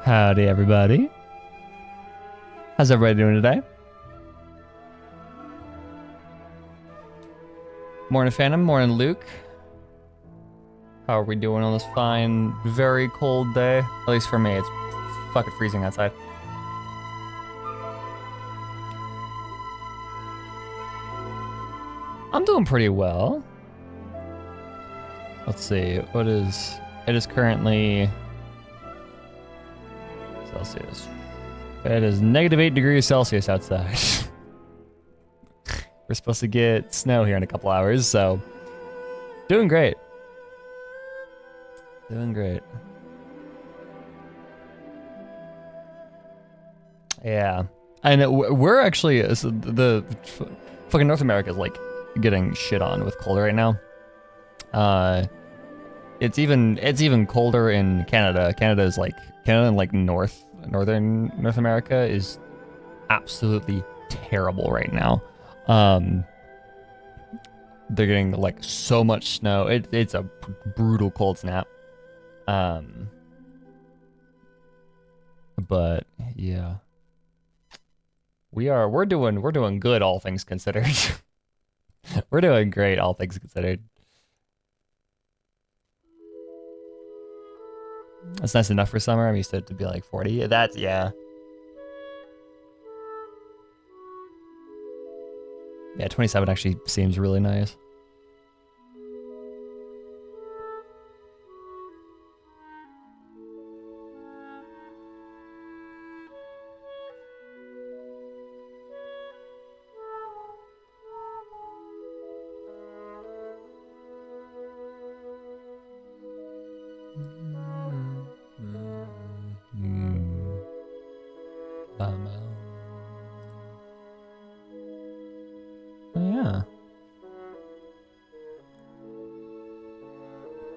Howdy, everybody. How's everybody doing today? Morning, Phantom. Morning, Luke. How are we doing on this fine, very cold day? At least for me, it's fucking freezing outside. I'm doing pretty well. Let's see, what is... It is currently... Celsius. It is -8 degrees Celsius outside. We're supposed to get snow here in a couple hours, so... Doing great. Doing great. Yeah. And we're actually... the fucking North America is like getting shit on with cold right now. It's even colder in Canada. Canada and like northern North America is absolutely terrible right now. They're getting like so much snow. It's a brutal cold snap. But yeah, we're doing good, all things considered. We're doing great, all things considered. That's nice enough for summer. I'm used to it to be like 40. That's, yeah. Yeah, 27 actually seems really nice.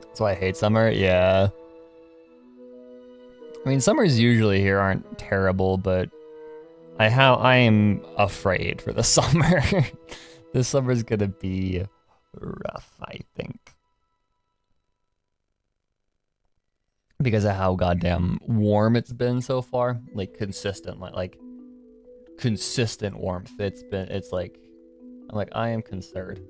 That's why I hate summer, yeah. I mean, summers usually here aren't terrible, but I am afraid for the summer. This summer's gonna be rough, I think. Because of how goddamn warm it's been so far. Like consistent warmth. It's like, I'm like, I am concerned.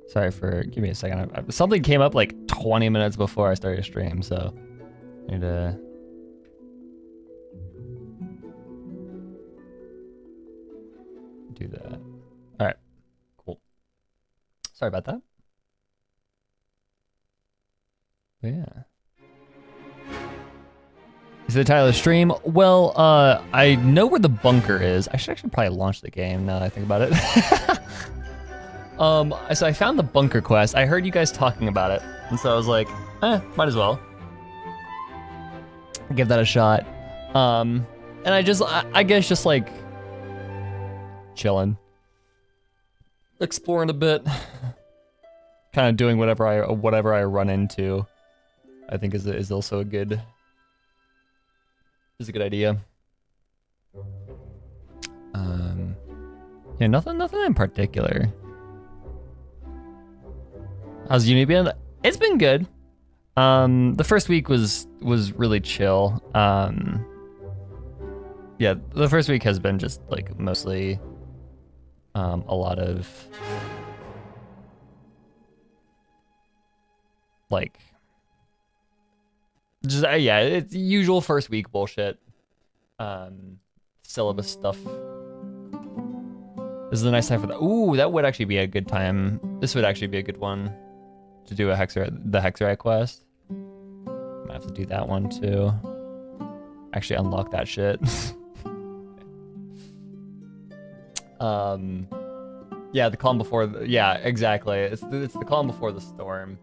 Sorry for, give me a second. Something came up like 20 minutes before I started stream, so I need to... do that. All right, cool. Sorry about that. But yeah. Is the title of the stream? Well, I know where the bunker is. I should actually probably launch the game now that I think about it. So I found the bunker quest. I heard you guys talking about it, and so I was like, might as well give that a shot. And I guess just like chilling, exploring a bit, kind of doing whatever I run into. I think is also a good idea. Yeah, nothing in particular. How's uni been? It's been good. The first week was really chill. Yeah, the first week has been just like mostly a lot of like just yeah, it's usual first week bullshit. Syllabus stuff. This is a nice time for that. Ooh, that would actually be a good time. This would actually be a good one to do the Hexerite quest. Might have to do that one too. Actually unlock that shit. Yeah, the calm before. Yeah, exactly. It's the calm before the storm.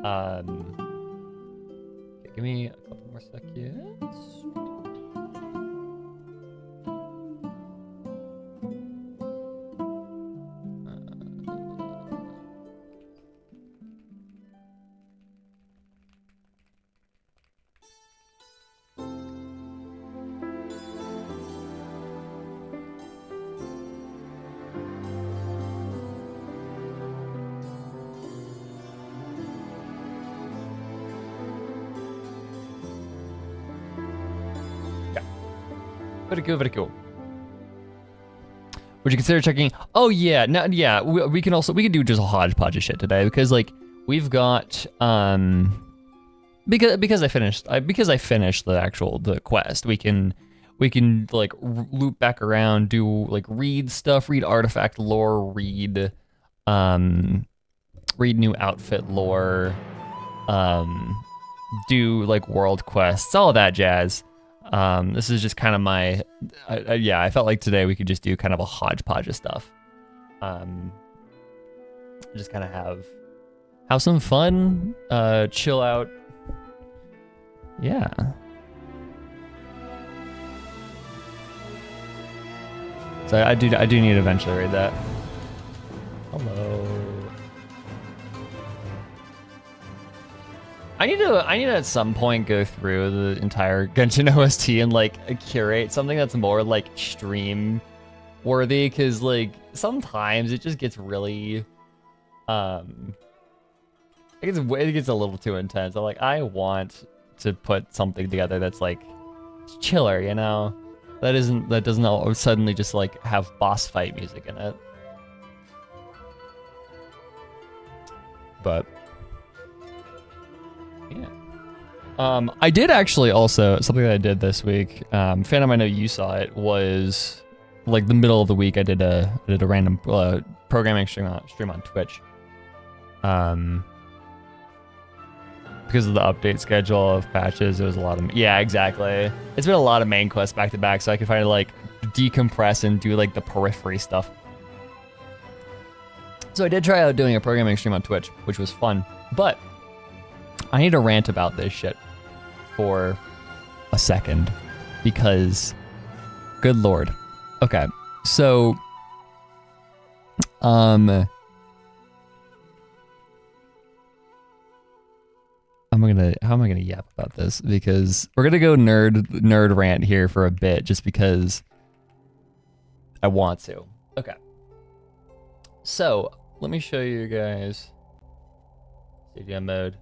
Okay, give me a couple more seconds. Very cool, very cool. Would you consider checking? Oh yeah, no, yeah. We can do just a hodgepodge of shit today because like we've got because I finished the quest. We can like loop back around, do like read stuff, read artifact lore, read new outfit lore, do like world quests, all of that jazz. This is just kind of my, yeah, I felt like today we could just do kind of a hodgepodge of stuff. Just kind of have some fun, chill out. Yeah. So I do need to eventually read that. Hello. I need to at some point go through the entire Genshin OST and like curate something that's more like stream worthy, because like sometimes it just gets really it gets a little too intense. I'm like, I want to put something together that's like chiller, you know? That doesn't all suddenly just like have boss fight music in it. But yeah. I did actually also, something that I did this week, Phantom, I know you saw it, was like the middle of the week I did a random programming stream on Twitch. Because of the update schedule of patches, it was a lot of, yeah, exactly. It's been a lot of main quests back to back, so I could finally like decompress and do like the periphery stuff. So I did try out doing a programming stream on Twitch, which was fun, but I need to rant about this shit for a second because, good lord. Okay, so, how am I gonna yap about this? Because we're gonna go nerd rant here for a bit, just because I want to. Okay. So let me show you guys Stadia mode.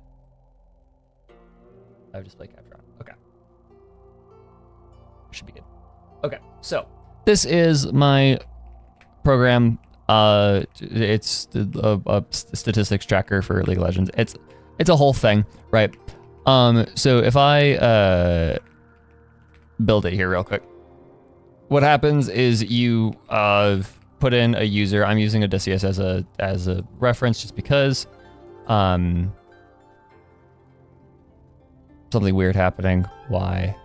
I have display capture on. Okay. Should be good. Okay. So this is my program. It's a statistics tracker for League of Legends. It's a whole thing, right? So if I build it here real quick, what happens is you put in a user. I'm using Odysseus as a reference just because something weird happening. Why?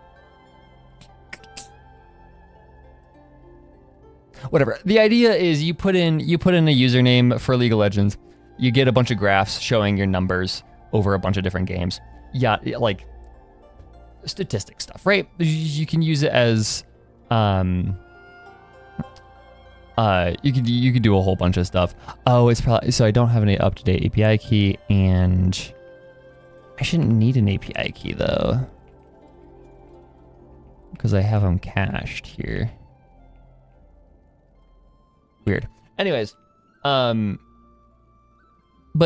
Whatever. The idea is you put in a username for League of Legends. You get a bunch of graphs showing your numbers over a bunch of different games. Yeah, like statistic stuff, right? You can use it as you could do a whole bunch of stuff. Oh, it's probably, so I don't have any up-to-date API key, and I shouldn't need an API key though, because I have them cached here. Weird. Anyways, but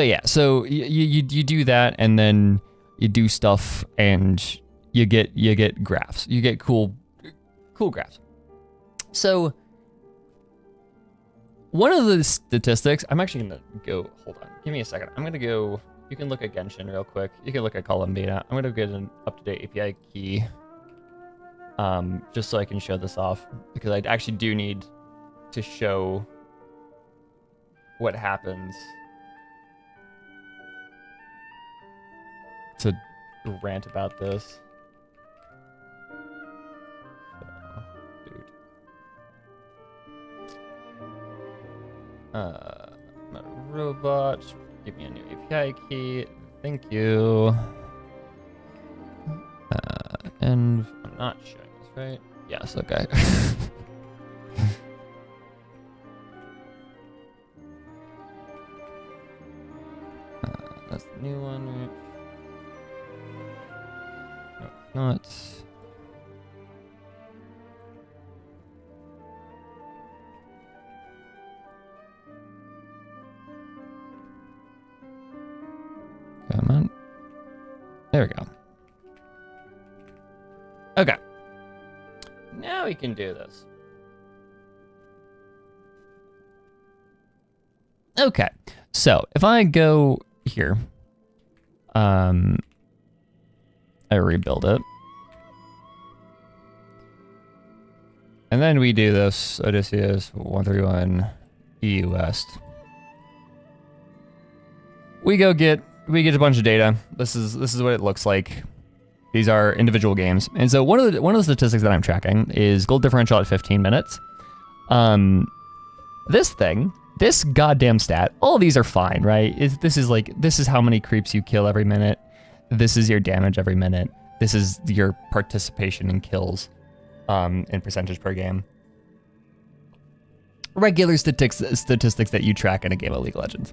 yeah, so you do that, and then you do stuff, and you get graphs. You get cool graphs. So one of the statistics, I'm actually gonna go. Hold on, give me a second. I'm gonna go. You can look at Genshin real quick. You can look at Column Beta. I'm gonna get an up-to-date API key, just so I can show this off, because I actually do need to show what happens to rant about this. Dude. Not a robot. Give me a new API key. Thank you. And I'm not showing this, right? Yes, okay. That's the new one, right? No, it's not. Come on. There we go. Okay. Now we can do this. Okay. So if I go here, I rebuild it. And then we do this Odysseus 131 EU West. We get a bunch of data. This is what it looks like. These are individual games. And so one of the statistics that I'm tracking is gold differential at 15 minutes. This goddamn stat, all of these are fine, right? This is how many creeps you kill every minute. This is your damage every minute. This is your participation in kills in percentage per game. Regular statistics that you track in a game of League of Legends.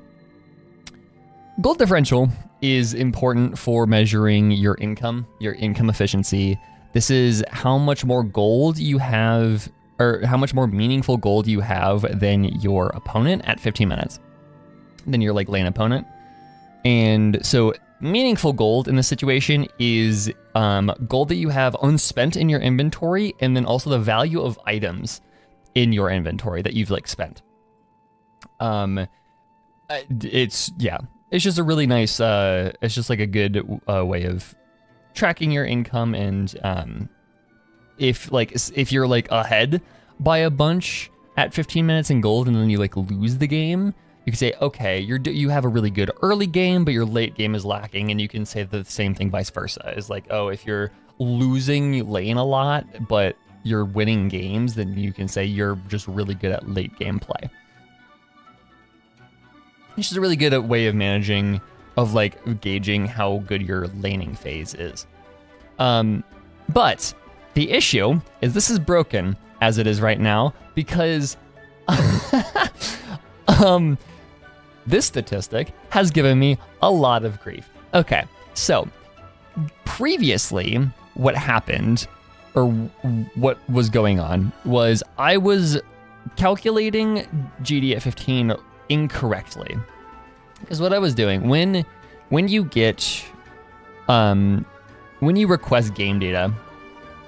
Gold differential is important for measuring your income efficiency. This is how much more gold you have, or how much more meaningful gold you have than your opponent at 15 minutes, than your lane opponent. And so meaningful gold in this situation is gold that you have unspent in your inventory, and then also the value of items in your inventory that you've spent. It's just a really nice, it's just a good way of tracking your income. And if you're ahead by a bunch at 15 minutes in gold and then you lose the game, you can say, okay, you have a really good early game, but your late game is lacking. And you can say the same thing vice versa. Is oh, if you're losing lane a lot, but you're winning games, then you can say you're just really good at late game play. It's just a really good way of gauging how good your laning phase is. But the issue is this is broken as it is right now because this statistic has given me a lot of grief. Okay, so previously what happened, or what was going on, was I was calculating GD at 15 incorrectly. Because what I was doing, when you request game data,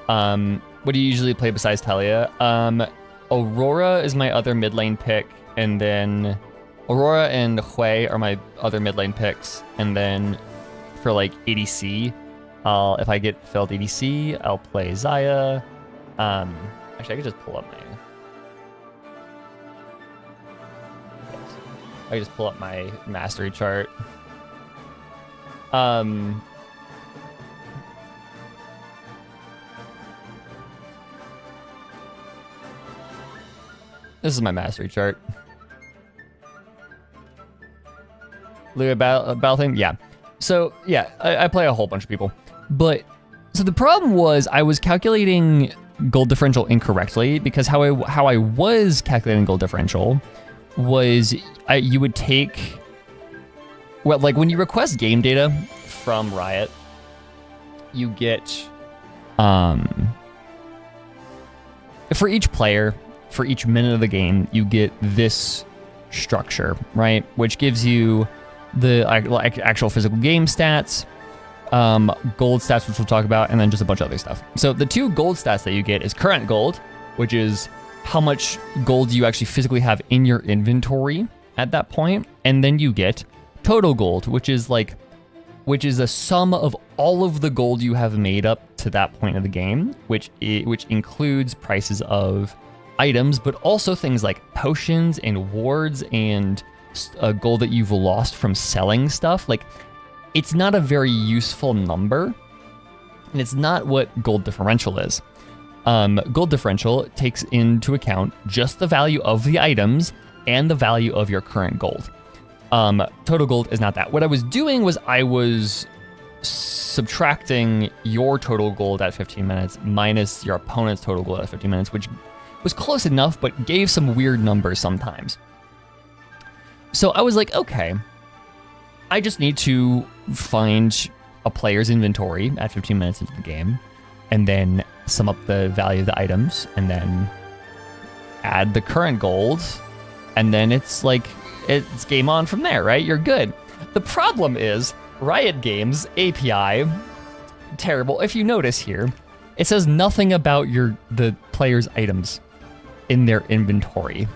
what do you usually play besides Talia? Aurora is my other mid lane pick, and then Aurora and Hui are my other mid lane picks, and then for ADC, if I get filled ADC, I'll play Xayah. Actually, I could just pull up my mastery chart. This is my mastery chart. Lua battle thing, yeah. So yeah, I play a whole bunch of people, but so the problem was I was calculating gold differential incorrectly, because how I was calculating gold differential was you would take, well, when you request game data from Riot, you get for each player, for each minute of the game, you get this structure, right? Which gives you the actual physical game stats, gold stats, which we'll talk about, and then just a bunch of other stuff. So the two gold stats that you get is current gold, which is how much gold you actually physically have in your inventory at that point, and then you get total gold, which is a sum of all of the gold you have made up to that point of the game, which includes prices of items, but also things like potions and wards and gold that you've lost from selling stuff. It's not a very useful number, and it's not what gold differential is. Gold differential takes into account just the value of the items and the value of your current gold. Total gold is not that. What I was doing was I was subtracting your total gold at 15 minutes minus your opponent's total gold at 15 minutes, which was close enough, but gave some weird numbers sometimes. So I was like, okay, I just need to find a player's inventory at 15 minutes into the game, and then sum up the value of the items, and then add the current gold, and then it's like, it's game on from there, right? You're good. The problem is, Riot Games API, terrible. If you notice here, it says nothing about the player's items in their inventory.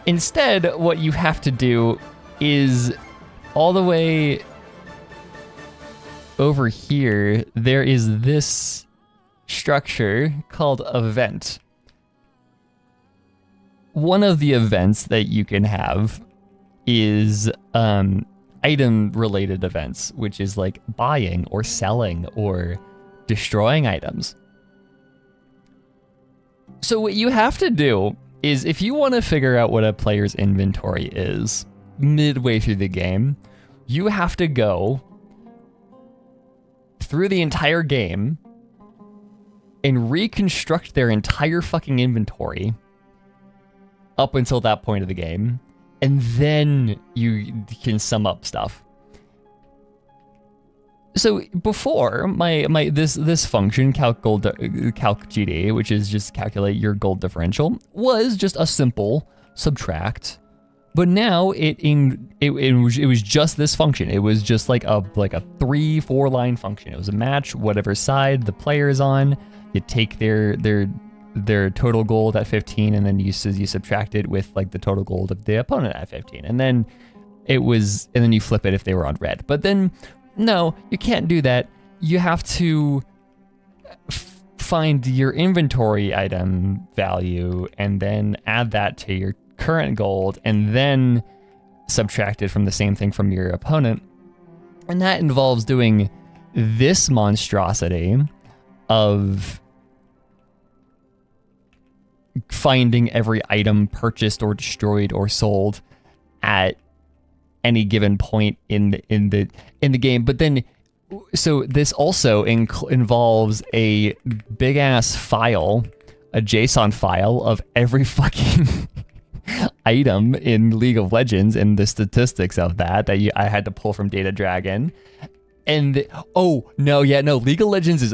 Instead, what you have to do is all the way over here, there is this structure called event. One of the events that you can have is item-related events, which is like buying or selling or destroying items. So what you have to do is, if you want to figure out what a player's inventory is midway through the game, you have to go through the entire game and reconstruct their entire fucking inventory up until that point of the game, and then you can sum up stuff. So before this function calc GD, which is just calculate your gold differential, was just a simple subtract. But now it was just this function. It was just like a 3-4 line function. It was a match whatever side the player is on. You take their total gold at 15, and then you subtract it with like the total gold of the opponent at 15, and then you flip it if they were on red. But then no, you can't do that. You have to find your inventory item value and then add that to your current gold, and then subtract it from the same thing from your opponent. And that involves doing this monstrosity of finding every item purchased or destroyed or sold at any given point in the game. But then, so this also involves a big ass file, a JSON file of every fucking item in League of Legends and the statistics of that I had to pull from Data Dragon. And League of Legends is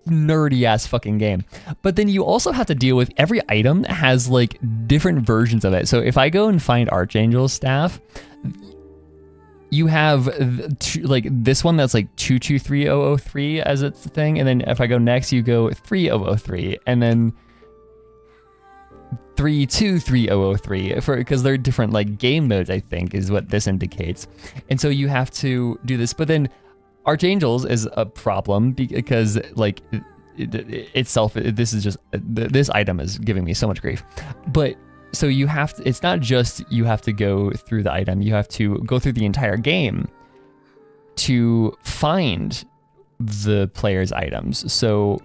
nerdy ass fucking game. But then you also have to deal with every item that has like different versions of it. So if I go and find Archangel's staff, you have like this one that's like 223003 as its thing, and then if I go next, you go 3003, and then 323003 because they're different like game modes, I think is what this indicates. And so you have to do this. But then Archangels is a problem because like this item is giving me so much grief. But so you have to, it's not just you have to go through the item, you have to go through the entire game to find the player's items. So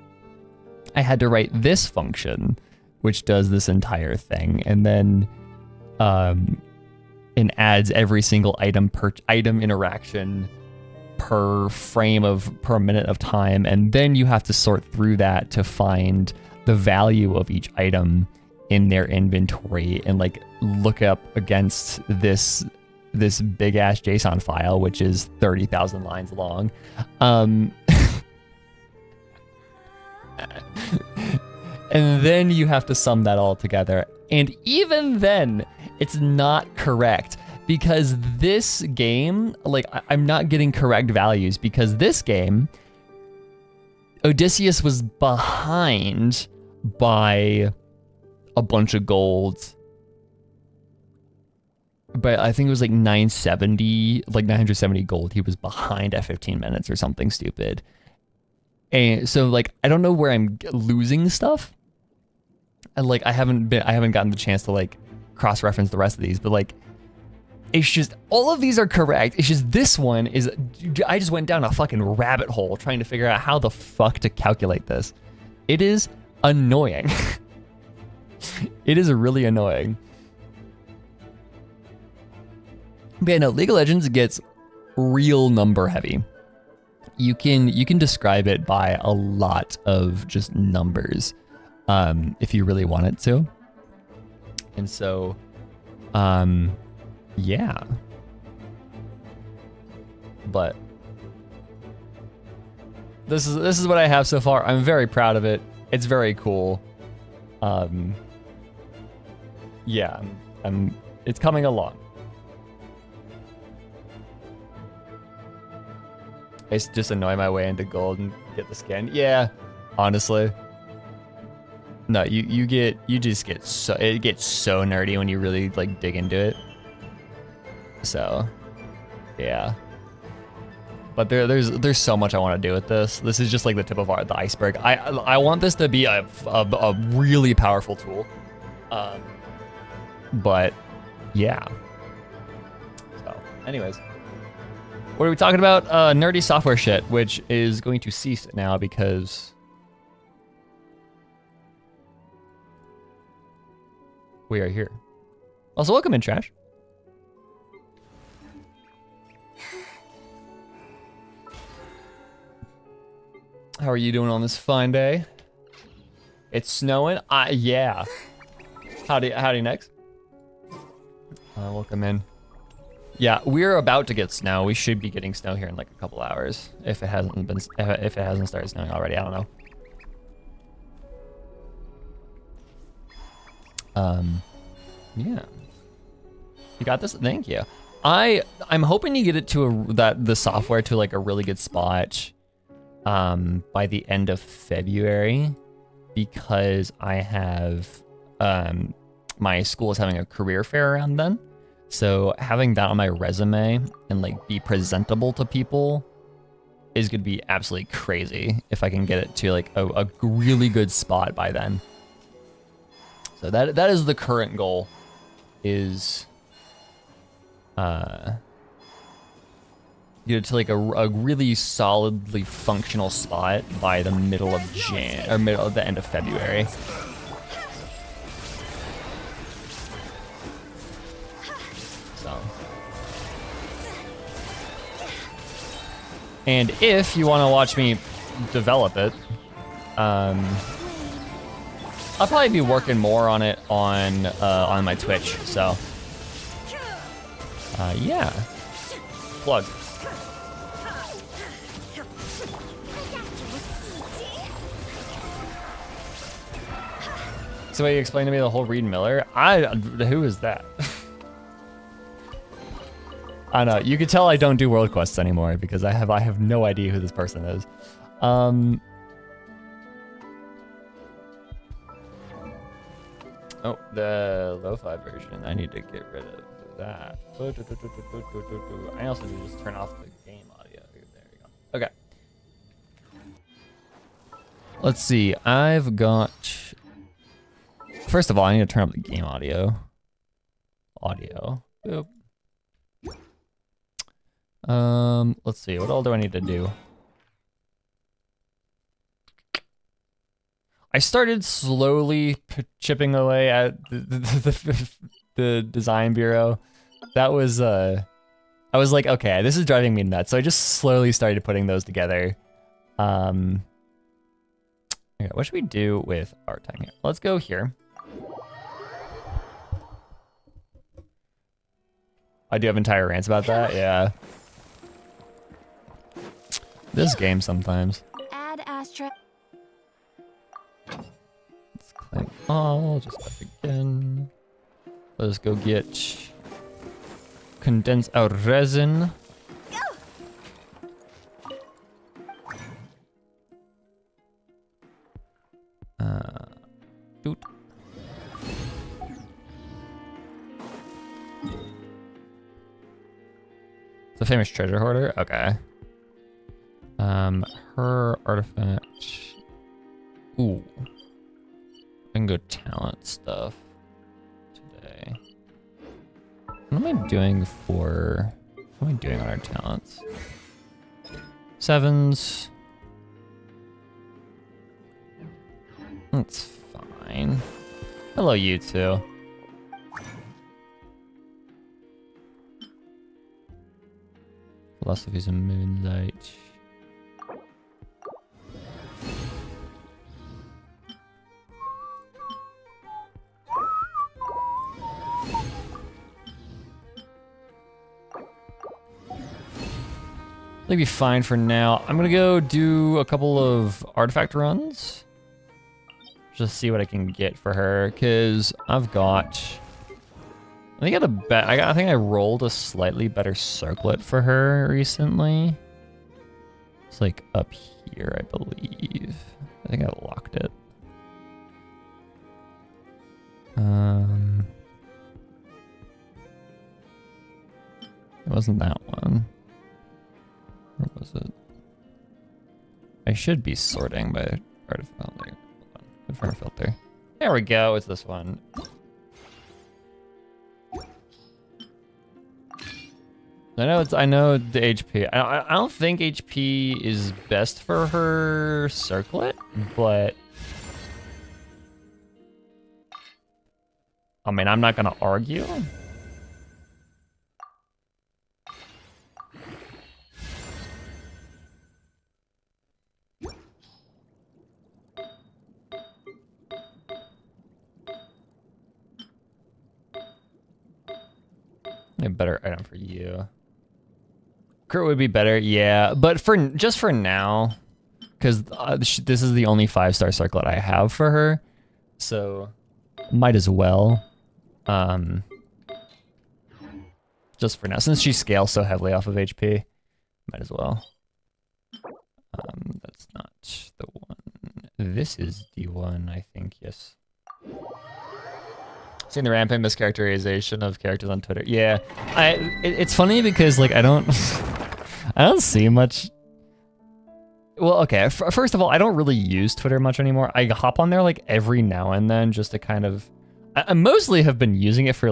I had to write this function which does this entire thing, and then it adds every single item per item interaction per minute of time, and then you have to sort through that to find the value of each item in their inventory and like look up against this big ass JSON file, which is 30,000 lines long. And then you have to sum that all together. And even then, it's not correct because this game, like I'm not getting correct values because this game, Odysseus was behind by a bunch of gold. But I think it was like 970 gold. He was behind at 15 minutes or something stupid. And so like, I don't know where I'm losing stuff. And like, I haven't gotten the chance to like cross-reference the rest of these, but like, it's just, all of these are correct. It's just this one is, I just went down a fucking rabbit hole trying to figure out how the fuck to calculate this. It is annoying. It is really annoying. But yeah, no, League of Legends gets real number heavy. You can describe it by a lot of just numbers, if you really want it to. And so, yeah. But this is what I have so far. I'm very proud of it. It's very cool. Yeah, it's coming along. I just annoy my way into gold and get the skin. Yeah, honestly. No, you just get so, it gets so nerdy when you really like dig into it. So, yeah. But there's so much I want to do with this. This is just like the tip of the iceberg. I want this to be a really powerful tool. But yeah. So, anyways. What are we talking about? Nerdy software shit, which is going to cease now because we are here. Also, welcome in, Trash. How are you doing on this fine day? It's snowing? Yeah. Howdy next. Welcome in. Yeah, we're about to get snow. We should be getting snow here in like a couple hours if it hasn't started snowing already. I don't know. Yeah. You got this? Thank you. I'm hoping you get it to the software to like a really good spot by the end of February, because I have my school is having a career fair around then. So having that on my resume and like be presentable to people is gonna be absolutely crazy if I can get it to like a really good spot by then. So that is the current goal, is get it to like a really solidly functional spot by the middle of the end of February. And if you want to watch me develop it, I'll probably be working more on it on my Twitch. So, yeah, plug. So, you explained to me the whole Reed Miller. Who is that? I know, you can tell I don't do world quests anymore because I have no idea who this person is. Oh, the lo-fi version. I need to get rid of that. I also need to just turn off the game audio. There you go. Okay. Let's see. I've got. First of all, I need to turn up the game audio. Boop. Let's see, what all do I need to do? I started slowly chipping away at the design bureau. That was, I was like, okay, this is driving me nuts. So I just slowly started putting those together. Okay, what should we do with our time here? Let's go here. I do have entire rants about that, yeah. This game sometimes. Add Astra. Let's claim all, just back again. Let's go get condense our resin. Doot. It's a famous treasure hoarder? Okay. Her artifact. Ooh. I can go talent stuff today. What am I doing on our talents? 7s. That's fine. Hello, you two. Philosophies of Moonlight. It'll be fine for now. I'm gonna go do a couple of artifact runs. Just see what I can get for her, cause I've got. I think I think I rolled a slightly better circlet for her recently. It's like up here, I believe. I think I locked it. It wasn't that one. Where was it? I should be sorting by artifact. Confirm filter. There we go. It's this one. I know the HP. I don't think HP is best for her circlet, but I mean, I'm not gonna argue. A better item for you. Crit would be better, yeah, but just for now, because this is the only 5-star circlet I have for her, so might as well. Just for now, since she scales so heavily off of HP, might as well. That's not the one. This is the one, I think. Yes. Seeing the rampant mischaracterization of characters on Twitter. Yeah, it's funny because like I don't see much. Well, okay. First of all, I don't really use Twitter much anymore. I hop on there like every now and then just to kind of. I mostly have been using it for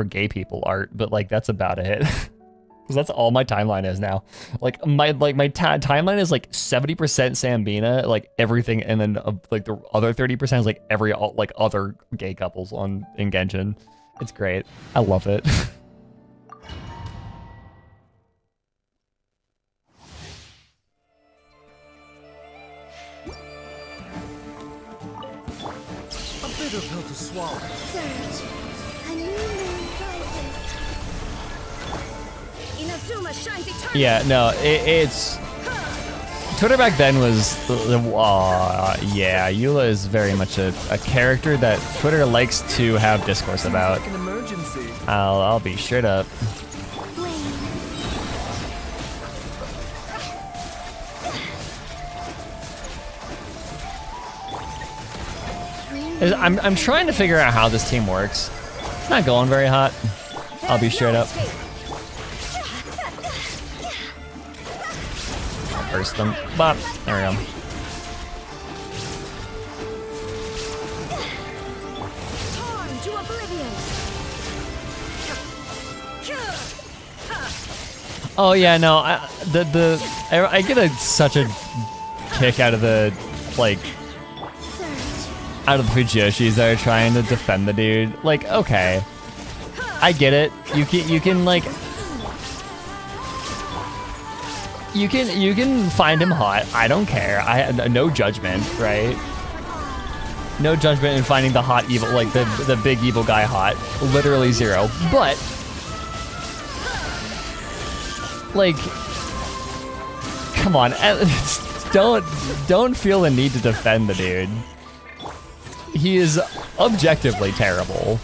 gay people art, but like that's about it. Because that's all my timeline is now. Like my timeline is like 70% Sambina, like everything, and then like the other 30% is like every other gay couples in Genshin. It's great. I love it. A bitter pill to swallow. Surge. A new moon rises. Inazuma shines eternal. Yeah, no, it's Twitter back then was yeah, Eula is very much a character that Twitter likes to have discourse about. Like an emergency. I'll be straight up. I'm trying to figure out how this team works. It's not going very hot. I'll be straight up. Burst them. Bop. There we go. Oh yeah, no. I get such a kick out of the out of the Fujoshis that are trying to defend the dude. Like, okay, I get it. You can find him hot. I don't care. No judgment, right? No judgment in finding the hot evil, like the big evil guy hot. Literally zero. But like, come on, don't feel the need to defend the dude. He is objectively terrible.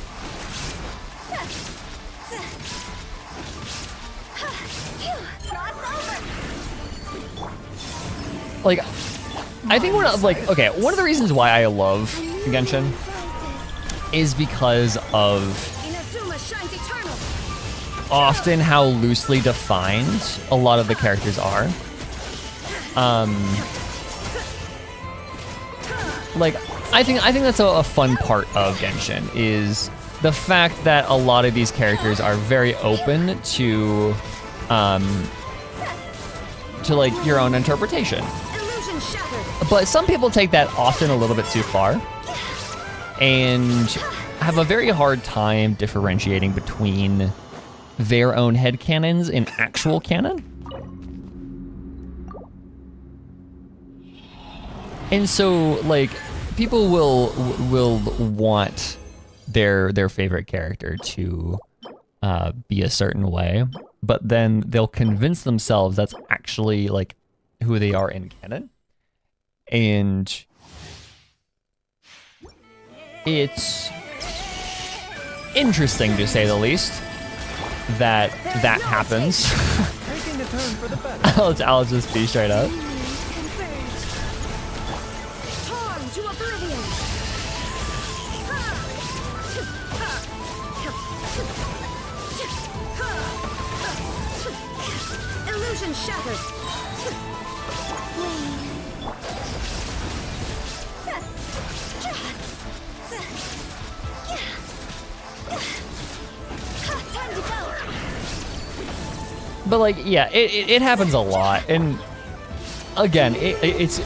Like, I think one of the reasons why I love Genshin is because of often how loosely defined a lot of the characters are. Like, I think that's a fun part of Genshin is the fact that a lot of these characters are very open to like your own interpretation. But some people take that often a little bit too far. and have a very hard time differentiating between their own headcanons and actual canon. And so, like, people will want their favorite character to be a certain way, but then they'll convince themselves that's actually like who they are in canon. And it's interesting, to say the least, that happens. Taking a turn for the better. I'll just be straight up. Torn to oblivion. Illusion shattered. Time to go. But like, yeah, it happens a lot, and again, it's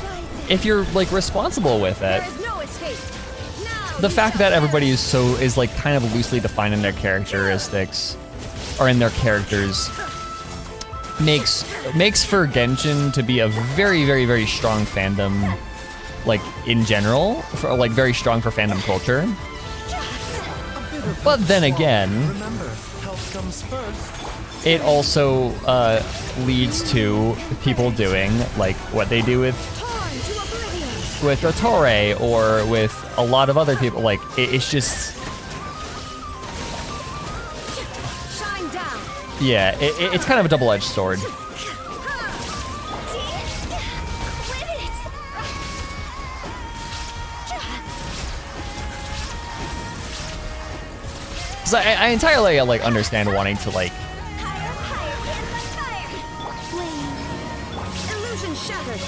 if you're like responsible with it. There is no escape. Now The you fact shall that everybody pass. is like kind of loosely defining their characteristics or in their characters makes for Genshin to be a very, very, very strong fandom, like in general, for like very strong for fandom culture. A bitter pill But to then swallow. again, Remember, health comes first. it also leads to people doing like what they do with Torn to oblivion. Otore or with a lot of other people. Like it's just, Shine down. yeah, it's kind of a double-edged sword. So I entirely like understand wanting to like Illusion shattered.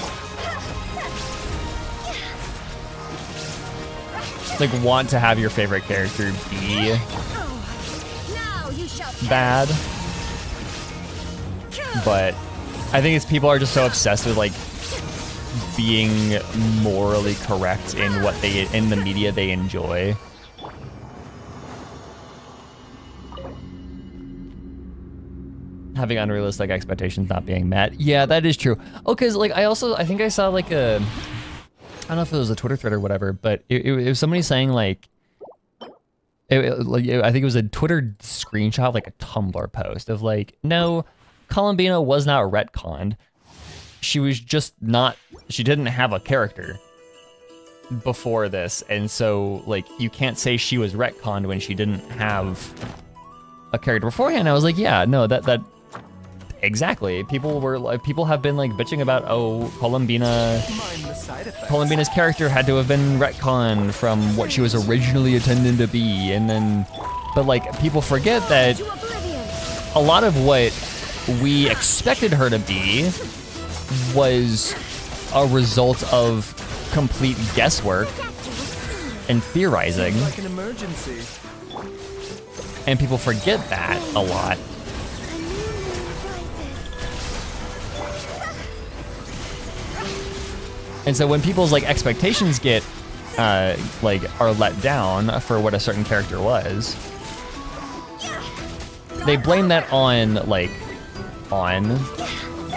want to have your favorite character be Now you shall pass. bad, but I think it's people are just so obsessed with like being morally correct in in the media they enjoy. Having unrealistic expectations not being met. Yeah, that is true. Oh, because like I think I saw like I don't know if it was a Twitter thread or whatever, but it was somebody saying like, I think it was a Twitter screenshot, like a Tumblr post of like, no, Columbina was not retconned. She was just not, she didn't have a character before this, and so like you can't say she was retconned when she didn't have a character beforehand. I was like, yeah, no, that exactly. People have been like bitching about, oh, Mind the side effects. Columbina's character had to have been retconned from what she was originally intended to be, and then, but like people forget that To oblivion. a lot of what we expected her to be was a result of complete guesswork and theorizing, Like an emergency. and people forget that a lot. A new moon rises. And so when people's like expectations get like are let down for what a certain character was, they blame that on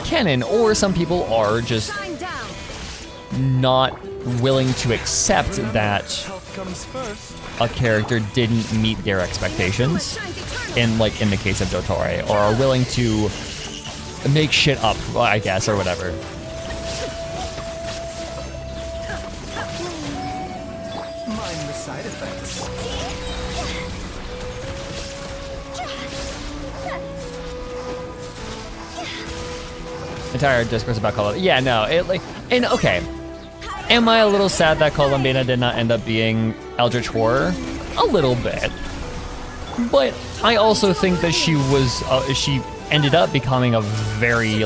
canon, or some people are just Shine down. not willing to accept that Health comes first. a character didn't meet their expectations, Shines eternal. in the case of Dottore, or are willing to make shit up, I guess, or whatever. Mind the side effects. Entire discourse about Columbina. Yeah, no, it like, and okay. Am I a little sad that Columbina did not end up being Eldritch Horror? A little bit. But I also think that she ended up becoming a very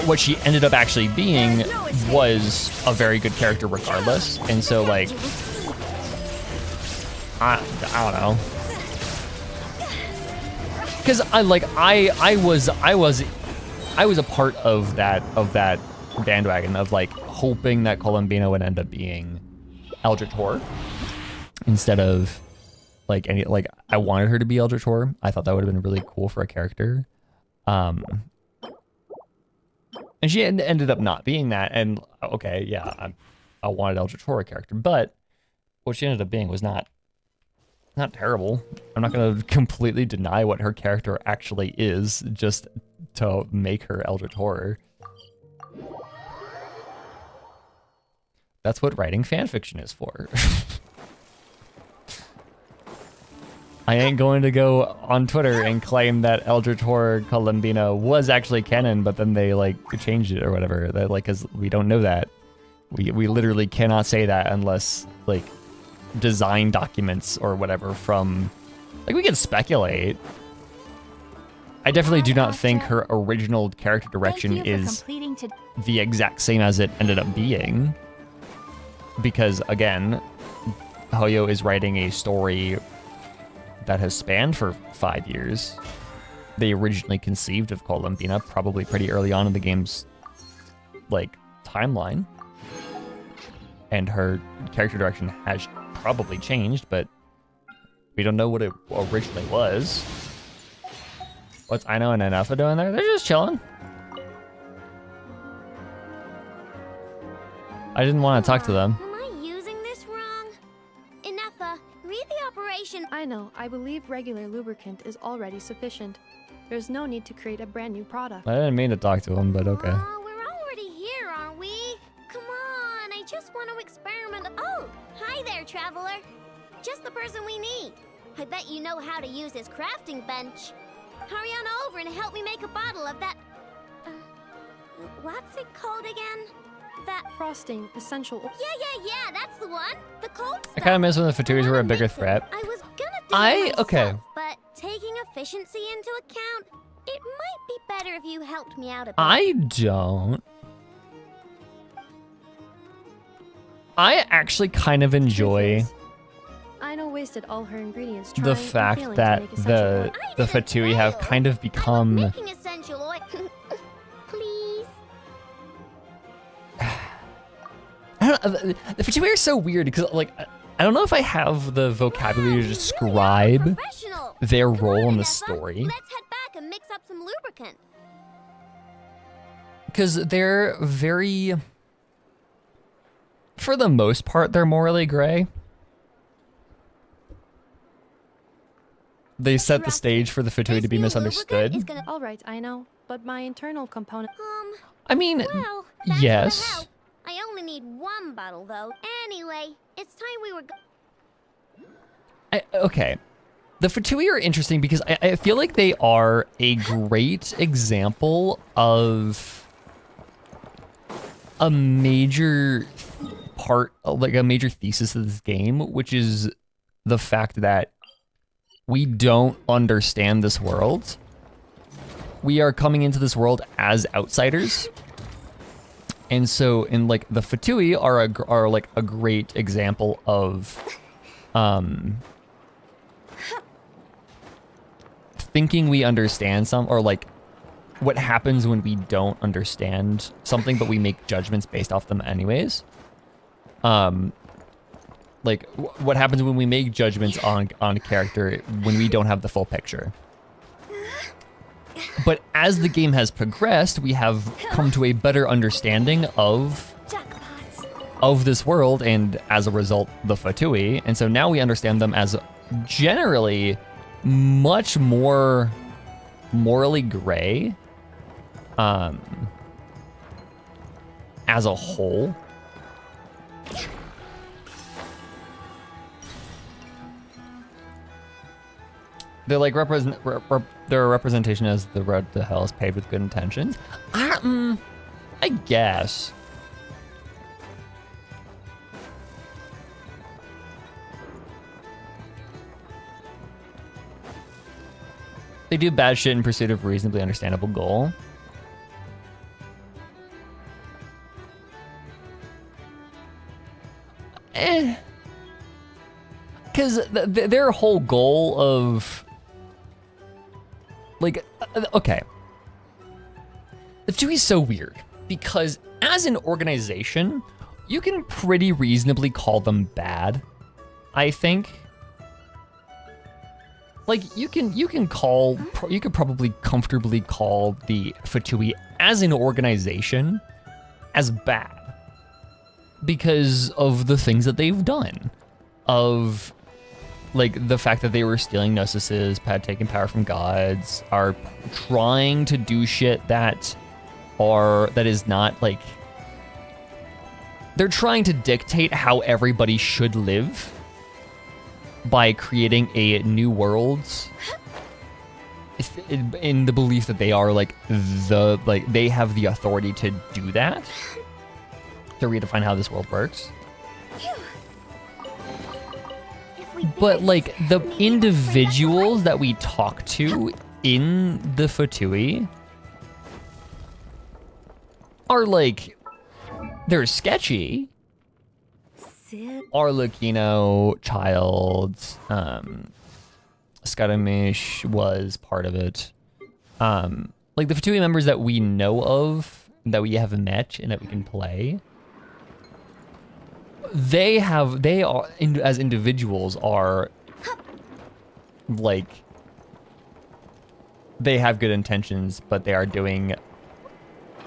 what she ended up actually being was a very good character regardless. And so like, I don't know. Because I was a part of that bandwagon of like hoping that Columbina would end up being Eldritch Horror instead of like any like I wanted her to be Eldritch Horror. I thought that would have been really cool for a character. And she ended up not being that. And okay, yeah, I wanted Eldritch Horror character, but what she ended up being was not terrible. I'm not gonna completely deny what her character actually is just to make her Eldritch Horror. That's what writing fanfiction is for. I ain't going to go on Twitter and claim that Eldritch Horror Columbina was actually canon, but then they like changed it or whatever. That like, cause we don't know that. We literally cannot say that unless like design documents or whatever from, like we can speculate. I definitely do not think her original character direction is the exact same as it ended up being. Because again, Hoyo is writing a story that has spanned for 5 years. They originally conceived of Columbina probably pretty early on in the game's like timeline. And her character direction has probably changed, but we don't know what it originally was. What's Ino and Anafa doing there? They're just chilling. I didn't want to talk to them. Am I using this wrong? Anafa, read the operation. I know. I believe regular lubricant is already sufficient. There's no need to create a brand new product. I didn't mean to talk to him, but okay. Oh, we're already here, aren't we? Come on, I just want to experiment. Oh, hi there, traveler. Just the person we need. I bet you know how to use this crafting bench. Hurry on over and help me make a bottle of that... what's it called again? That... Frosting, essential... Yeah, that's the one. The cold stuff. I kind of miss when the Fatuis were a bigger Mix it. threat. I was gonna do it myself, okay. but taking efficiency into account, it might be better if you helped me out a bit. I don't. I actually kind of enjoy Ino wasted all her ingredients the trying and fact failing that to make essential oil. the Fatui have kind of become... Making essential oil. Please. I don't know, the Fatui are so weird because like I don't know if I have the vocabulary to describe Professional. their Come role on, in the Anafa. story. Let's head back and mix up some lubricant. Because they're very, for the most part, they're morally gray. They set the stage for the Fatui This to be new misunderstood. lubricant is gonna- All right, I know, but my internal component... I mean, Well, that's yes. gonna help. I only need one bottle, though. Anyway, it's time we were... Okay. The Fatui are interesting because I feel like they are a great example of a major part, like a major thesis of this game, which is the fact that we don't understand this world. We are coming into this world as outsiders. And so, in like the Fatui are like a great example of thinking we understand or like what happens when we don't understand something, but we make judgments based off them anyways. Like what happens when we make judgments on a character when we don't have the full picture. But as the game has progressed, we have come to a better understanding of this world, and as a result, the Fatui. And so now we understand them as generally much more morally gray as a whole. They're like their representation as the road to hell is paved with good intentions. I guess. They do bad shit in pursuit of a reasonably understandable goal. Because their whole goal of... Like, okay. The Fatui is so weird because as an organization, you can pretty reasonably call them bad, I think. Like, you could probably comfortably call the Fatui as an organization as bad because of the things that they've done, of like the fact that they were stealing gnosis, taking power from gods, are trying to do shit that is not like, they're trying to dictate how everybody should live by creating a new worlds in the belief that they are they have the authority to do that, to redefine how this world works. But like the individuals that we talk to in the Fatui are like, they're sketchy. Arlecchino, Child, Skadamish was part of it. Like the Fatui members that we know of, that we have met and that we can play, they are as individuals are like, they have good intentions, but they are doing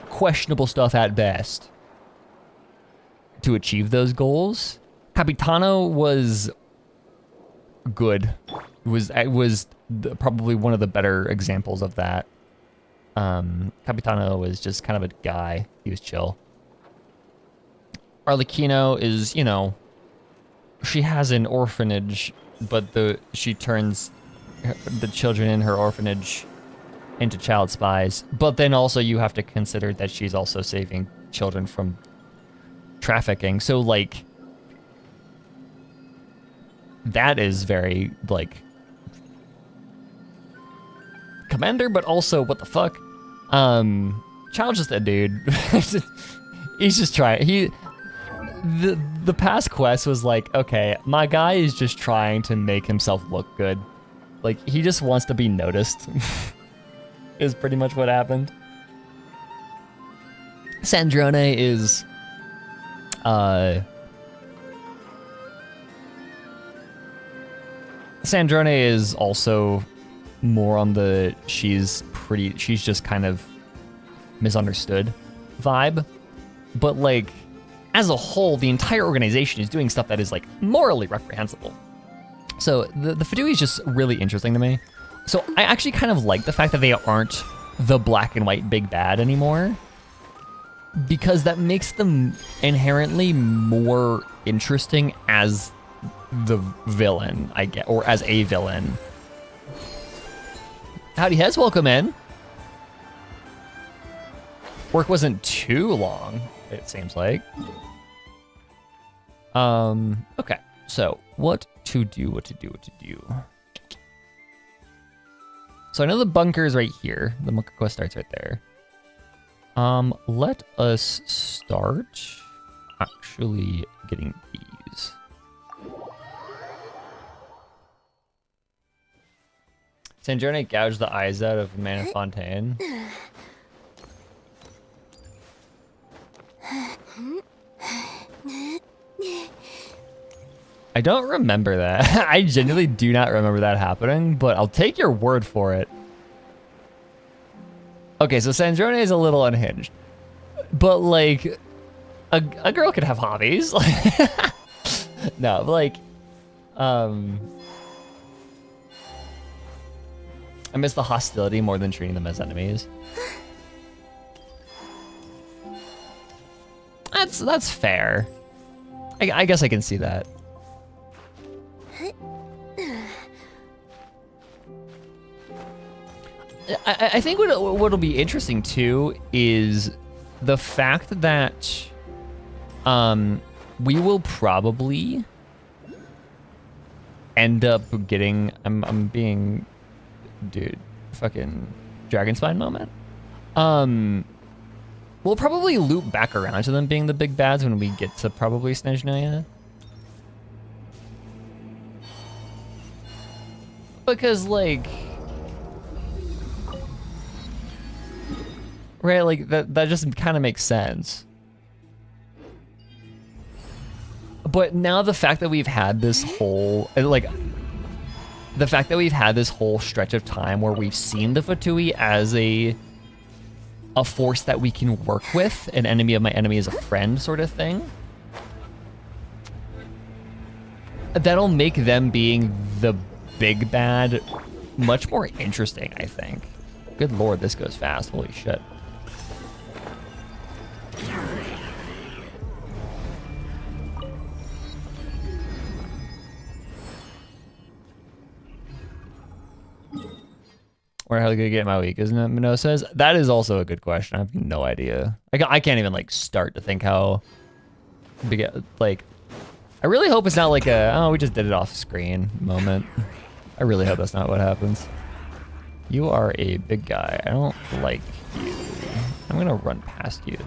questionable stuff at best to achieve those goals. Capitano was good. It was probably one of the better examples of that. Capitano was just kind of a guy. He was chill. Arlecchino is, you know, she has an orphanage, but she turns the children in her orphanage into child spies. But then also you have to consider that she's also saving children from trafficking. So like, that is very like commendor, but also what the fuck. Child's just a dude. He's just trying. The past quest was like, okay, my guy is just trying to make himself look good. Like, he just wants to be noticed. Is pretty much what happened. Sandrone is Sandrone is also more on the she's just kind of misunderstood vibe. But like, as a whole, the entire organization is doing stuff that is like morally reprehensible. So the Fatui is just really interesting to me. So I actually kind of like the fact that they aren't the black and white big bad anymore, because that makes them inherently more interesting as the villain, I get, or as a villain. Howdy Hez, welcome in. Work wasn't too long, it seems like. Okay, so what to do. So I know the bunker is right here. The bunker quest starts right there. Let us start actually getting these. Sandrone gouged the eyes out of Mana Fontaine. I don't remember that. I genuinely do not remember that happening, but I'll take your word for it. Okay, so Sandrone is a little unhinged. But like, a girl could have hobbies. No, but like, I miss the hostility more than treating them as enemies. That's fair. I guess I can see that. I think what'll be interesting too is the fact that we will probably end up getting I'm being fucking Dragon Spine moment. We'll probably loop back around to them being the big bads when we get to probably Snezhnaya. Because like, right, like that just kind of makes sense. But now the fact that we've had this whole, like, the fact that we've had this whole stretch of time where we've seen the Fatui as a force that we can work with, an enemy of my enemy is a friend sort of thing, that'll make them being the big bad much more interesting, I think. Good lord, this goes fast. Holy shit. Where are you gonna get my week, isn't it? Minnow says. That is also a good question. I have no idea. I can't even like start to think how big. Like, I really hope it's not like a oh we just did it off screen moment. I really hope that's not what happens. You are a big guy. I don't like you. I'm gonna run past you.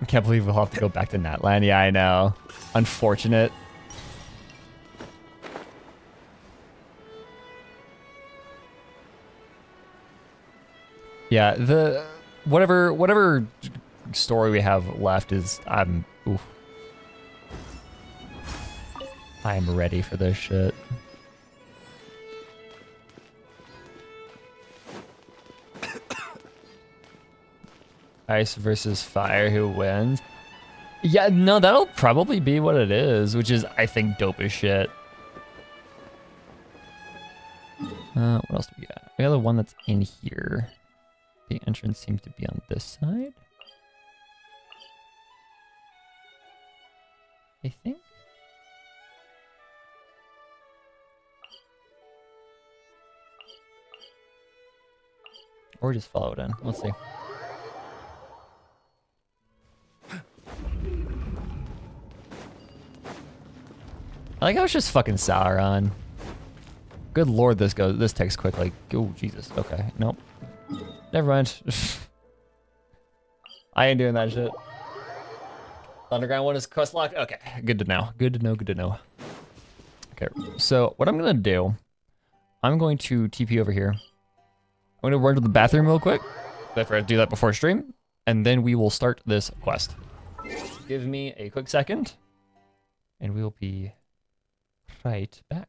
I can't believe we'll have to go back to Natlan. Yeah, I know. Unfortunate. Yeah, the whatever story we have left is I'm ready for this shit. Ice versus fire, who wins? Yeah, no, that'll probably be what it is, which is, I think, dope as shit. What else do we got? We got the one that's in here. The entrance seems to be on this side. I think. Or just follow it in. Let's see. I like how it's just fucking Sauron. Good lord, this takes quick. Like, oh Jesus. Okay, nope. Never mind. I ain't doing that shit. Underground one is quest locked. Okay, good to know. Good to know. Good to know. Okay, so what I'm gonna do, I'm going to TP over here. I'm gonna run to the bathroom real quick. I forgot to do that before stream, and then we will start this quest. Give me a quick second, and we will be right back.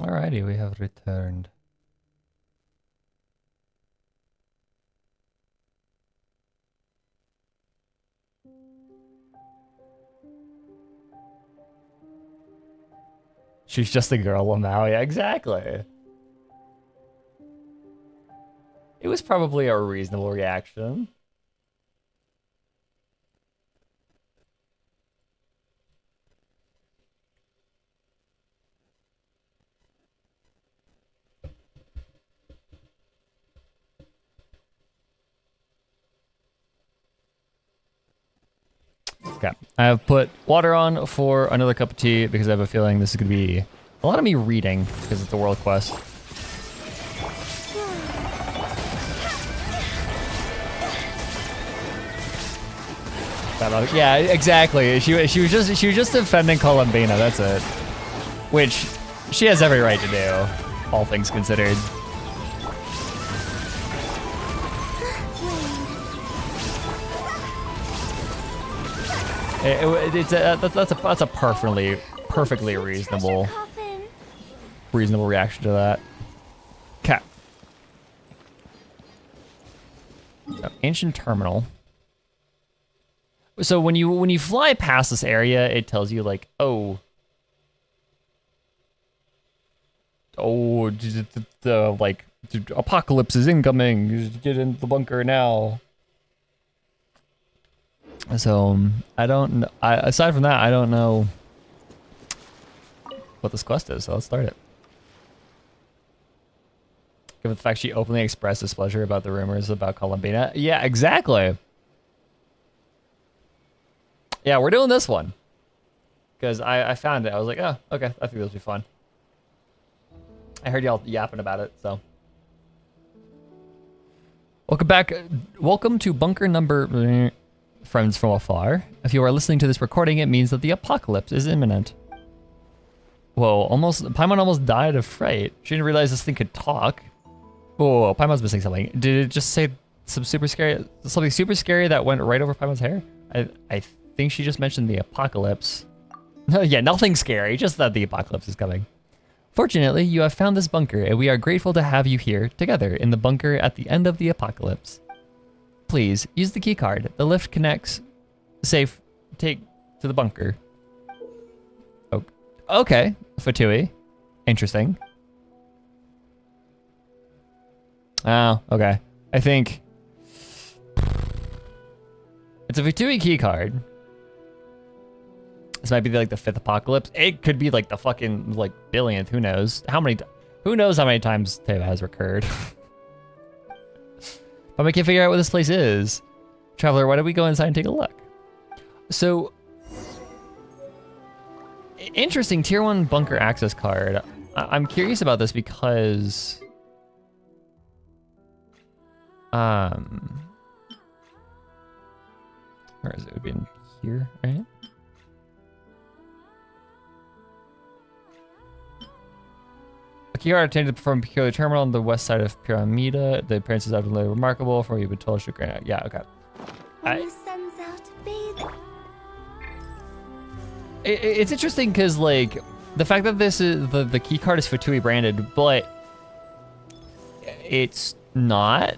Alrighty, we have returned. She's just a girl, Lamau. Yeah, exactly. It was probably a reasonable reaction. Okay, I have put water on for another cup of tea because I have a feeling this is going to be a lot of me reading because it's a world quest. Yeah, exactly. She was just defending Columbina. That's it. Which she has every right to do, all things considered. That's a perfectly reasonable reaction to that. Okay. So, ancient terminal. So when you fly past this area, it tells you like, oh, like apocalypse is incoming. Get in the bunker now. So aside from that, I don't know what this quest is. So let's start it. Given the fact she openly expressed displeasure about the rumors about Columbina. Yeah, exactly. Yeah, we're doing this one. Because I found it. I was like, oh, okay, I think this will be fun. I heard y'all yapping about it, so. Welcome back. Welcome to bunker number... Friends from afar. If you are listening to this recording, it means that the apocalypse is imminent. Whoa, Paimon almost died of fright. She didn't realize this thing could talk. Whoa, Paimon's missing something. Did it just say something super scary that went right over Paimon's hair? I think she just mentioned the apocalypse. Yeah, nothing scary, just that the apocalypse is coming. Fortunately, you have found this bunker, and we are grateful to have you here together in the bunker at the end of the apocalypse. Please, use the key card. The lift connects safe. Take to the bunker. Okay, Fatui. Interesting. Oh, okay. I think it's a Fatui key card. This might be like the 5th apocalypse. It could be like the fucking like billionth. Who knows? Who knows how many times Teva has recurred? But I can't figure out what this place is. Traveler, why don't we go inside and take a look? So, interesting tier 1 bunker access card. I'm curious about this because... Where is it? It would be in here, right? A key card obtained from Peculiar Terminal on the west side of Pyramida. The appearance is absolutely remarkable. For you've been told, should grant. Yeah, okay. When the sun's out, bathe. It's interesting because like the fact that this is the key card is Fatui branded, but it's not.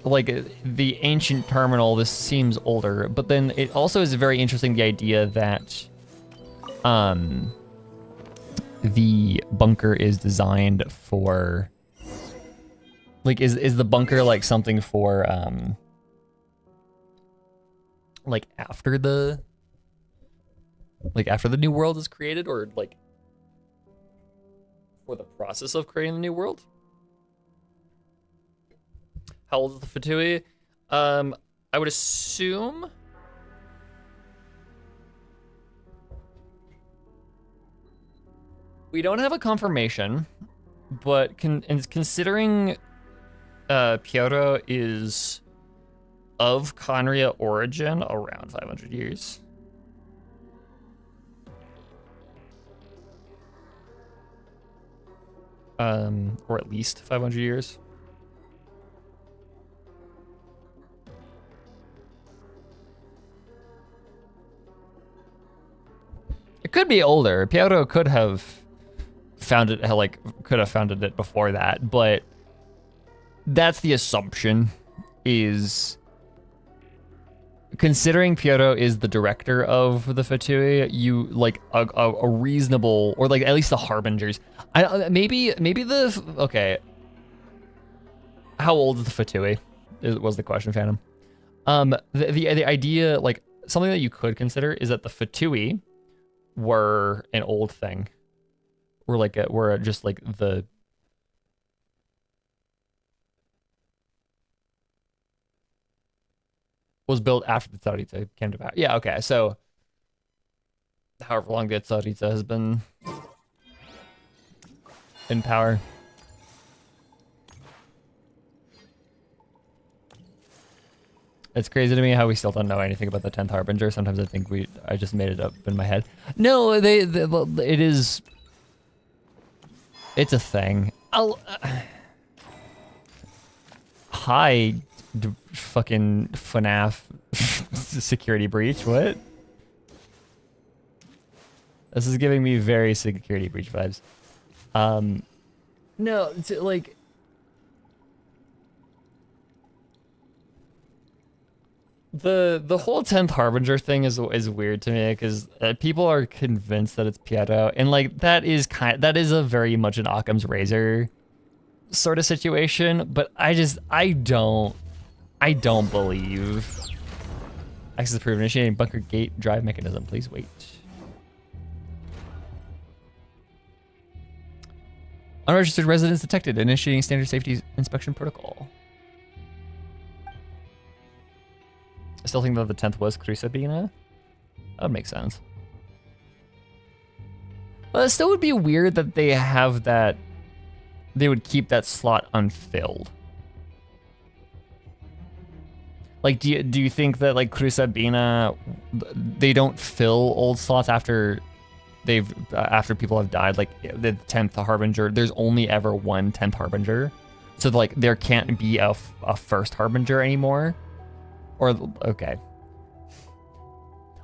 Like the ancient terminal, this seems older, but then it also is very interesting the idea that the bunker is designed for like is the bunker like something for like after the new world is created, or like for the process of creating the new world? How old is the Fatui? I would assume we don't have a confirmation, but considering Pyotr is of Khaenri'ah origin, around 500 years. Or at least 500 years. It could be older. Pyotr could have founded it before that, but that's the assumption. Is considering Pyotr is the director of the Fatui, you like a reasonable, or like at least the harbingers. Maybe the okay. How old is the Fatui? Was the question, Phantom. The idea, like, something that you could consider is that the Fatui were an old thing. Were just like the was built after the Tsaritsa came to power. Yeah, okay, so however long the Tsaritsa has been in power. It's crazy to me how we still don't know anything about the 10th Harbinger. Sometimes I think I just made it up in my head. No, it is... It's a thing. Hi, fucking FNAF security breach, what? This is giving me very security breach vibes. No, it's like... The whole 10th Harbinger thing is weird to me because people are convinced that it's Pietro, and like that is a very much an Occam's razor sort of situation, but I don't believe. Access approved. Initiating bunker gate drive mechanism. Please wait. Unregistered residents detected. Initiating standard safety inspection protocol. I still think that the 10th was Krusabina. That would make sense. Well, it still would be weird that they have that. They would keep that slot unfilled. Like, do you think that like Krusabina, they don't fill old slots after people have died? Like the 10th Harbinger, there's only ever one 10th Harbinger, so like there can't be a first Harbinger anymore. Or, okay.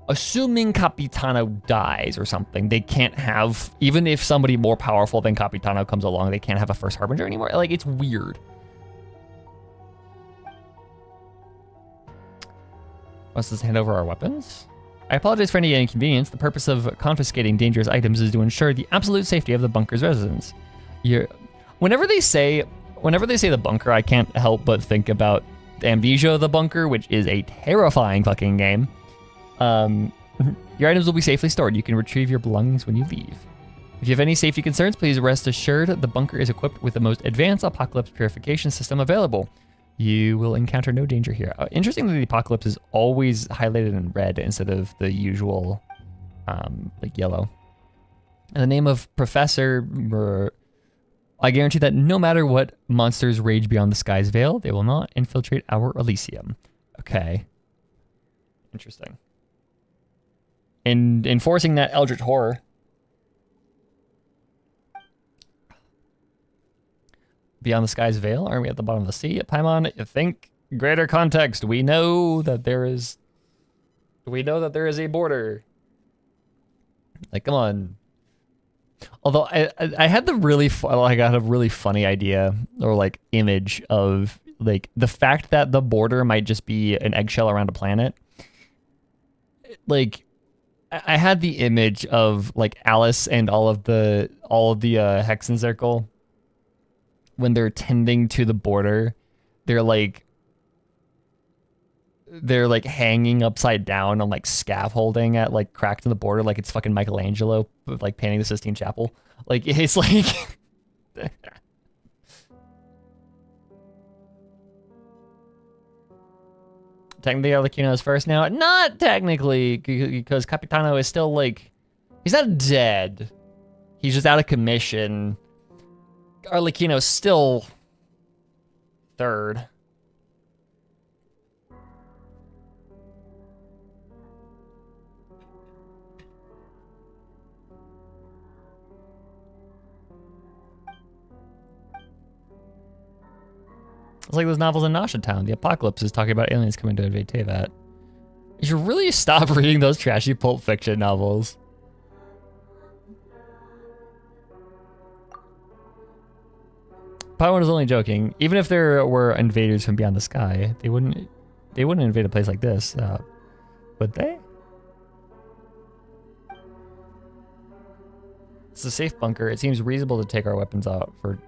Assuming Capitano dies or something, they can't have, even if somebody more powerful than Capitano comes along, they can't have a first Harbinger anymore. Like, it's weird. Let's just hand over our weapons. I apologize for any inconvenience. The purpose of confiscating dangerous items is to ensure the absolute safety of the bunker's residents. Whenever they say the bunker, I can't help but think about Amnesia the Bunker, which is a terrifying fucking game. Your items will be safely stored. You can retrieve your belongings when you leave. If you have any safety concerns, please rest assured the bunker is equipped with the most advanced apocalypse purification system available. You will encounter no danger here. Interestingly, the apocalypse is always highlighted in red instead of the usual like yellow. In the name of Professor I guarantee that no matter what monsters rage beyond the sky's veil, they will not infiltrate our Elysium. Okay. Interesting. And enforcing that eldritch horror. Beyond the sky's veil? Aren't we at the bottom of the sea? Paimon, think greater context. We know that there is a border. Like, come on. Although I had the really I got a really funny idea or like image of like the fact that the border might just be an eggshell around a planet. Like I had the image of like Alice and all of the Hexen Circle when they're tending to the border. They're like hanging upside down on like scaffolding at like cracked in the border, like it's fucking Michelangelo like painting the Sistine Chapel. Like it's like technically Arlecchino is first now. Not technically, because Capitano is still like, he's not dead. He's just out of commission. Arlecchino is still third. It's like those novels in Nasha Town. The apocalypse is talking about aliens coming to invade Teyvat. You should really stop reading those trashy Pulp Fiction novels. Paimon was only joking. Even if there were invaders from beyond the sky, they wouldn't invade a place like this, would they? It's a safe bunker. It seems reasonable to take our weapons out for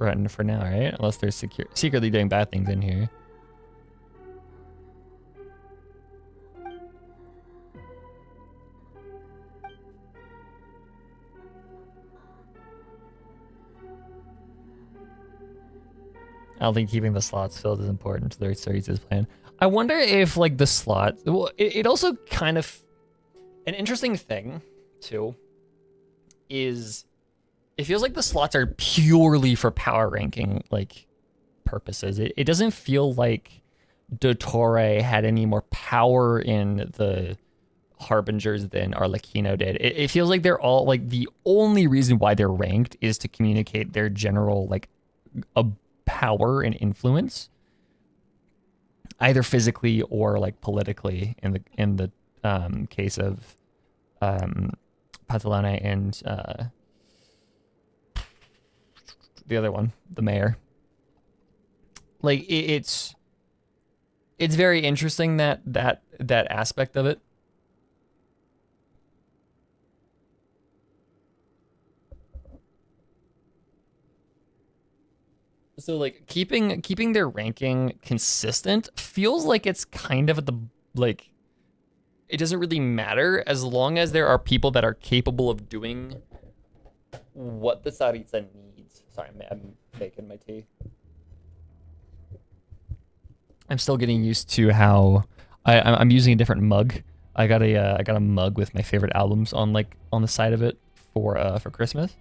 run for now, right? Unless they're secretly doing bad things in here. I don't think keeping the slots filled is important to the Cere's plan. I wonder if like the slot, well, it also kind of, an interesting thing too, is it feels like the slots are purely for power ranking like purposes. It doesn't feel like Dottore had any more power in the Harbingers than Arlecchino did. It feels like they're all like, the only reason why they're ranked is to communicate their general like a power and influence, either physically or like politically in the case of Patalone and the other one, the mayor. Like it's very interesting that aspect of it. So like keeping their ranking consistent feels like it's kind of at the like, it doesn't really matter as long as there are people that are capable of doing what the Tsaritsa needs. Sorry, I'm making my tea. I'm still getting used to how I'm using a different mug. I got a mug with my favorite albums on the side of it for Christmas.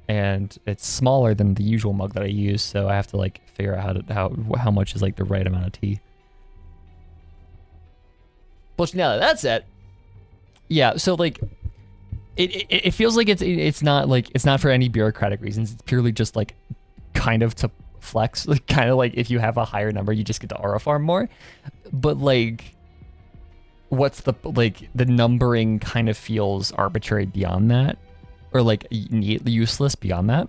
And it's smaller than the usual mug that I use, so I have to like figure out how much is like the right amount of tea. But now that that's it, yeah. So like, it feels like it's not for any bureaucratic reasons. It's purely just like kind of to flex, like kind of like if you have a higher number, you just get to aura farm more. But like, what's the numbering kind of feels arbitrary beyond that. Or like useless beyond that.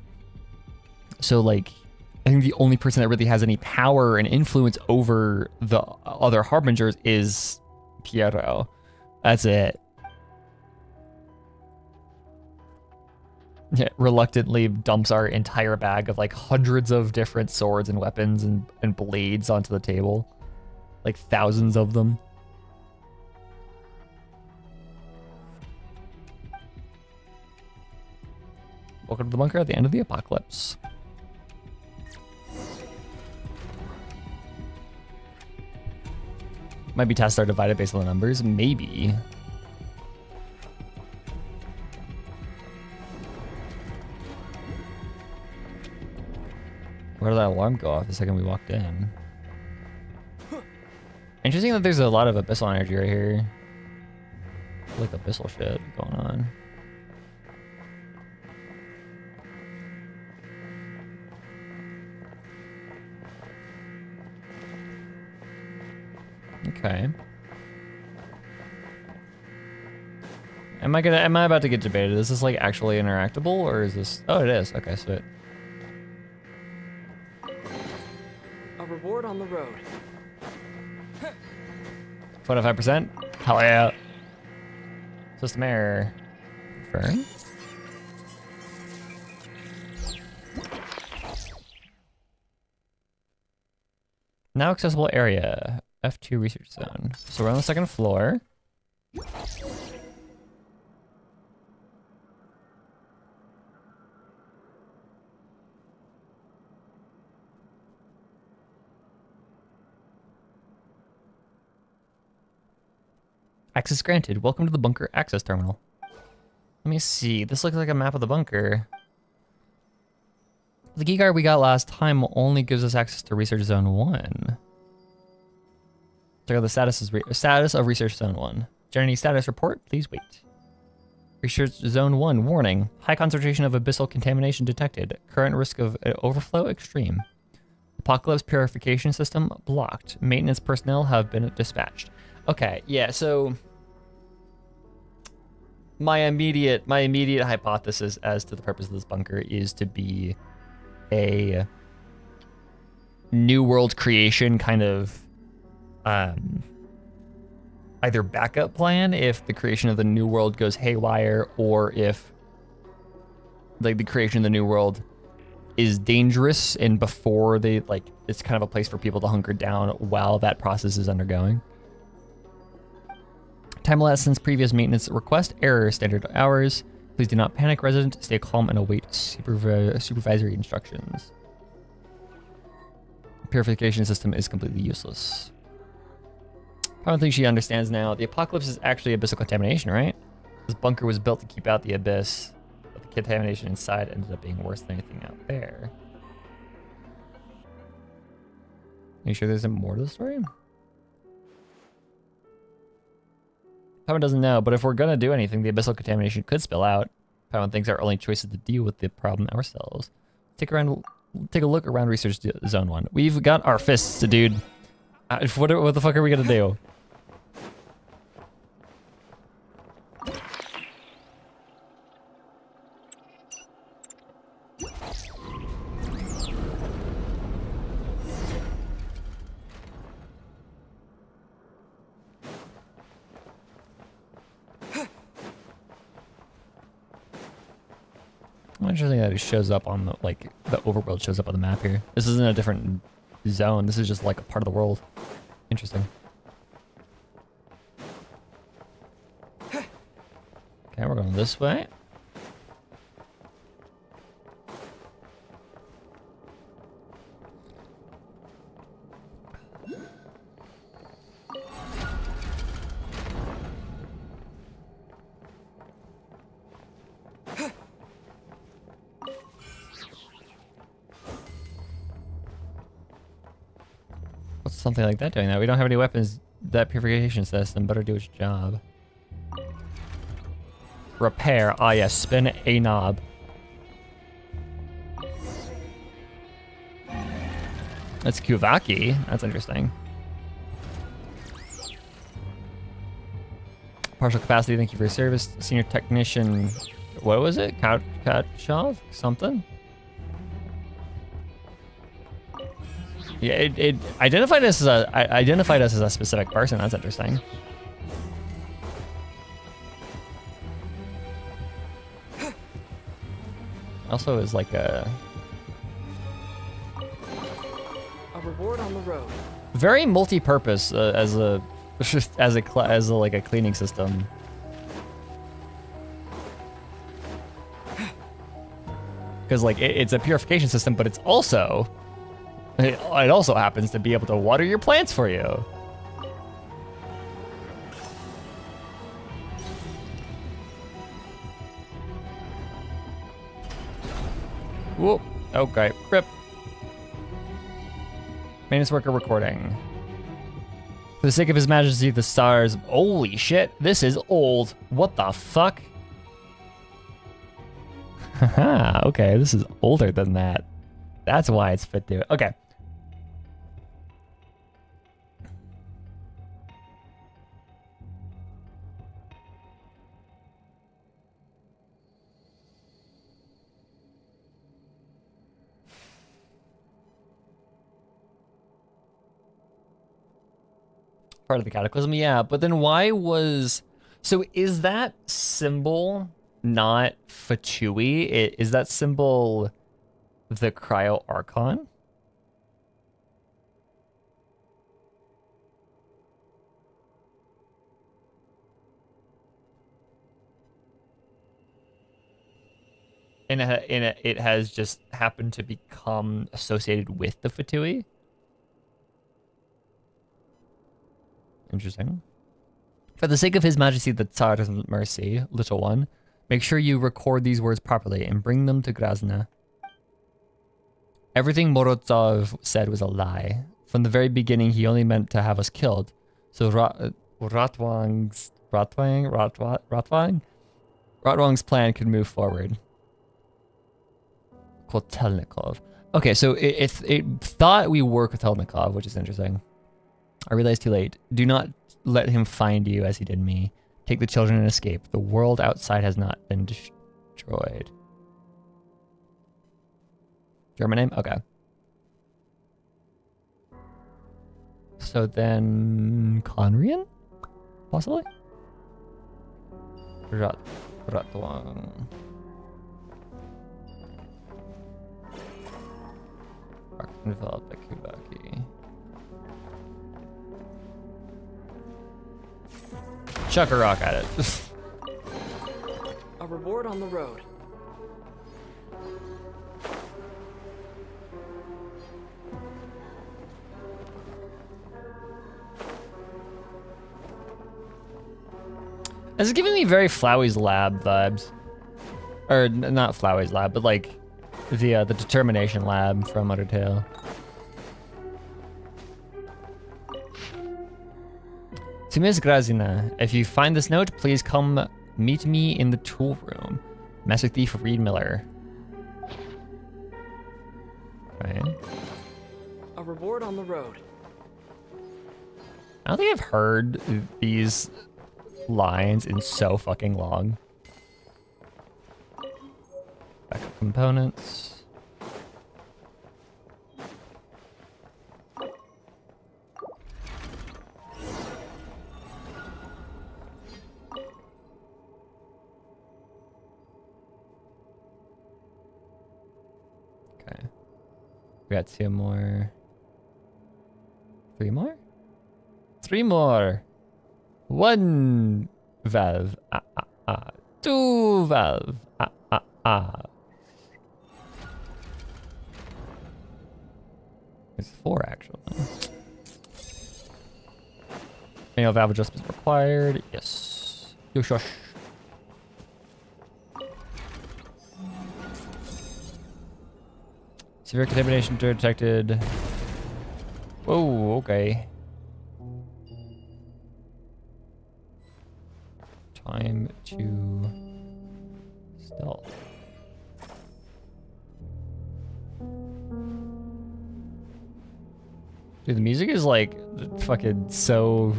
So like, I think the only person that really has any power and influence over the other Harbingers is Piero. That's it. Yeah, reluctantly dumps our entire bag of like hundreds of different swords and weapons and blades onto the table. Like thousands of them. Welcome to the bunker at the end of the apocalypse. Might be tasks are divided based on the numbers. Maybe. Where did that alarm go off the second we walked in? Interesting that there's a lot of abyssal energy right here. Like abyssal shit going on. Okay. Am I about to get debated? Is this like actually interactable or is this, oh it is, okay, sweet. A reward on the road. 45%? Hell yeah. System error. Confirm. Now accessible area. F2 research zone. So we're on the second floor. Access granted. Welcome to the bunker access terminal. Let me see. This looks like a map of the bunker. The key card we got last time only gives us access to research zone 1. Check out the status of Research Zone 1. Generate status report, please wait. Research Zone 1, warning. High concentration of abyssal contamination detected. Current risk of overflow extreme. Apocalypse purification system blocked. Maintenance personnel have been dispatched. Okay, yeah, so my immediate hypothesis as to the purpose of this bunker is to be a new world creation kind of either backup plan if the creation of the new world goes haywire, or if like the creation of the new world is dangerous, and before they like, it's kind of a place for people to hunker down while that process is undergoing. Time elapsed since previous maintenance request. Error standard hours. Please do not panic, resident. Stay calm and await supervisory instructions. Purification system is completely useless. I don't think she understands now. The apocalypse is actually abyssal contamination, right? This bunker was built to keep out the abyss, but the contamination inside ended up being worse than anything out there. Are you sure there's more to the story? Paimon doesn't know, but if we're gonna do anything, the abyssal contamination could spill out. Paimon thinks our only choice is to deal with the problem ourselves. Take a look around Research Zone 1. We've got our fists, dude. What the fuck are we gonna do? Interesting that it shows up on the, like, the overworld shows up on the map here. This isn't a different zone. This is just like a part of the world. Interesting. Okay, we're going this way. What's something like that doing that? We don't have any weapons. That purification system better do its job. Repair. Ah, yes. Spin a knob. That's Kuvaki. That's interesting. Partial capacity. Thank you for your service. Senior technician. What was it? Katchov? Something? Yeah, it identified us as a specific person. That's interesting. Also, is like a reward on the road. Very multi-purpose as a like a cleaning system. Because like it's a purification system, but it's also. It also happens to be able to water your plants for you. Whoop. Okay. Rip. Maintenance worker recording. For the sake of His Majesty, the stars. Holy shit. This is old. What the fuck? Haha. Okay. This is older than that. That's why it's fit to it. Okay. Part of the cataclysm, yeah, but then why was... So is that symbol not Fatui? Is that symbol the Cryo Archon? And it has just happened to become associated with the Fatui? Interesting. For the sake of His Majesty the Tsar's mercy, little one, make sure you record these words properly and bring them to Grozny. Everything Morozov said was a lie. From the very beginning, he only meant to have us killed. So Rotwang's plan could move forward. Kotelnikov. Okay, so it thought we were Kotelnikov, which is interesting. I realized too late. Do not let him find you as he did me. Take the children and escape. The world outside has not been destroyed. German name? Okay. So then... Conrian? Possibly? Ratwang. Developed by Kubaki. Chuck a rock at it. A reward on the road. This is giving me very Flowey's Lab vibes. Or not Flowey's Lab, but like the Determination Lab from Undertale. To Miss Grazina, if you find this note, please come meet me in the tool room. Master Thief Reed Miller. Right. A reward on the road. I don't think I've heard these lines in so fucking long. Backup components. Okay. We got 2 more. 3 more? 3 more. 1 valve. 2 valve. It's 4 actually. Manual valve adjustments required. Yes. Yo shush. Severe contamination detected. Whoa, okay. Time to stealth. Dude, the music is like fucking so.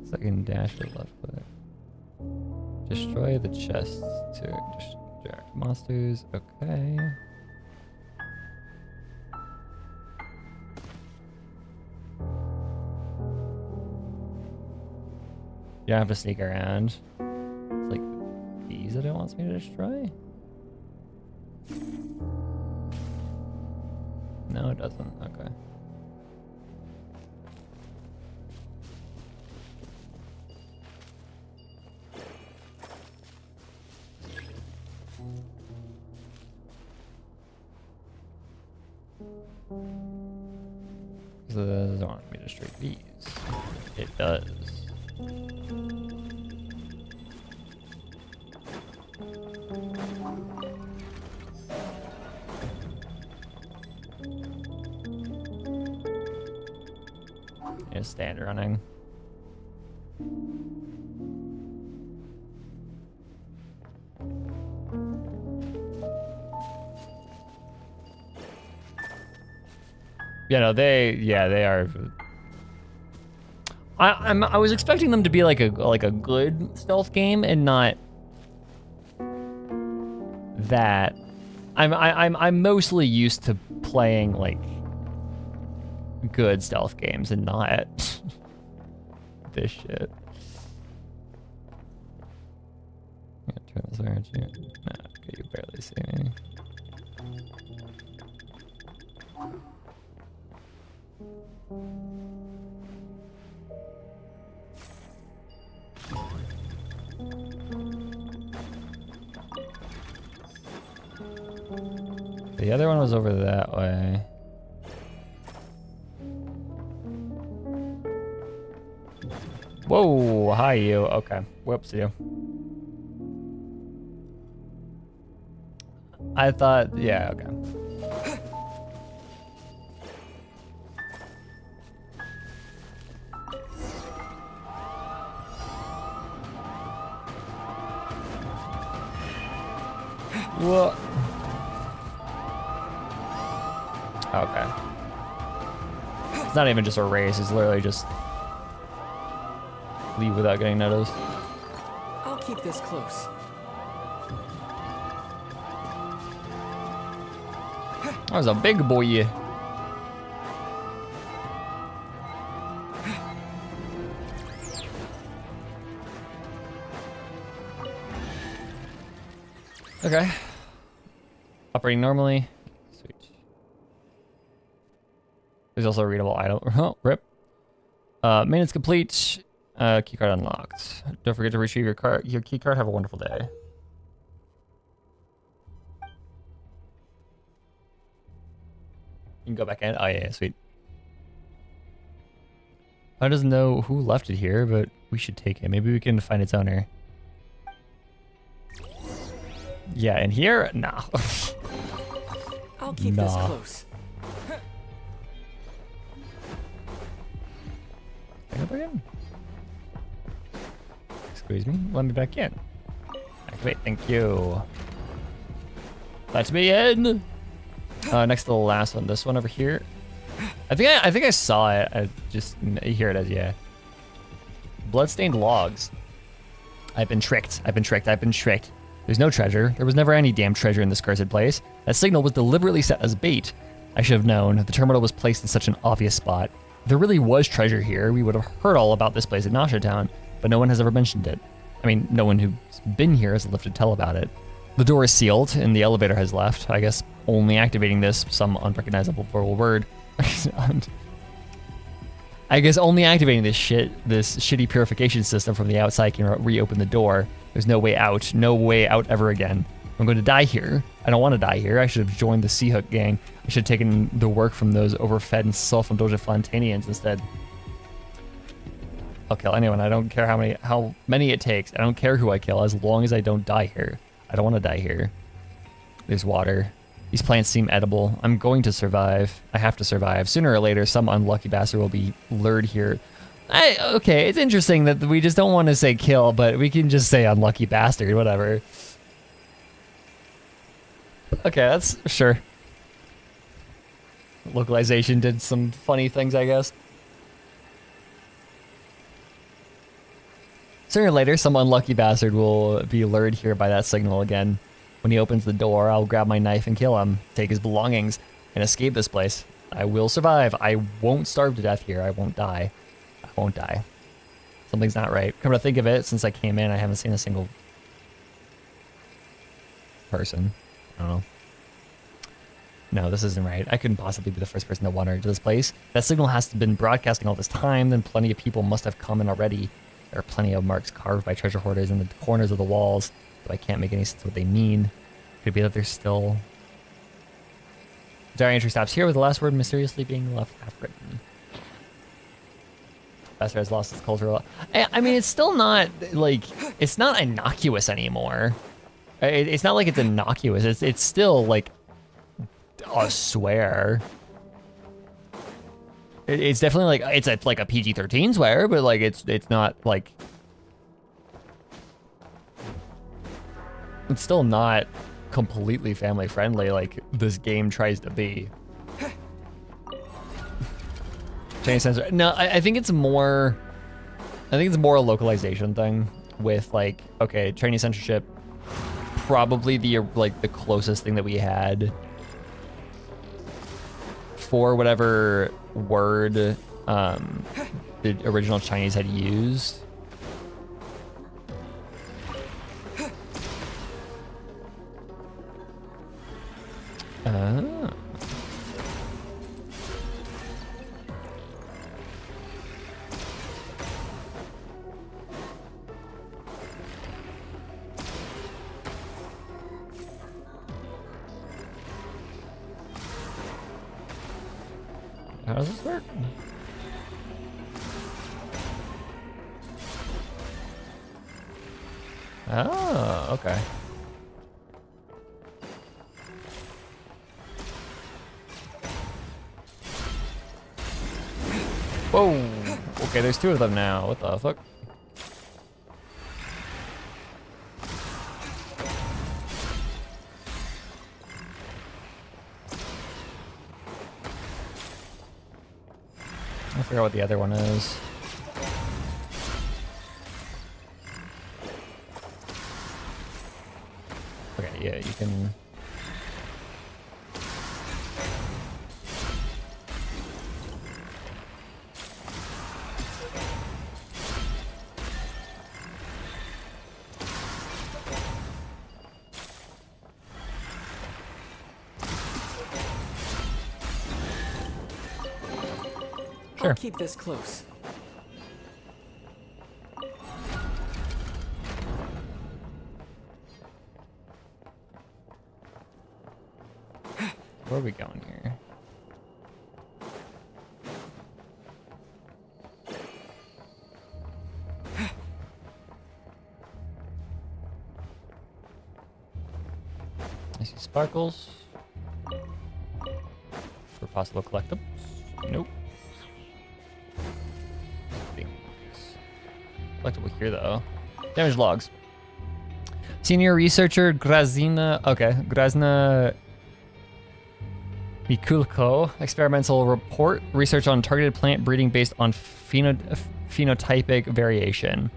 Second dash to left click. Destroy the chests to distract monsters. Okay. You don't have to sneak around. It's like these that it wants me to destroy? No, it doesn't. Okay. So it doesn't want me to destroy these. It does. Just stand running. You know, they are. I was expecting them to be like a good stealth game and not that. I'm mostly used to playing like good stealth games and not this shit. Turn this way, aren't you? No, okay, you barely see me. The other one was over that way. Whoa, hi you. Okay, whoops you. I thought, yeah, okay. What? Okay. It's not even just a race, it's literally just leave without getting noticed. I'll keep this close. That was a big boy. Okay. Operating normally. Sweet. There's also a readable item. Oh, rip. Maintenance complete. Keycard unlocked. Don't forget to retrieve your keycard. Have a wonderful day. You can go back in. Oh yeah, sweet. I doesn't know who left it here, but we should take it. Maybe we can find its owner. Yeah, in here? Nah. I'll keep this Nah. close. Can I go back in? Excuse me. Let me back in. Activate. Thank you. Let me in. Next to the last one. This one over here. I think I saw it. I just here it is. Yeah. Bloodstained logs. I've been tricked. I've been tricked. I've been tricked. There's no treasure. There was never any damn treasure in this cursed place. That signal was deliberately set as bait. I should have known. The terminal was placed in such an obvious spot. If there really was treasure here, we would have heard all about this place at Nasha Town, but no one has ever mentioned it. I mean, no one who's been here has lived to tell about it. The door is sealed, and the elevator has left. I guess only activating this, some unrecognizable verbal word. I guess only activating this shitty purification system from the outside can reopen the door. There's no way out. No way out ever again. I'm going to die here. I don't want to die here. I should have joined the Sea Hook gang. I should have taken the work from those overfed and self-indulgent Flantanians instead. I'll kill anyone. I don't care how many it takes. I don't care who I kill as long as I don't die here. I don't want to die here. There's water. These plants seem edible. I'm going to survive. I have to survive. Sooner or later, some unlucky bastard will be lured here. Okay, it's interesting that we just don't want to say kill, but we can just say unlucky bastard, whatever. Okay, that's sure. Localization did some funny things, I guess. Sooner or later, some unlucky bastard will be lured here by that signal again. When he opens the door, I'll grab my knife and kill him, take his belongings, and escape this place. I will survive. I won't starve to death here. I won't die. I won't die. Something's not right. Come to think of it, since I came in, I haven't seen a single person. I don't know. No, this isn't right. I couldn't possibly be the first person to wander into this place. That signal has to have been broadcasting all this time, then plenty of people must have come in already. There are plenty of marks carved by treasure hoarders in the corners of the walls, but I can't make any sense of what they mean. Could it be that they're still... Diary entry stops here with the last word mysteriously being left half-written. Bastard has lost its cultural... I mean, it's still not, like... It's not innocuous anymore. It's not like it's innocuous. It's still, like... a swear. It's definitely like... It's like a PG-13 swear, but, like, it's not, like... It's still not completely family friendly like this game tries to be. Chinese censor. No, I think it's more. I think it's more a localization thing with like, okay, Chinese censorship. Probably the closest thing that we had for whatever word the original Chinese had used. Ah. How does this work? Oh, okay. Whoa! Okay, there's two of them now. What the fuck? I forgot what the other one is. Okay, yeah, you can... Sure. I'll keep this close. Where are we going here? I see sparkles. For possible collectibles. Nope. Things. Collectible here though. Damage logs. Senior researcher Grazina. Okay, Grazina Mikulko. Experimental report. Research on targeted plant breeding based on phenotypic variation.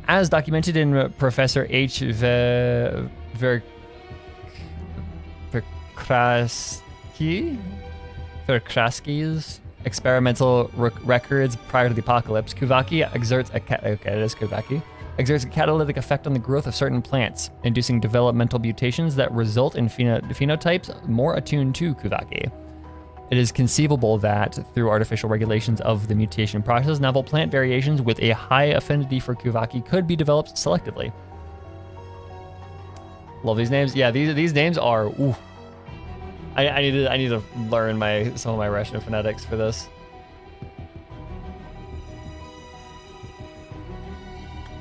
As documented in Professor H. Verkrasky's experimental records prior to the apocalypse, Kuvaki exerts a catalytic effect on the growth of certain plants, inducing developmental mutations that result in phenotypes more attuned to Kuvaki. It is conceivable that, through artificial regulations of the mutation process, novel plant variations with a high affinity for Kuvaki could be developed selectively. Love these names. Yeah, these names are. Oof. I need to learn some of my Russian phonetics for this.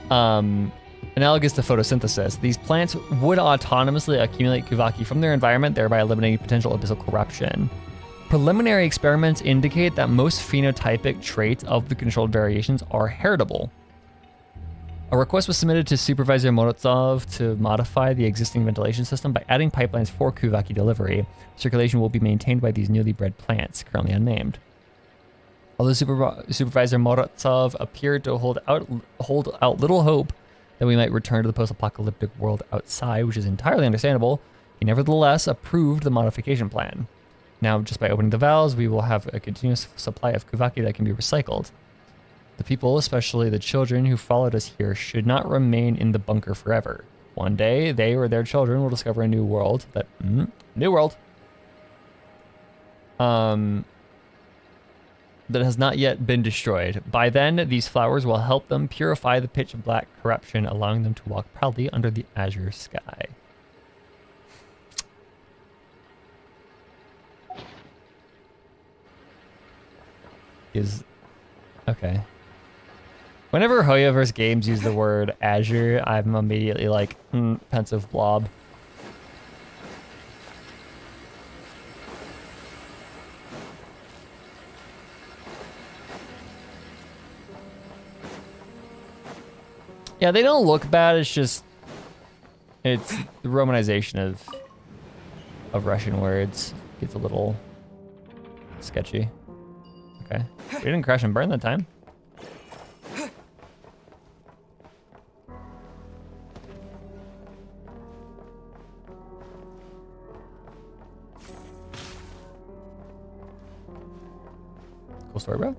Analogous to photosynthesis, these plants would autonomously accumulate Kuvaki from their environment, thereby eliminating potential abyssal corruption. Preliminary experiments indicate that most phenotypic traits of the controlled variations are heritable. A request was submitted to Supervisor Morozov to modify the existing ventilation system by adding pipelines for Kuvaki delivery. Circulation will be maintained by these newly bred plants, currently unnamed. Although Supervisor Morozov appeared to hold out little hope that we might return to the post-apocalyptic world outside, which is entirely understandable, he nevertheless approved the modification plan. Now, just by opening the valves, we will have a continuous supply of Kuvaki that can be recycled. The people, especially the children who followed us here, should not remain in the bunker forever. One day, they or their children will discover a new world that has not yet been destroyed. By then, these flowers will help them purify the pitch black corruption, allowing them to walk proudly under the azure sky. Okay. Whenever Hoyoverse games use the word azure, I'm immediately like, pensive blob. Yeah, they don't look bad. It's just, it's the romanization of Russian words gets a little sketchy. Okay, we didn't crash and burn that time. Cool story, bro.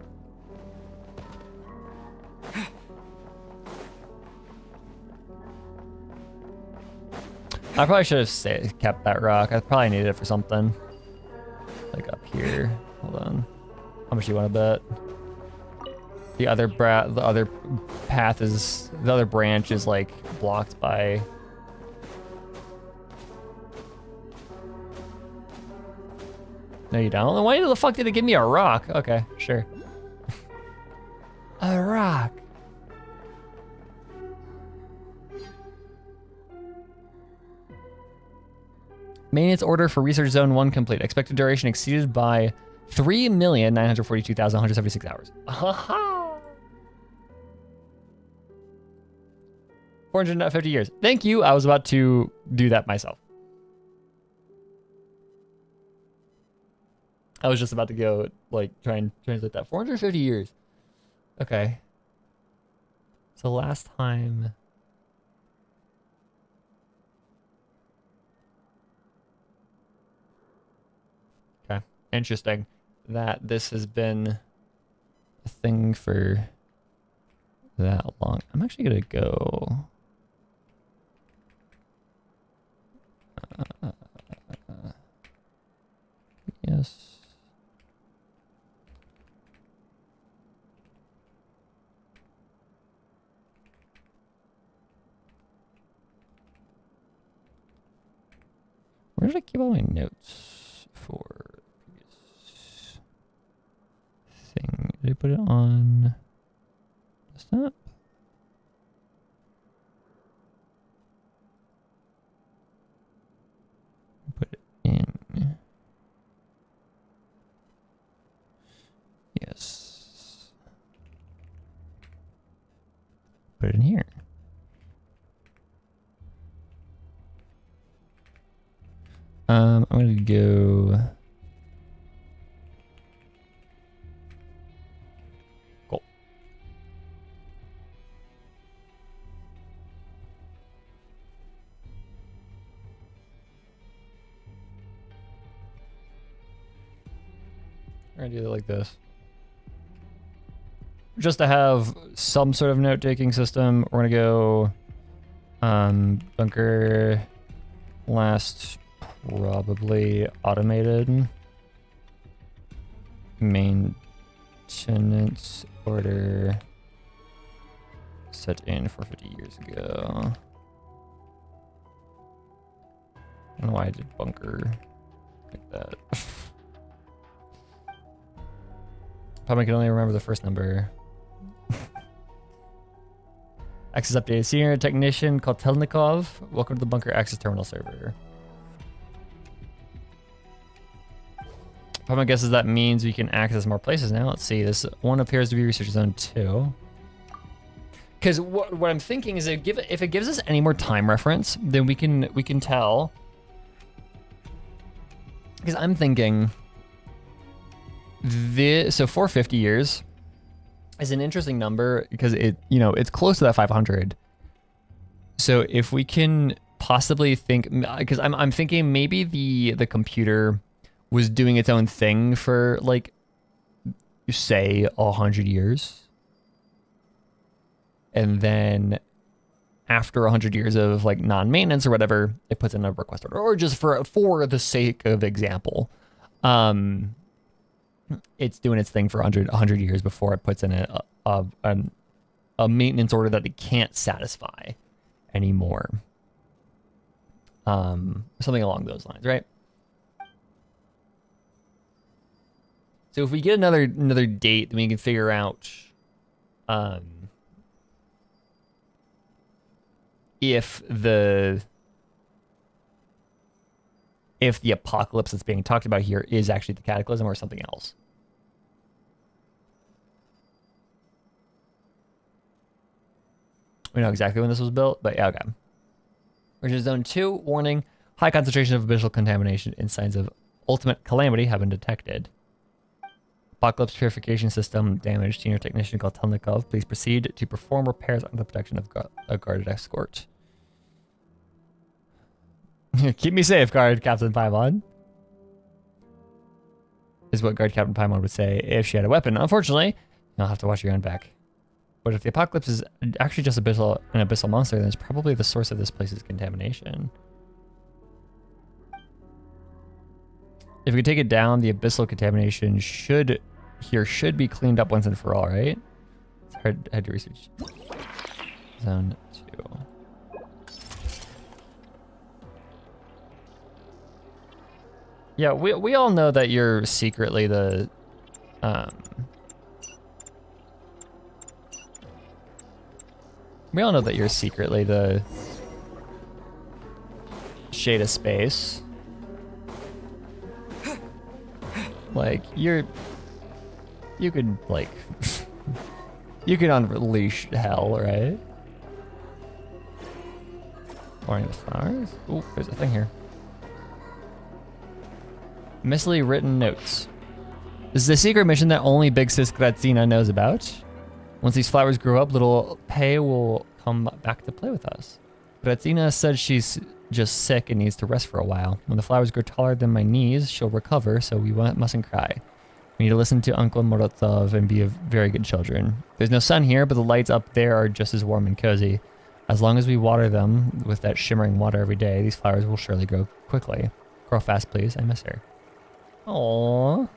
I probably should have kept that rock. I probably needed it for something. Like up here. Hold on. How much do you want to bet? The other path is, the other branch is like blocked by. No, you don't. Why the fuck did it give me a rock? Okay, sure. A rock. Maintenance order for Research Zone 1 complete. Expected duration exceeded by 3,942,176 hours. 450 years. Thank you. I was about to do that myself. I was just about to go, like, try and translate that. 450 years. Okay. So last time... Okay. Interesting that this has been a thing for that long. I'm actually going to go... yes. Where did I keep all my notes for previous thing? Did I put it on desktop? Put it in. Yes. Put it in here. I'm gonna go. Cool. We're gonna do it like this. Just to have some sort of note-taking system, we're gonna go bunker last. Probably automated maintenance order set in 450 years ago. I don't know why I did bunker like that. Probably can only remember the first number. Access updated. Senior technician called Telnikov. Welcome to the bunker access terminal server. My guess is that means we can access more places now. Let's see. This one appears to be research zone 2. Because what I'm thinking is if it gives us any more time reference, then we can tell. Because I'm thinking so 450 years is an interesting number because it's close to that 500. So if we can possibly think, because I'm thinking maybe the computer was doing its own thing for like, say 100 years. And then after 100 years of like non-maintenance or whatever, it puts in a request order, or just for the sake of example, it's doing its thing for 100 years before it puts in a maintenance order that it can't satisfy anymore. Something along those lines, right? So if we get another date, then we can figure out if the apocalypse that's being talked about here is actually the cataclysm or something else. We know exactly when this was built, but yeah, okay. Origin Zone 2, warning, high concentration of abyssal contamination and signs of ultimate calamity have been detected. Apocalypse purification system damaged. Senior technician called Telnikov. Please proceed to perform repairs under the protection of a guarded escort. Keep me safe, Guard Captain Paimon. Is what Guard Captain Paimon would say if she had a weapon. Unfortunately, you'll have to watch your own back. But if the apocalypse is actually just an abyssal monster, then it's probably the source of this place's contamination. If we take it down, the abyssal contamination should be cleaned up once and for all, right? It's hard to research. Zone 2. Yeah, we all know that you're secretly the we all know that you're secretly the Shade of Space. Like, you could, like, you could unleash hell, right? Pouring the flowers? Ooh, there's a thing here. Missily written notes. This is a secret mission that only Big Sis Grazina knows about. Once these flowers grow up, little Pei will come back to play with us. Grazina said she's just sick and needs to rest for a while. When the flowers grow taller than my knees, she'll recover, so we mustn't cry. We need to listen to Uncle Morozov and be very good children. There's no sun here, but the lights up there are just as warm and cozy. As long as we water them with that shimmering water every day, these flowers will surely grow quickly. Grow fast, please. I miss her. Aww.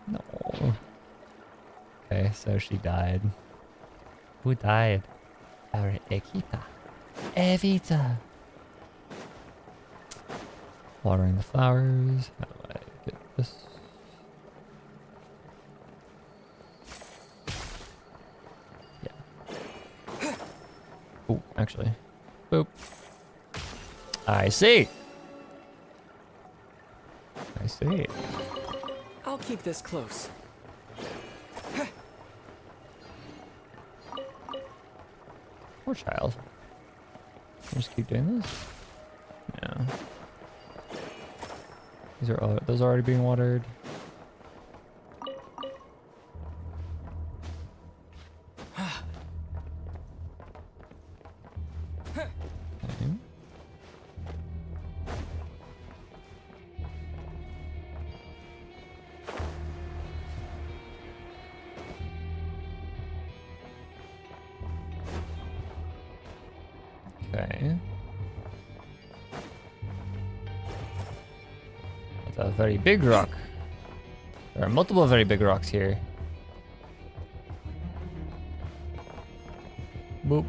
No. Okay, so she died. Who died? Our Ekita. Evita. Watering the flowers. How do I get this? Yeah. Oh, actually. Boop. I see. I see. I'll keep this close. Poor child. Just keep doing this? No. Those are already being watered. Okay. Okay. That's a very big rock. There are multiple very big rocks here. Boop.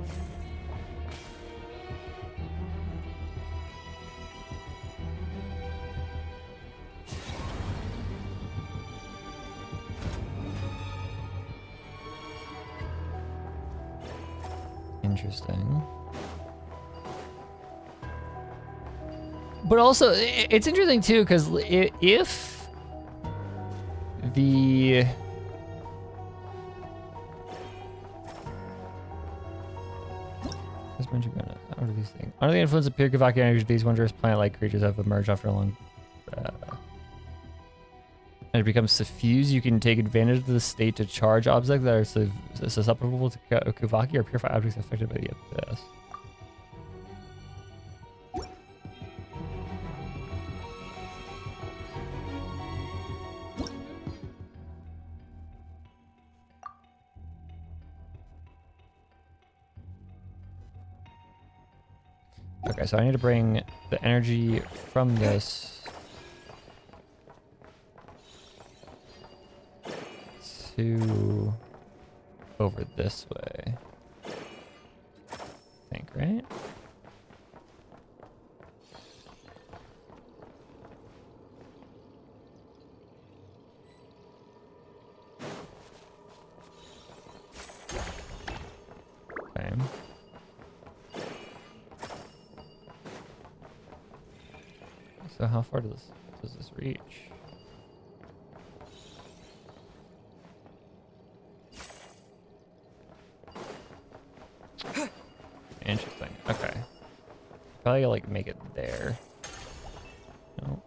Interesting. But also, it's interesting too, because if the What are these things? Under the influence of pure Kavaki energy, these wondrous plant-like creatures have emerged after a long. And it becomes suffused. You can take advantage of the state to charge objects that are susceptible to Kavaki or purify objects affected by the abyss. Okay, so I need to bring the energy from this to over this way. I think, right? Okay. So how far does this reach? Interesting. Okay. Probably like make it there. No.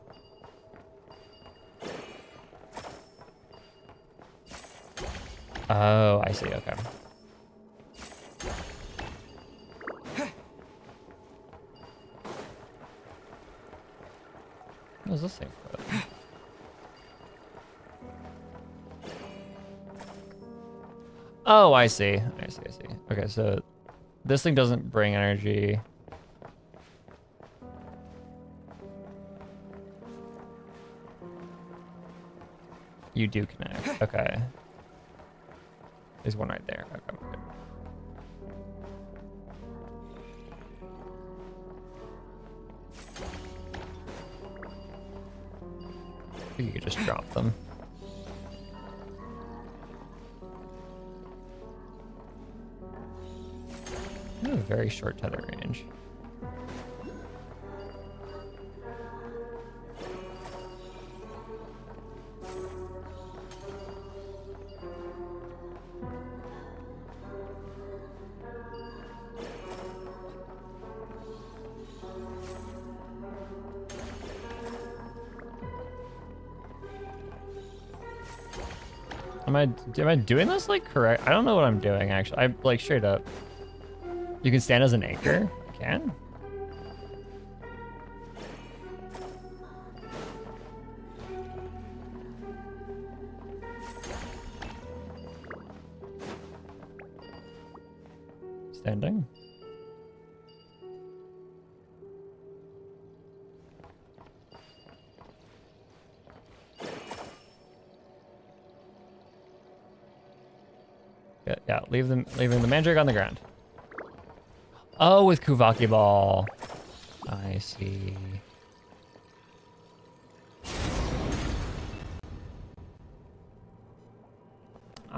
Oh, I see. Okay. What is this thing for? Oh, I see. I see. Okay, so this thing doesn't bring energy. You do connect. Okay. There's one right there. Okay, good. You could just drop them. You have a very short tether range. Am I doing this like correct? I don't know what I'm doing actually. I like straight up. You can stand as an anchor? I can? Standing? Yeah, leaving the mandrake on the ground. Oh, with Kuvaki Ball. I see.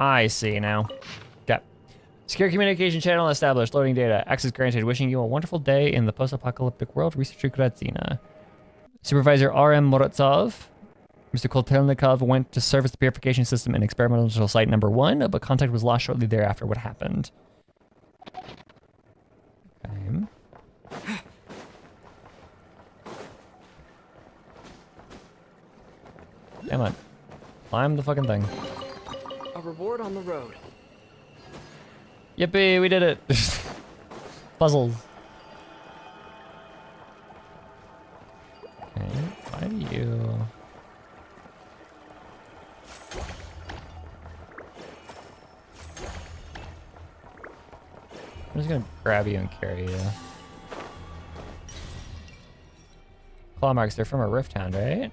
I see now. Okay. Secure communication channel established. Loading data. Access granted. Wishing you a wonderful day in the post-apocalyptic world. Researcher Grazina. Supervisor R.M. Morozov. Mr. Kotelnikov went to service the purification system in experimental site number 1, but contact was lost shortly thereafter. What happened? Okay. Come on. Climb the fucking thing. A reward on the road. Yippee, we did it. Puzzles. Okay, why do you... I'm just gonna grab you and carry you. Claw marks, they're from a Rift Hound, right?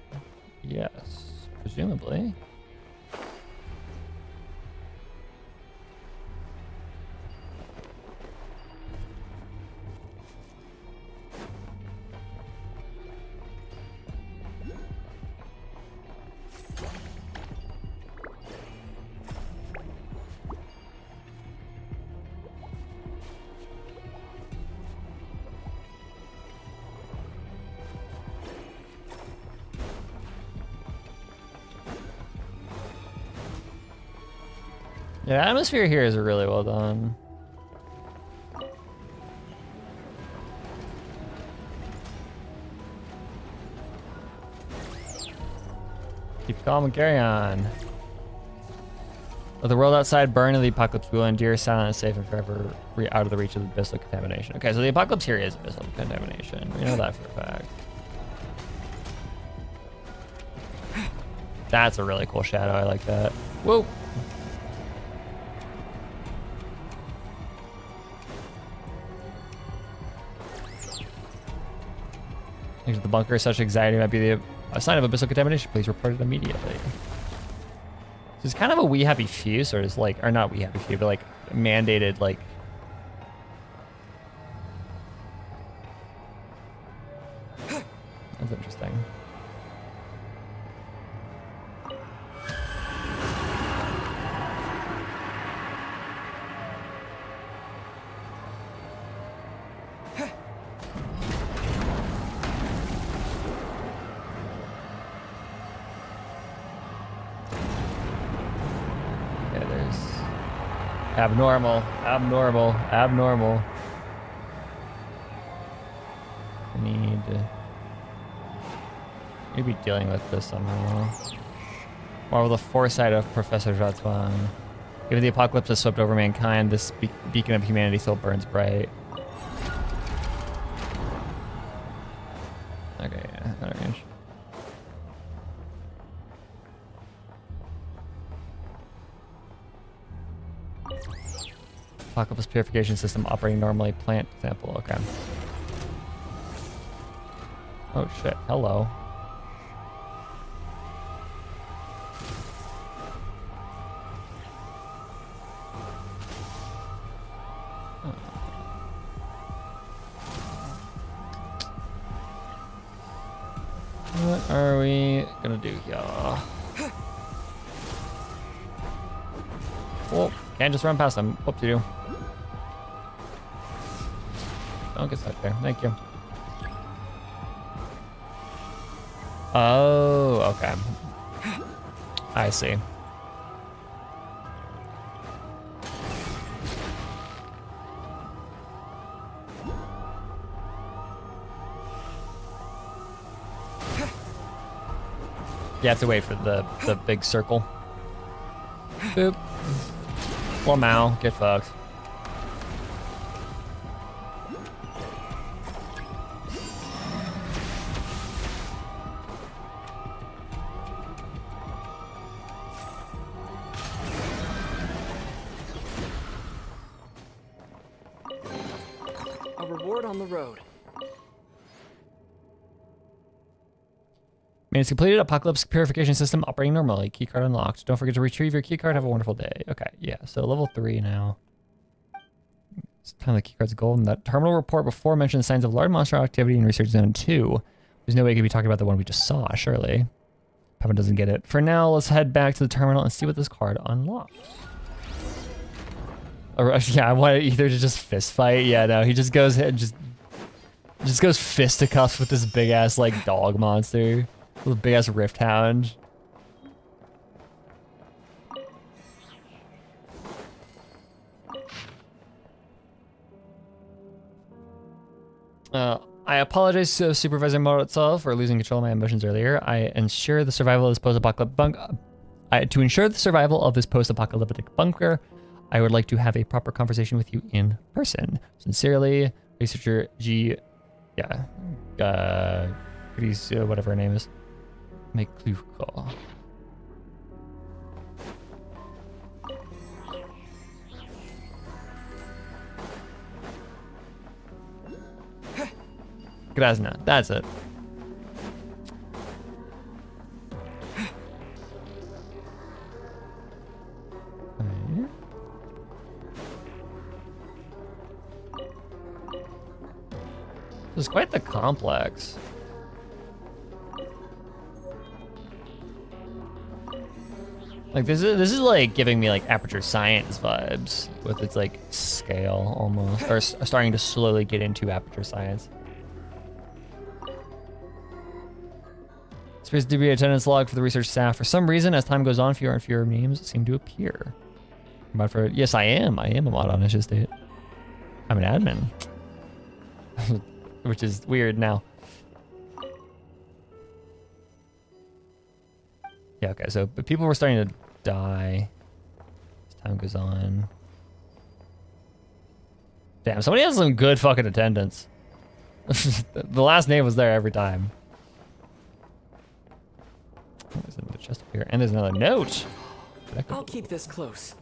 Yes, presumably. Yeah, atmosphere here is really well done. Keep calm and carry on. Let the world outside burn and the apocalypse will endure silent and safe and forever out of the reach of the abyssal contamination. Okay, so the apocalypse here is abyssal contamination. We know that for a fact. That's a really cool shadow. I like that. Whoa. The bunker, such anxiety might be a sign of abyssal contamination. Please report it immediately. So it's kind of a We Happy Few, sort of like, or not We Happy Few, but like mandated, like. That's interesting. Abnormal, abnormal, abnormal. I need to maybe dealing with this somehow. Or with the foresight of Professor Jatuan. Given the apocalypse has swept over mankind, this beacon of humanity still burns bright. Okay, yeah, out of range. Apocalypse purification system operating normally. Plant sample. Okay. Oh shit. Hello. What are we gonna do here? Whoa. Can't just run past them. Whoop to do. Don't get stuck there. Thank you. Oh, okay. I see. You have to wait for the big circle. Boop. Lamau, get fucked. A reward on the road. Maintenance completed. Apocalypse purification system operating normally. Keycard unlocked. Don't forget to retrieve your keycard. Have a wonderful day. Okay, yeah. So level 3 now. It's time the keycard's golden. That terminal report before mentioned signs of large monster activity in Research Zone 2. There's no way it could be talking about the one we just saw, surely. Papa doesn't get it. For now, let's head back to the terminal and see what this card unlocks. Or yeah, I want either to just fist fight. Yeah, no, he just goes and just goes fisticuffs with this big ass like dog monster, with big ass rift hound. I apologize to Supervisor Morozov for losing control of my emotions earlier. I ensure the survival of this to ensure the survival of this post-apocalyptic bunker, I would like to have a proper conversation with you in person. Sincerely, Researcher G. Yeah. Whatever her name is. Mikluko. Grazna, that's it. This is quite the complex. Like this is like giving me like Aperture Science vibes with its like scale almost, or starting to slowly get into Aperture Science. Supposed to be attendance log for the research staff. For some reason, as time goes on, fewer and fewer names seem to appear. But for yes, I am a mod on Issues State. I'm an admin, which is weird now. Yeah, okay. So but people were starting to die as time goes on. Damn, somebody has some good fucking attendance. The last name was there every time. There's another chest up here, and there's another note. I'll keep this close.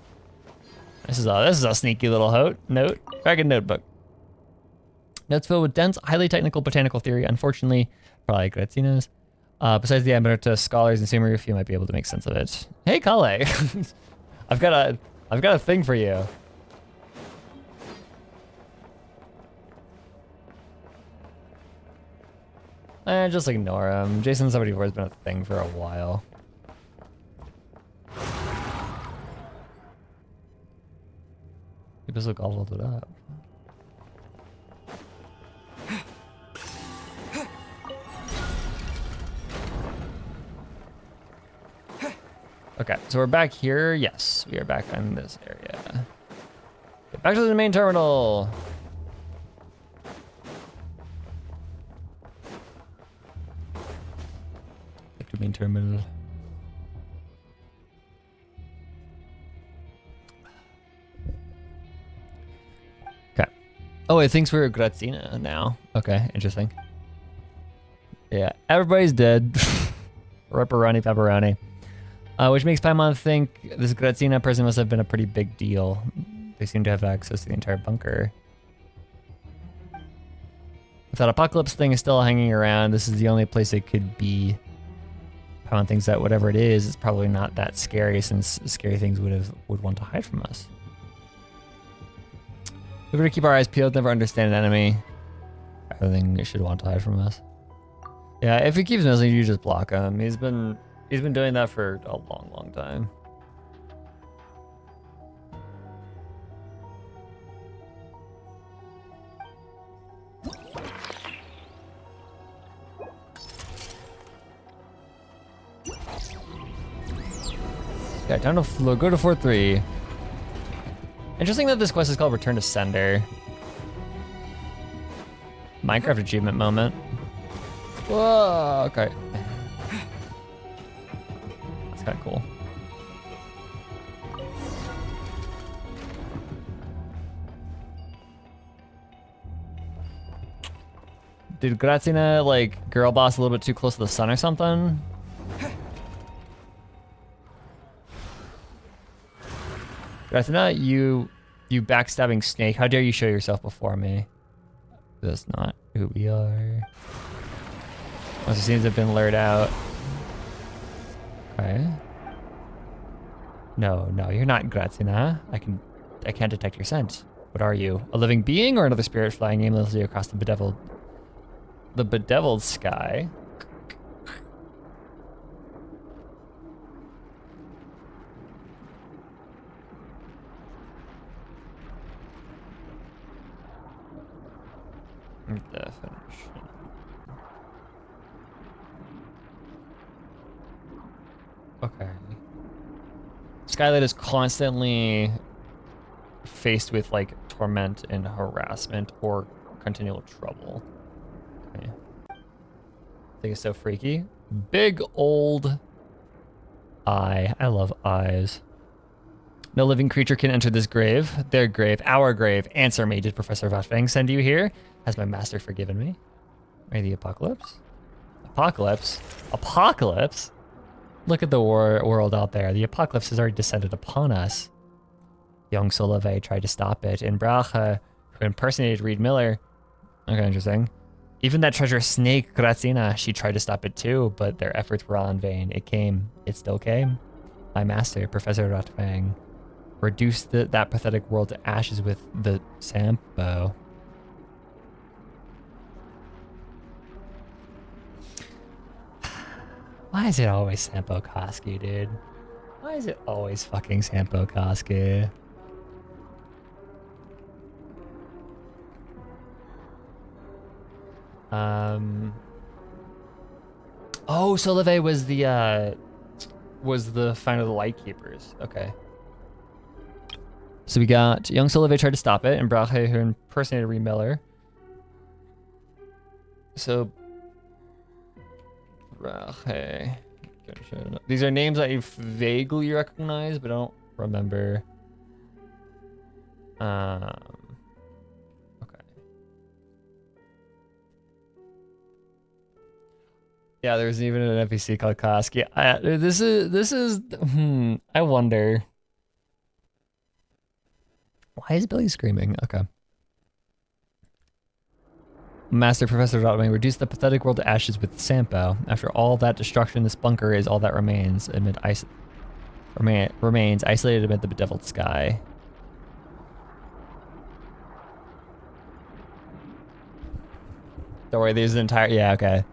This is a sneaky little note. Dragon notebook. Notes filled with dense, highly technical botanical theory. Unfortunately, probably Gratzina's. Besides the Emeritus scholars in Sumeru, you might be able to make sense of it. Hey, Kale. I've got a thing for you. Just ignore him. Jason 74 has been a thing for a while. People so gobbled it up. Okay, so we're back here. Yes, we are back in this area. Get back to the main terminal. Back to main terminal. Okay. Oh, it thinks we're Gratzina now. Okay, interesting. Yeah, everybody's dead. Ripperoni pepperoni. Which makes Paimon think this Gratzina person must have been a pretty big deal. They seem to have access to the entire bunker. If that apocalypse thing is still hanging around, this is the only place it could be. Paimon thinks that whatever it is, it's probably not that scary, since scary things would want to hide from us. We better keep our eyes peeled, never understand an enemy. Everything should want to hide from us. Yeah, if he keeps missing, you just block him. He's been doing that for a long, long time. Yeah, time to go to Fort 3. Interesting that this quest is called Return to Sender. Minecraft achievement moment. Whoa, okay. That's kind of cool. Did Gratzina like girl boss a little bit too close to the sun or something? Gratzina, you backstabbing snake. How dare you show yourself before me? That's not who we are. Once the scenes have been lured out. Okay. No, you're not Gratzina. I can't detect your scent. What are you? A living being or another spirit flying aimlessly across the bedeviled sky? definition. Okay. Skylight is constantly faced with like torment and harassment or continual trouble. Okay. I think it's so freaky. Big old eye. I love eyes. No living creature can enter this grave. Their grave. Our grave. Answer me. Did Professor Vatfang send you here? Has my master forgiven me? Or the apocalypse? Apocalypse? Apocalypse? Look at the world out there. The apocalypse has already descended upon us. Young Solove tried to stop it, and Brahe, who impersonated Reed Miller. Okay, interesting. Even that treacherous snake, Grazina, she tried to stop it too, but their efforts were all in vain. It came. It still came. My master, Professor Vatfang, reduced that pathetic world to ashes with the Sampo. Why is it always Sampo Koski, dude? Why is it always fucking Sampo Koski? Oh, Solove was the Find of the Lightkeepers. Okay. So we got young Solove tried to stop it, and Brahe, who impersonated Reed Miller. So Brahe. These are names I vaguely recognize, but I don't remember. Okay. Yeah, there's even an NPC called Koski. This is. I wonder. Why is Billy screaming? Okay. Master Professor Dotwing reduced the pathetic world to ashes with Sampo. After all that destruction, this bunker is all that remains remains isolated amid the bedeviled sky. Don't worry, there's an entire. Yeah, okay.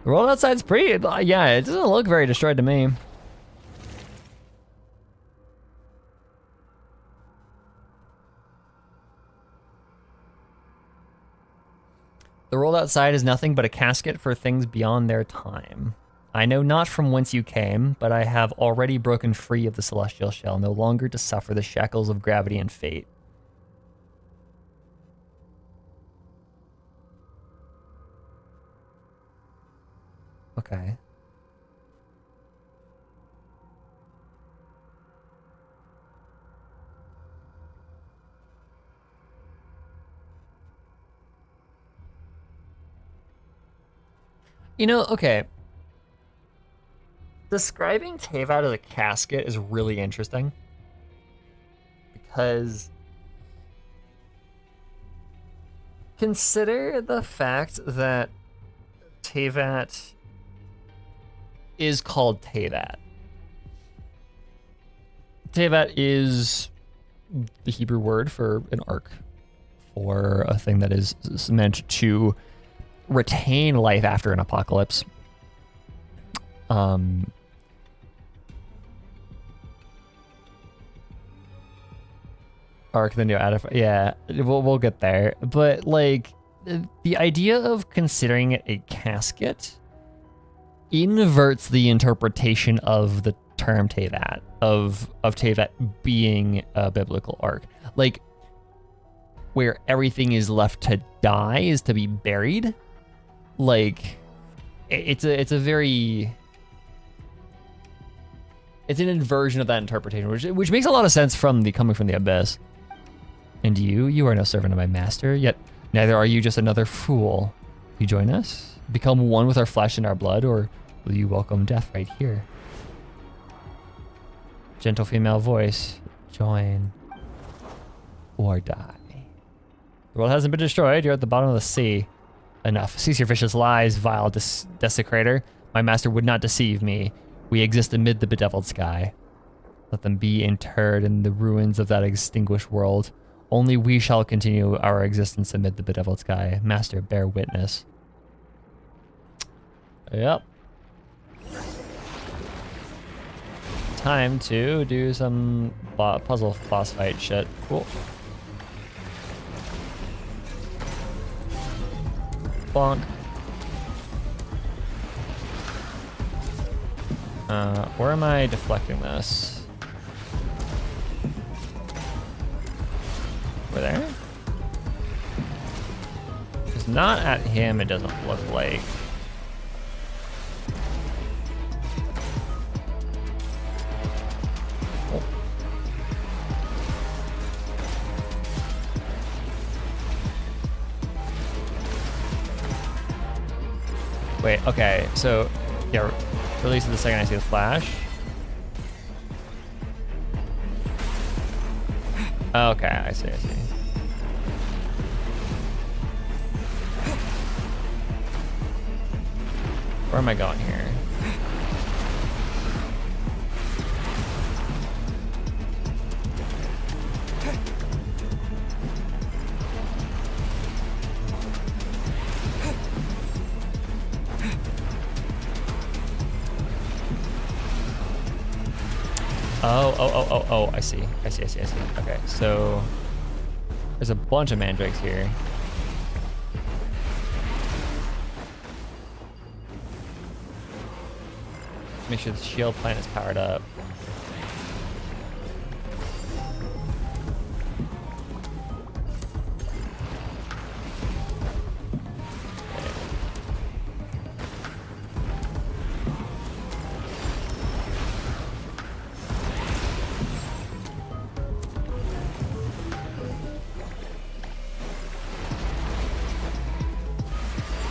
The world outside's pretty. Yeah, it doesn't look very destroyed to me. The world outside is nothing but a casket for things beyond their time. I know not from whence you came, but I have already broken free of the celestial shell, no longer to suffer the shackles of gravity and fate. Okay. You know, okay. Describing Teyvat as a casket is really interesting. Because consider the fact that Teyvat is called Teyvat. Teyvat is the Hebrew word for an ark, for a thing that is meant to retain life after an apocalypse. Ark, the new yeah, we'll get there. But like the idea of considering it a casket inverts the interpretation of the term Teyvat, of Teyvat being a biblical ark. Like where everything is left to die is to be buried. Like it's an inversion of that interpretation, which makes a lot of sense coming from the abyss. And you are no servant of my master, yet neither are you just another fool. You join us? Become one with our flesh and our blood, or will you welcome death right here? Gentle female voice, join or die. The world hasn't been destroyed, you're at the bottom of the sea. Enough. Cease your vicious lies, vile desecrator. My master would not deceive me. We exist amid the bedeviled sky. Let them be interred in the ruins of that extinguished world. Only we shall continue our existence amid the bedeviled sky. Master, bear witness. Yep. Time to do some puzzle boss fight shit. Cool. Bonk. Where am I deflecting this? Over there? It's not at him, it doesn't look like. Oh. Wait, okay, so, yeah, release it the second I see the flash. Okay, I see. Where am I going here? Oh, I see. Okay, so there's a bunch of mandrakes here. Make sure the shield plant is powered up.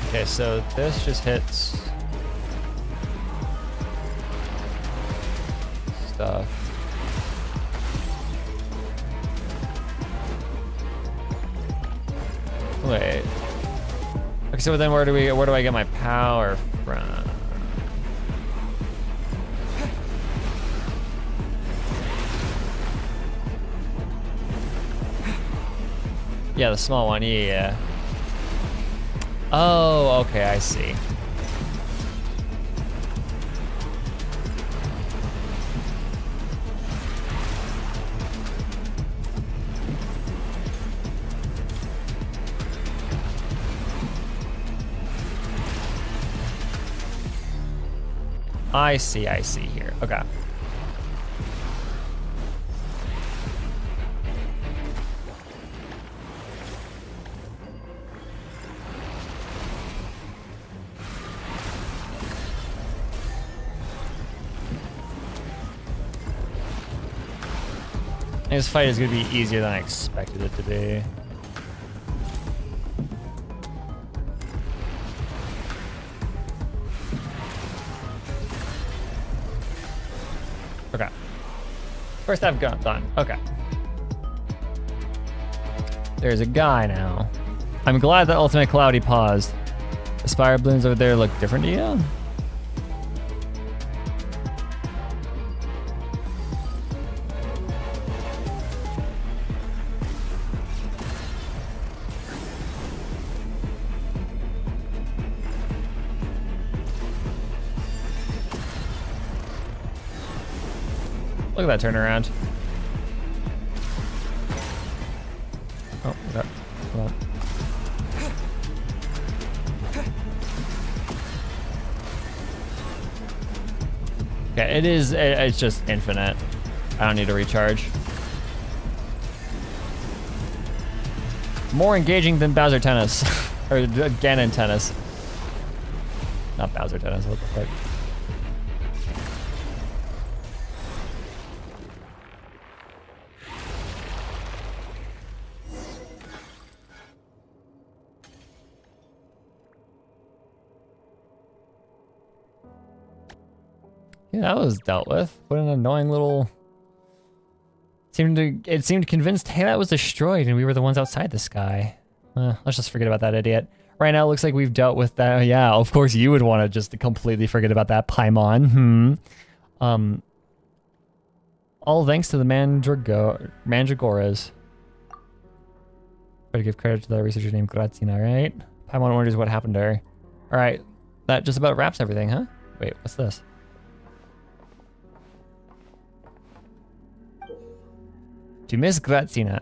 Okay, so this just hits stuff. Wait. Okay, so then where do I get my power from? Yeah, the small one, yeah. Oh, okay, I see. I see here. Okay. This fight is going to be easier than I expected it to be. Okay. First half done. Okay. There's a guy now. I'm glad that Ultimate Cloudy paused. The spire balloons over there look different to you? Look at that turnaround. Oh, that. Hold on. Okay, it's just infinite. I don't need to recharge. More engaging than Bowser Tennis. Or Ganon Tennis. Not Bowser Tennis, what the fuck. Yeah, that was dealt with. What an annoying little... It seemed convinced, hey, that was destroyed and we were the ones outside the sky. Let's just forget about that idiot. Right now it looks like we've dealt with that. Yeah, of course you would want to just completely forget about that, Paimon. All thanks to the Mandragoras. Better give credit to the researcher named Grazina, right? Paimon wonders what happened to her. Alright, that just about wraps everything, huh? Wait, what's this? To Miss Grazina,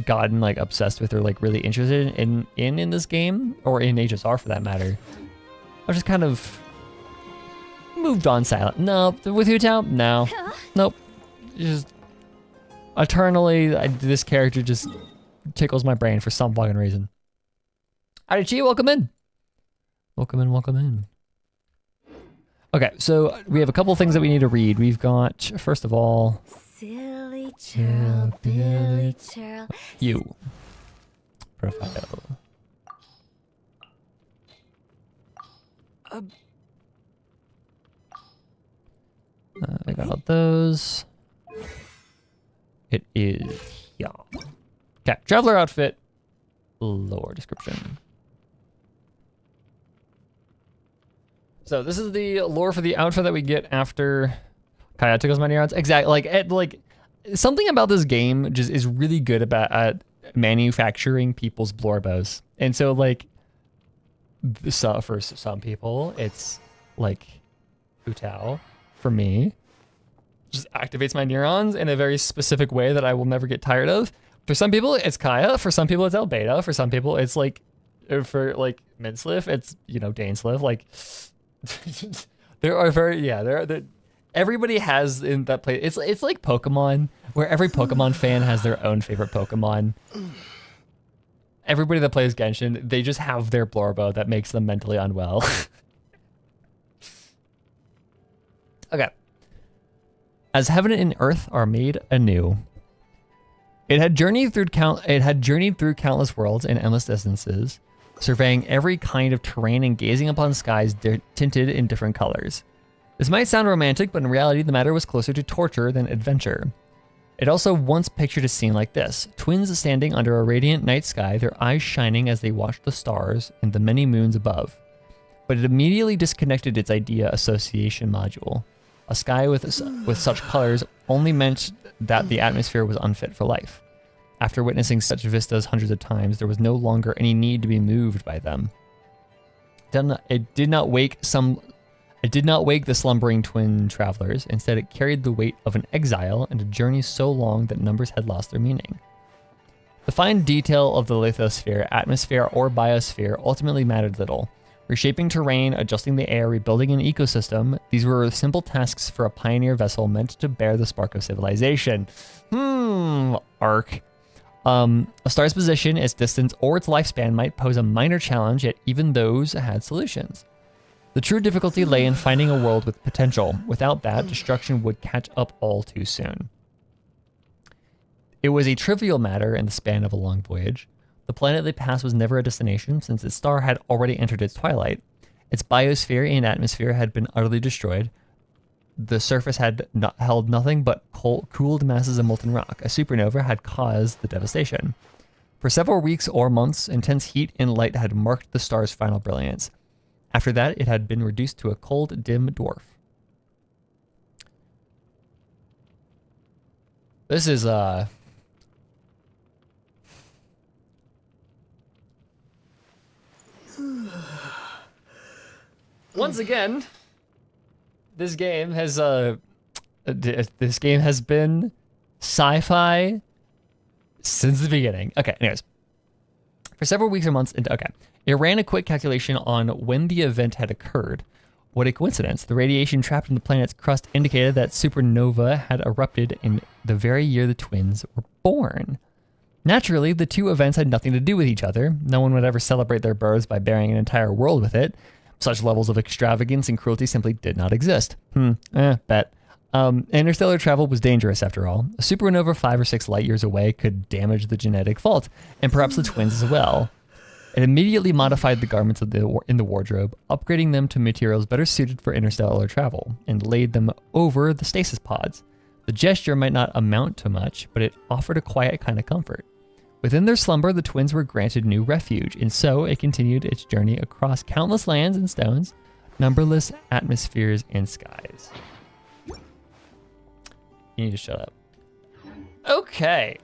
gotten like obsessed with or like really interested in this game, or in HSR for that matter. I've just kind of moved on silent. No, with Hu Tao, no, nope. Just eternally, this character just tickles my brain for some fucking reason. Adichie, welcome in. Welcome in, welcome in. Okay, so we have a couple things that we need to read. We've got, first of all, Silly churl, Billy churl. you. Profile. I got all those. It is, yeah. Okay, traveler outfit, lore description. So this is the lore for the outfit that we get after Kaya took us many rounds. Exactly, like something about this game just is really good about at manufacturing people's lore bows. And so like, so for some people, it's like Hu Tao. For me, just activates my neurons in a very specific way that I will never get tired of. For some people, it's Kaya. For some people, it's Albedo. For some people, it's like, for like Minslif, it's, you know, Daneslif. Like, there are everybody has in that play. It's like Pokemon, where every Pokemon fan has their own favorite Pokemon. Everybody that plays Genshin, they just have their Blorbo that makes them mentally unwell. Okay. As heaven and earth are made anew, it had journeyed through countless worlds and endless distances, surveying every kind of terrain and gazing upon skies tinted in different colors. This might sound romantic, but in reality, the matter was closer to torture than adventure. It also once pictured a scene like this: twins standing under a radiant night sky, their eyes shining as they watched the stars and the many moons above. But it immediately disconnected its idea association module. A sky with such colors only meant that the atmosphere was unfit for life. After witnessing such vistas hundreds of times, there was no longer any need to be moved by them. It did not wake the slumbering twin travelers. Instead, it carried the weight of an exile and a journey so long that numbers had lost their meaning. The fine detail of the lithosphere, atmosphere, or biosphere ultimately mattered little. Reshaping terrain, adjusting the air, rebuilding an ecosystem, these were simple tasks for a pioneer vessel meant to bear the spark of civilization. Arc. A star's position, its distance, or its lifespan might pose a minor challenge, yet even those had solutions. The true difficulty lay in finding a world with potential. Without that, destruction would catch up all too soon. It was a trivial matter in the span of a long voyage. The planet they passed was never a destination, since its star had already entered its twilight. Its biosphere and atmosphere had been utterly destroyed. The surface had held nothing but cooled masses of molten rock. A supernova had caused the devastation. For several weeks or months, intense heat and light had marked the star's final brilliance. After that, it had been reduced to a cold, dim dwarf. This is, once again, this game has been sci-fi since the beginning. Okay, anyways. For several weeks or months, it ran a quick calculation on when the event had occurred. What a coincidence. The radiation trapped in the planet's crust indicated that supernova had erupted in the very year the twins were born. Naturally, the two events had nothing to do with each other. No one would ever celebrate their births by burying an entire world with it. Such levels of extravagance and cruelty simply did not exist. Bet. Interstellar travel was dangerous after all. A supernova 5 or 6 light years away could damage the genetic vault, and perhaps the twins as well. It immediately modified the garments in the wardrobe, upgrading them to materials better suited for interstellar travel, and laid them over the stasis pods. The gesture might not amount to much, but it offered a quiet kind of comfort. Within their slumber, the twins were granted new refuge, and so it continued its journey across countless lands and stones, numberless atmospheres and skies. You need to shut up. Okay.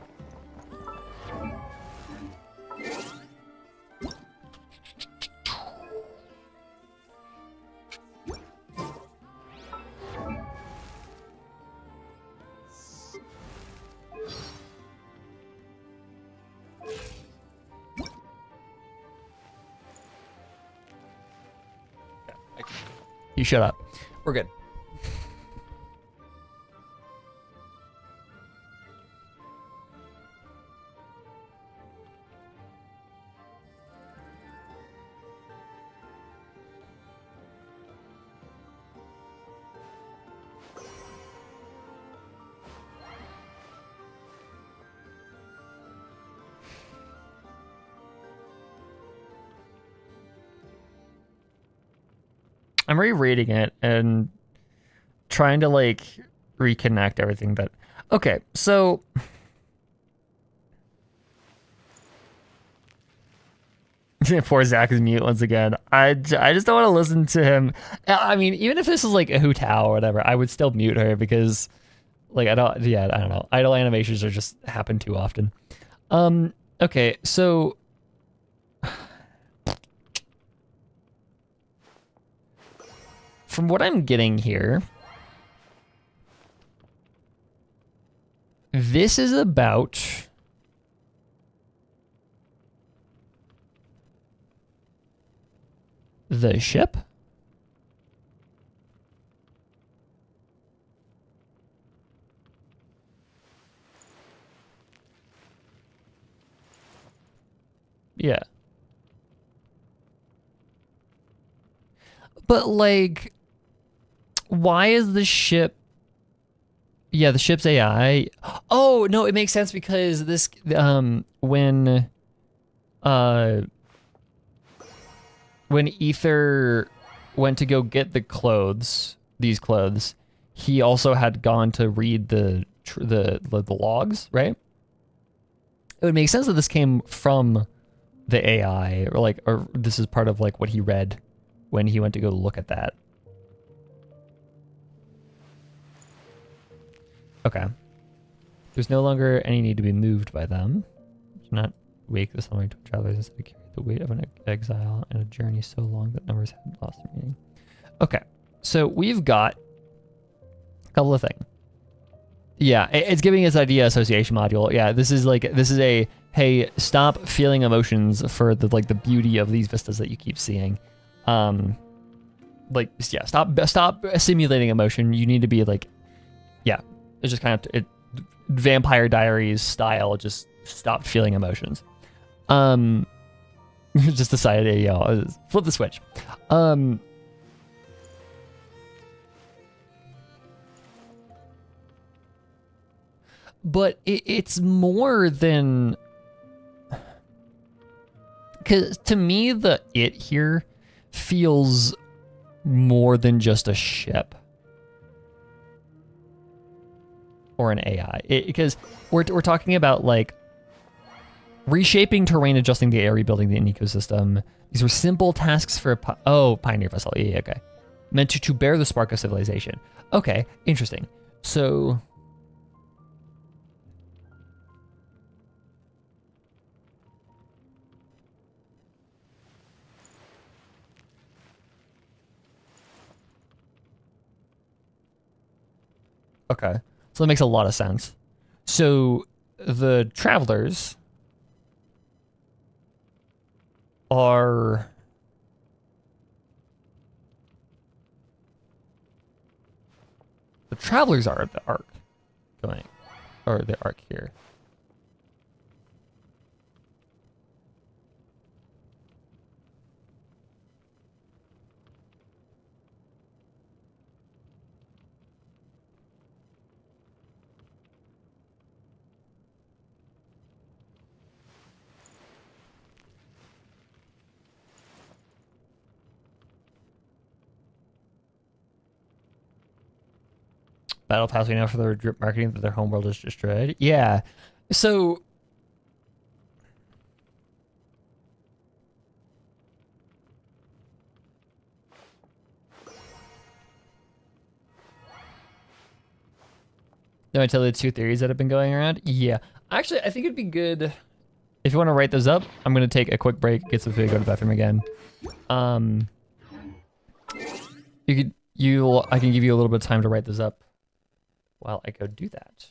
You shut up. We're good. I'm rereading it and trying to like reconnect everything that. Okay, so poor Zach is mute once again. I just don't want to listen to him. I mean, even if this is like a Hu Tao or whatever, I would still mute her because like I don't know. Idle animations are just happen too often. Okay, so from what I'm getting here, this is about the ship. Yeah. But like, why is the ship? Yeah, the ship's AI. Oh no, it makes sense because this when Ether went to go get the clothes, these clothes, he also had gone to read the logs, right? It would make sense that this came from the AI, or this is part of like what he read when he went to go look at that. Okay. There's no longer any need to be moved by them. Do not wake the slumbering travelers instead of carry the weight of an exile and a journey so long that numbers had lost their meaning. Okay, so we've got a couple of things. Yeah, it's giving us idea association module. Yeah, this is a hey, stop feeling emotions for the beauty of these vistas that you keep seeing. Like, yeah, stop simulating emotion. You need to be like, yeah, it's just kind of Vampire Diaries style. Just stop feeling emotions. Just decided, flip the switch. But it's more than, because to me the it here feels more than just a ship or an AI. Because we're talking about like reshaping terrain, adjusting the air, rebuilding the ecosystem. These were simple tasks for Pioneer vessel. Yeah, okay. Meant to bear the spark of civilization. Okay, interesting. So okay, so that makes a lot of sense. So the travelers are the arc going, or the arc here. Battle Pass, we know for their drip marketing that their homeworld is destroyed. Yeah. So do I tell you the two theories that have been going around? Yeah. Actually, I think it'd be good if you want to write those up. I'm going to take a quick break, get some food, go to the bathroom again. I can give you a little bit of time to write those up while I go do that.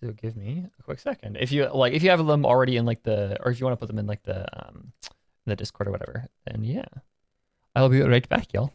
So give me a quick second. If you have them already in like or if you want to put them in like the Discord or whatever, then yeah. I'll be right back, y'all.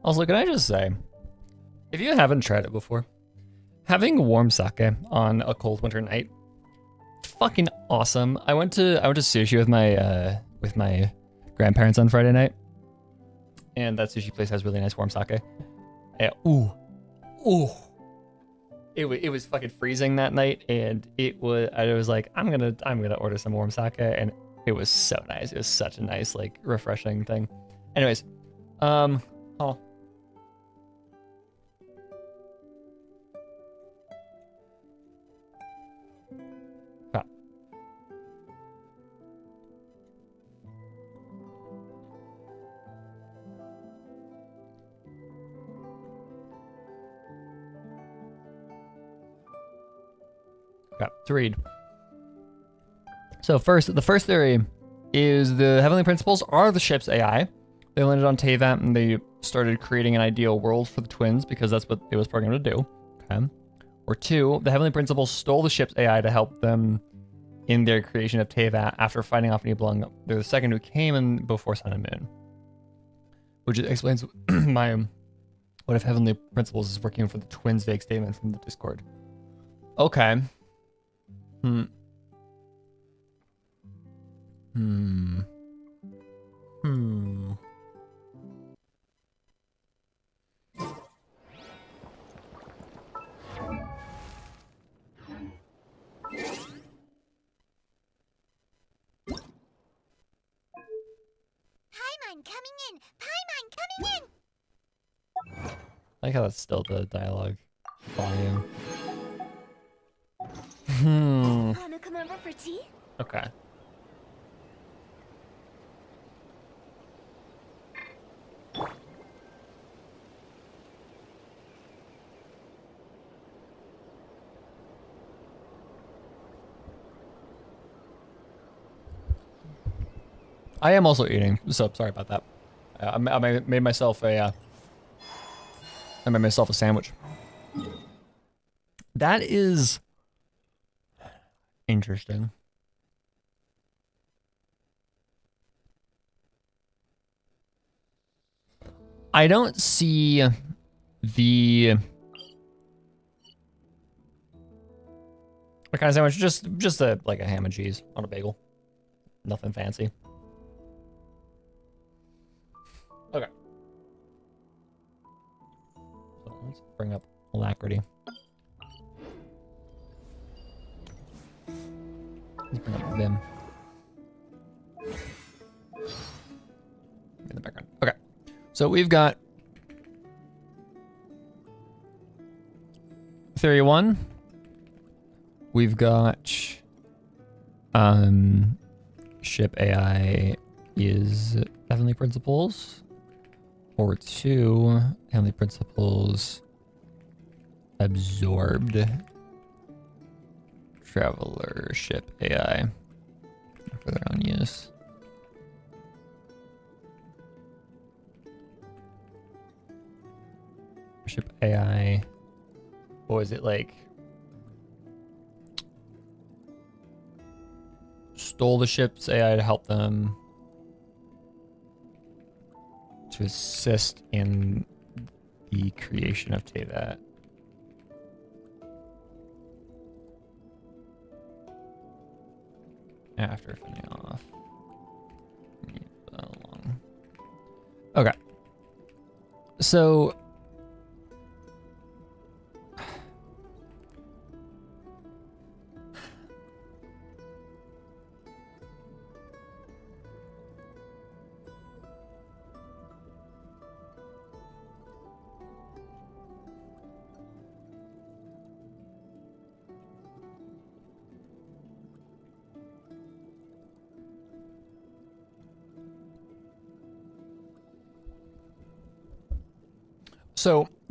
Also, can I just say, if you haven't tried it before, having warm sake on a cold winter night, fucking awesome. I went to sushi with my grandparents on Friday night, and that sushi place has really nice warm sake. And, ooh. It was fucking freezing that night, and I was like, I'm gonna order some warm sake, and it was so nice. It was such a nice, like, refreshing thing. Anyways, oh. Crap. Crap, to read. So the first theory is the Heavenly Principles are the ship's AI. They landed on Teyvat and they started creating an ideal world for the twins because that's what it was programmed to do. Okay. Or 2, the Heavenly Principles stole the ship's AI to help them in their creation of Teyvat after fighting off Nibelung. They're the second who came in before Sun and Moon. Which explains what if Heavenly Principles is working for the twins' vague statement from the Discord. Okay. Paimon coming in! Paimon coming in! I like how that's still the dialogue volume. Wanna come over for tea? Okay. I am also eating, so sorry about that. I made myself a sandwich. That is interesting. I don't see the what kind of sandwich? Just like a ham and cheese on a bagel. Nothing fancy. Okay. So let's bring up Alacrity. Let's bring up Vim. In the background. Okay. So we've got Theory 1. We've got ship AI is Heavenly Principles. Or 2, Heavenly Principles absorbed Traveler ship AI for their own use. Ship AI, what was it like? Stole the ship's AI to help them to assist in the creation of Teyvat. After finishing off. Okay. So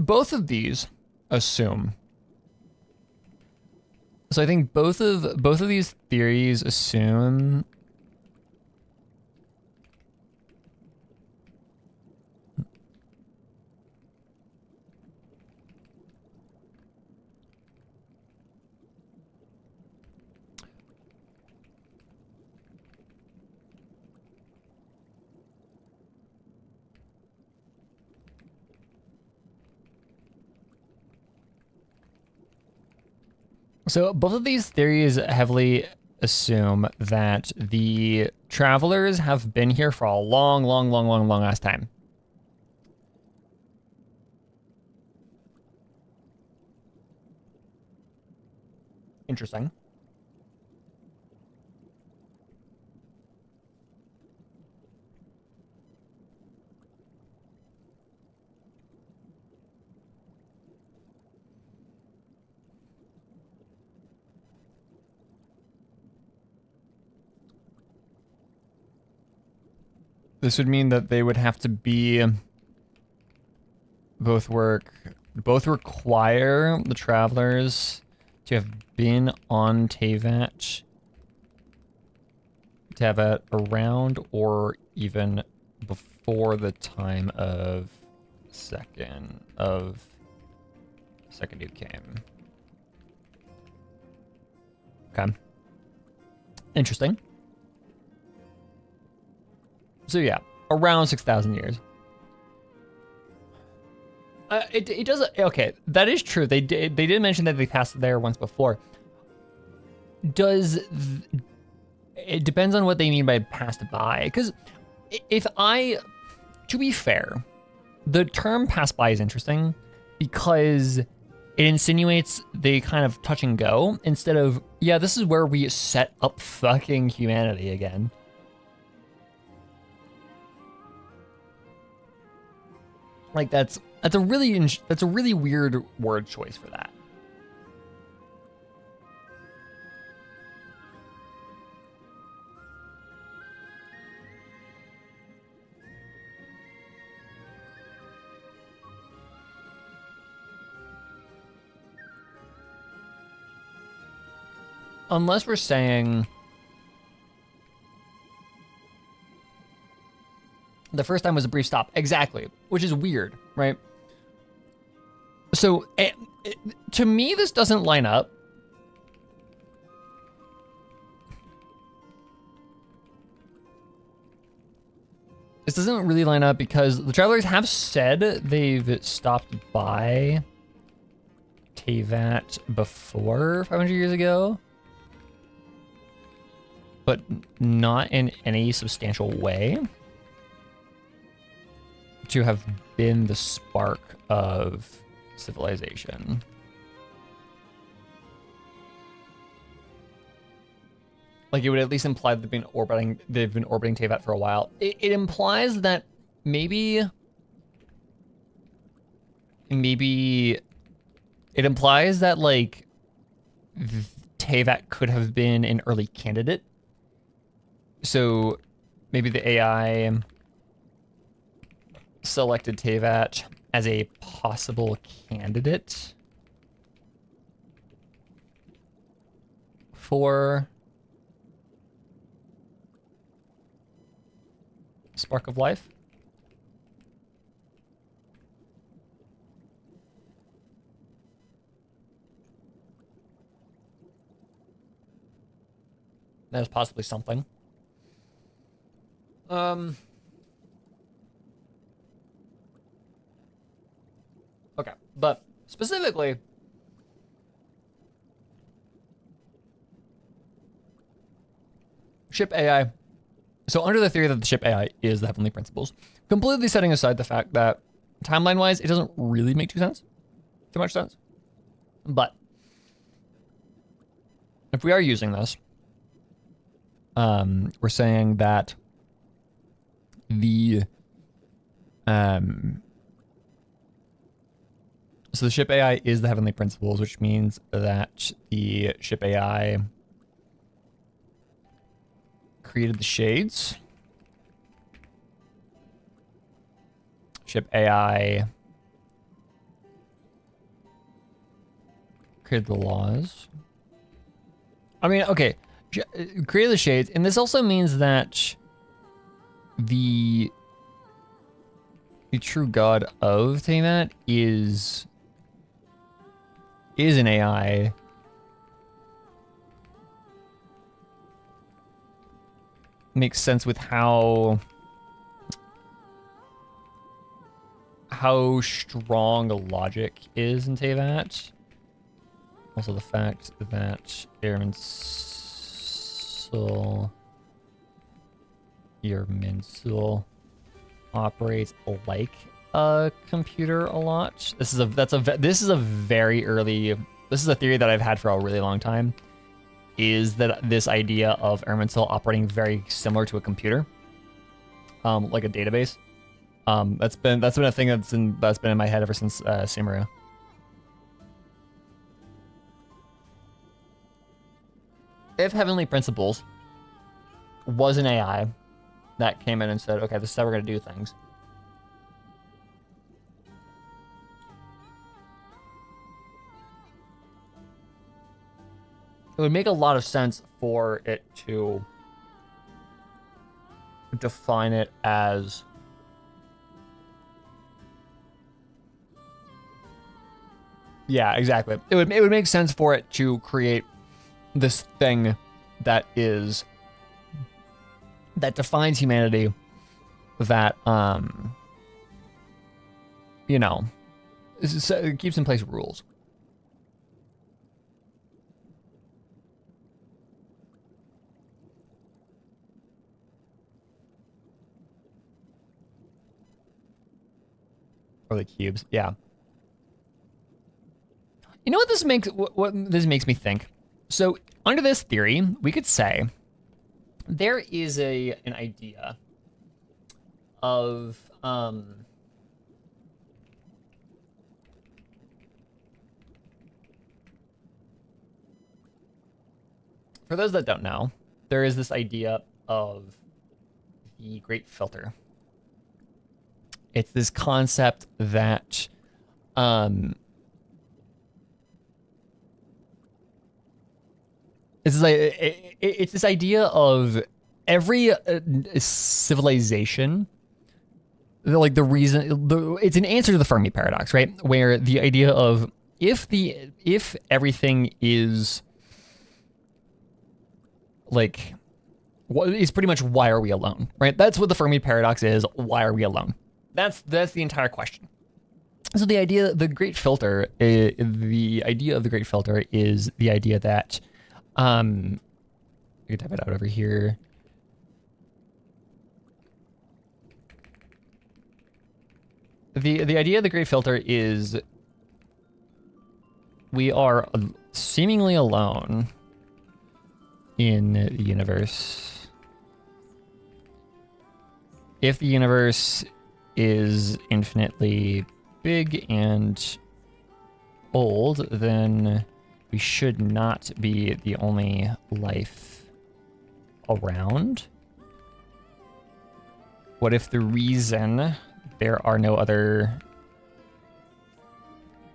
both of these assume. So I think both of these theories assume So both of these theories heavily assume that the travelers have been here for a long ass time. Interesting. This would mean that they would have to be both require the travelers to have been on Teyvat, to have it around or even before the time of second dude came. Okay. Interesting. So yeah, around 6,000 years. It does, okay, that is true. They did mention that they passed there once before. It depends on what they mean by passed by. Because to be fair, the term pass by is interesting because it insinuates they kind of touch and go instead of, yeah, this is where we set up fucking humanity again. Like that's a really weird word choice for that. Unless we're saying the first time was a brief stop. Exactly. Which is weird, right? So, to me, this doesn't line up. This doesn't really line up because the travelers have said they've stopped by Teyvat before 500 years ago, but not in any substantial way to have been the spark of civilization. Like it would at least imply they've been orbiting Teyvat for a while. It implies that maybe it implies that like Teyvat could have been an early candidate. So maybe the AI selected Teyvat as a possible candidate for Spark of Life. There's possibly something. Okay, but specifically, ship AI. So under the theory that the ship AI is the Heavenly Principles, completely setting aside the fact that timeline-wise, it doesn't really make too much sense. But if we are using this, we're saying that so the ship AI is the Heavenly Principles, which means that the ship AI created the shades. Ship AI created the laws. I mean, okay, created the shades, and this also means that the true god of Teyvat is an AI. Makes sense with how strong logic is in Teyvat. Also the fact that Irminsul operates like a computer a lot. This is a very early. This is a theory that I've had for a really long time. Is that this idea of Irminsul operating very similar to a computer, like a database? That's been a thing that's been in my head ever since Sumeru. If Heavenly Principles was an AI that came in and said, okay, this is how we're going to do things, it would make a lot of sense for it to define it as yeah, exactly. It would make sense for it to create this thing that defines humanity, that you know, it keeps in place rules. Or the cubes, yeah. You know what this makes me think? So under this theory, we could say there is an idea of for those that don't know, there is this idea of the Great Filter. It's this concept that it's this idea of every civilization, like it's an answer to the Fermi paradox, right? Where the idea of if everything is like, it's pretty much why are we alone, right? That's what the Fermi paradox is. Why are we alone? That's the entire question. So the idea of the Great Filter is the idea that you can type it out over here. The idea of the Great Filter is we are seemingly alone in the universe. If the universe is infinitely big and old, then we should not be the only life around. What if the reason there are no other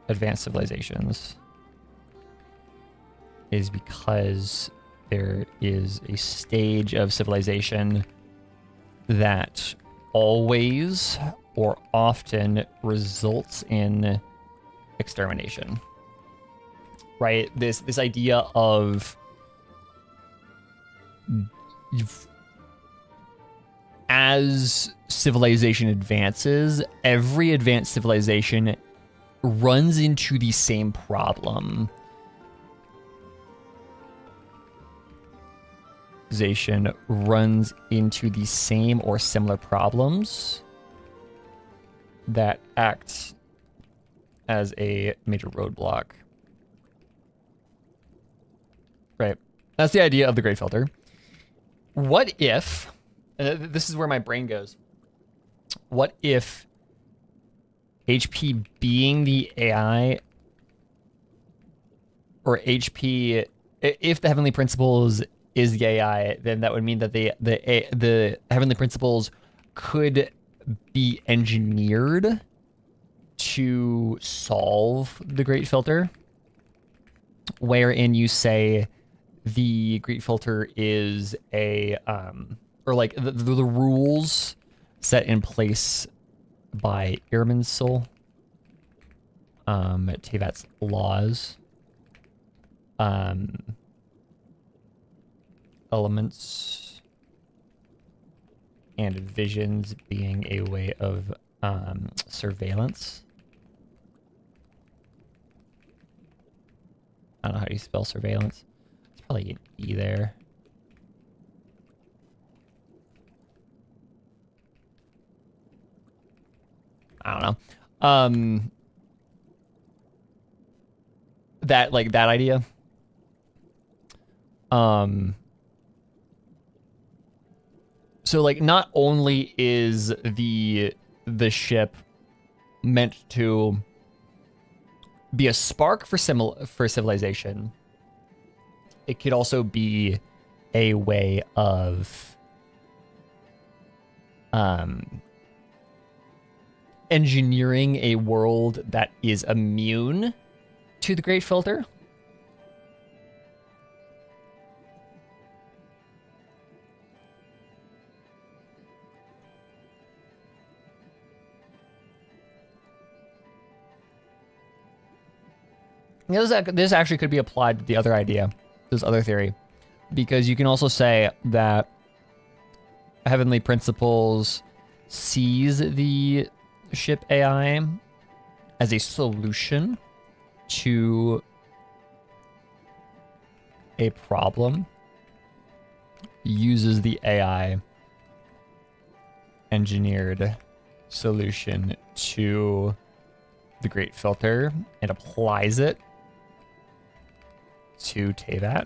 advanced civilizations is because there is a stage of civilization that always or often results in extermination, right? This idea of as civilization advances, every advanced civilization runs into the same problem. Civilization runs into the same or similar problems that act as a major roadblock. Right. That's the idea of the Great Filter. What if, and this is where my brain goes, what if HP being the AI, or HP, if the Heavenly Principles is the AI, then that would mean that the Heavenly Principles could be engineered to solve the Great Filter, wherein you say the Great Filter is a or like the rules set in place by Irminsul, Teyvat's laws, elements and visions being a way of surveillance. don't know how you spell surveillance. It's probably an E there. I don't know. That idea. So like not only is the ship meant to be a spark for civilization, it could also be a way of engineering a world that is immune to the Great Filter. This actually could be applied to the other idea, this other theory, because you can also say that Heavenly Principles sees the ship AI as a solution to a problem, uses the AI engineered solution to the Great Filter and applies it to Teyvat.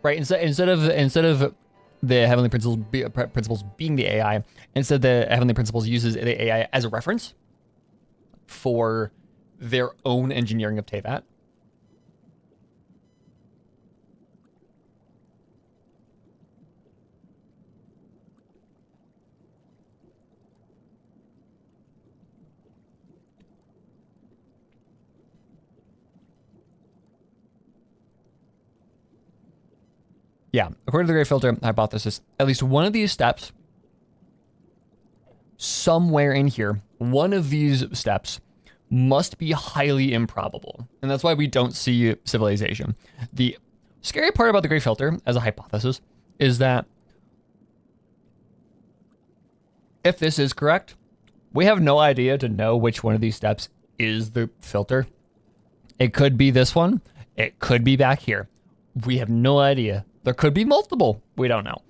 Right, instead of the Heavenly Principles being the AI, instead the Heavenly Principles uses the AI as a reference for their own engineering of Teyvat. Yeah, according to the Great Filter hypothesis, at least one of these steps, somewhere in here, one of these steps must be highly improbable. And that's why we don't see civilization. The scary part about the Great Filter as a hypothesis is that if this is correct, we have no idea to know which one of these steps is the filter. It could be this one. It could be back here. We have no idea. There could be multiple. We don't know.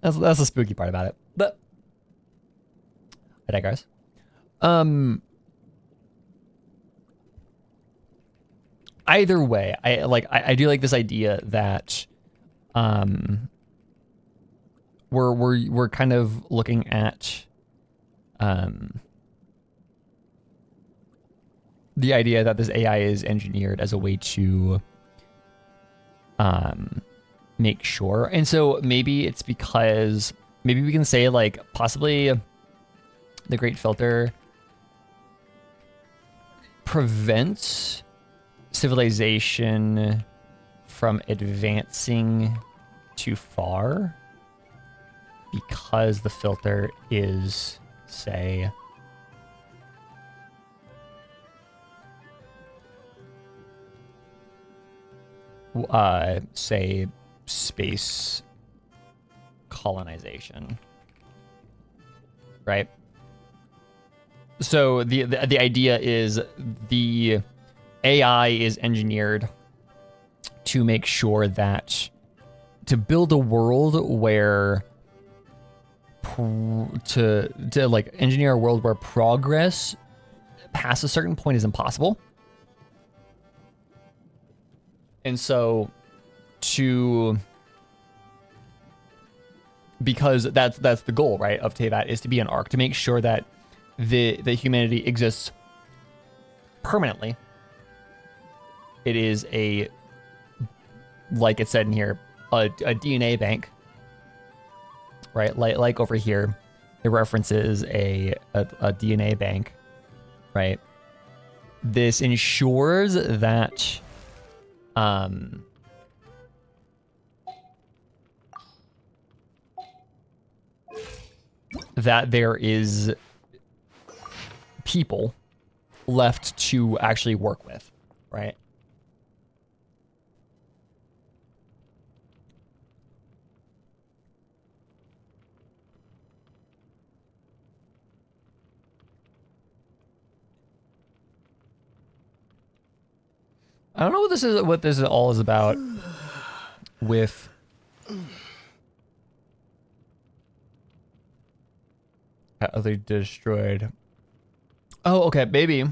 That's the spooky part about it. But I digress. Either way, I do like this idea that we're kind of looking at the idea that this AI is engineered as a way to make sure. And so maybe it's because maybe we can say like possibly the Great Filter prevents civilization from advancing too far because the filter is, say, say space colonization, right? So the idea is the AI is engineered to make sure that to build a world where to like engineer a world where progress past a certain point is impossible. And so because that's the goal, right, of Teyvat, is to be an arc, to make sure that the humanity exists permanently. It is a, like it said in here, a DNA bank, right? Like over here, it references a DNA bank, right? This ensures that that there is people left to actually work with, right? I don't know what this is all is about with how they destroyed. Oh, okay, maybe.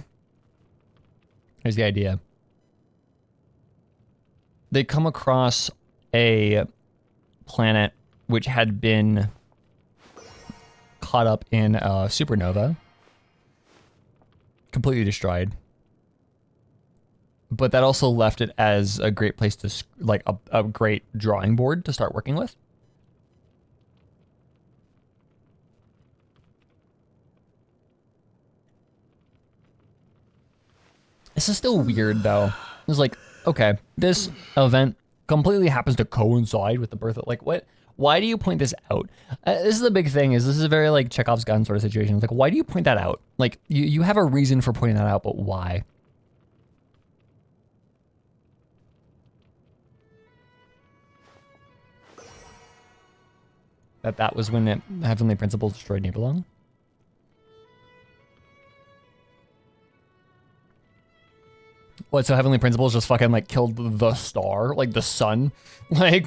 Here's the idea. They come across a planet which had been caught up in a supernova, completely destroyed. But that also left it as a great place to, like, a great drawing board to start working with. This is still weird, though. It's like, okay, this event completely happens to coincide with the birth of, like, what? Why do you point this out? This is the big thing, is this is a very, like, Chekhov's gun sort of situation. It's like, why do you point that out? Like, you have a reason for pointing that out, but why? That was when Heavenly Principles destroyed Nibelung? What, so Heavenly Principles just fucking, like, killed the star? Like, the sun? Like...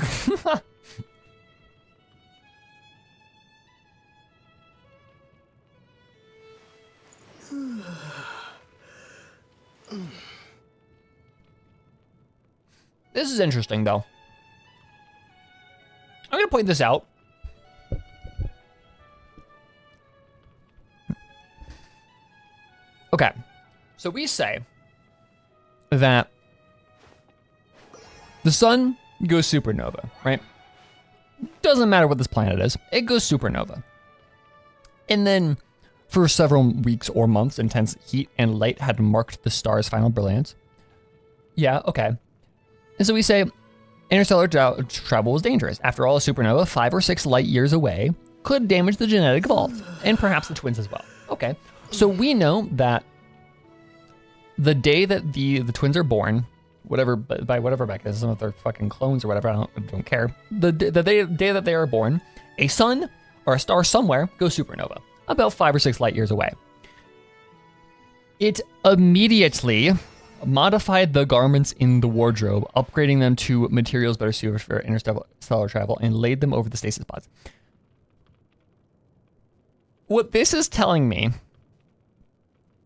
This is interesting, though. I'm gonna point this out. Okay, so we say that the sun goes supernova, right? Doesn't matter what this planet is, it goes supernova. And then for several weeks or months, intense heat and light had marked the star's final brilliance. Yeah, okay. And so we say interstellar travel was dangerous. After all, a supernova 5 or 6 light years away could damage the genetic vault, and perhaps the twins as well. Okay, so we know that the day that the twins are born, whatever, by whatever mechanism, if they're fucking clones or whatever, I don't care. The day that they are born, a sun or a star somewhere goes supernova, about 5 or 6 light years away. It immediately modified the garments in the wardrobe, upgrading them to materials better suited for interstellar travel, and laid them over the stasis pods. What this is telling me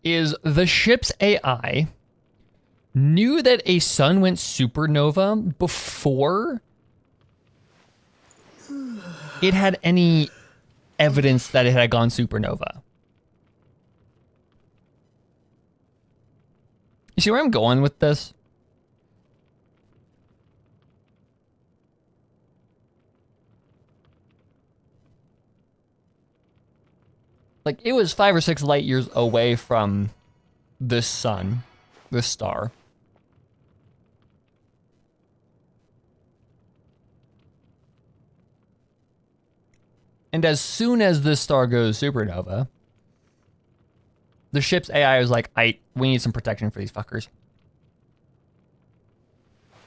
is the ship's AI knew that a sun went supernova before it had any evidence that it had gone supernova. You see where I'm going with this? Like, it was 5 or 6 light years away from this sun, this star. And as soon as this star goes supernova, the ship's AI was like, we need some protection for these fuckers.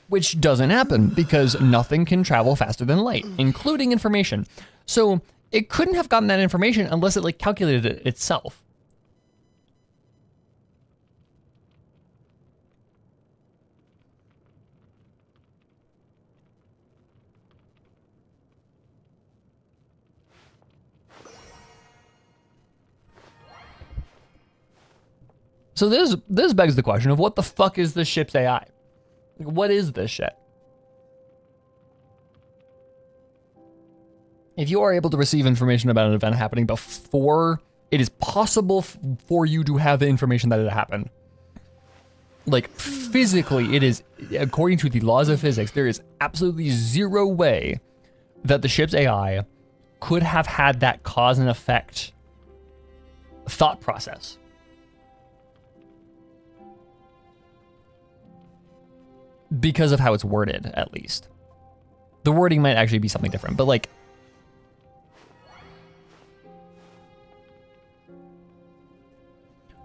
Which doesn't happen because nothing can travel faster than light, including information. So it couldn't have gotten that information unless it, like, calculated it itself. So this begs the question of what the fuck is this ship's AI? Like, what is this shit? If you are able to receive information about an event happening before it is possible for you to have the information that it happened, like, physically, it is, according to the laws of physics, there is absolutely zero way that the ship's AI could have had that cause and effect thought process. Because of how it's worded, at least. The wording might actually be something different, but, like,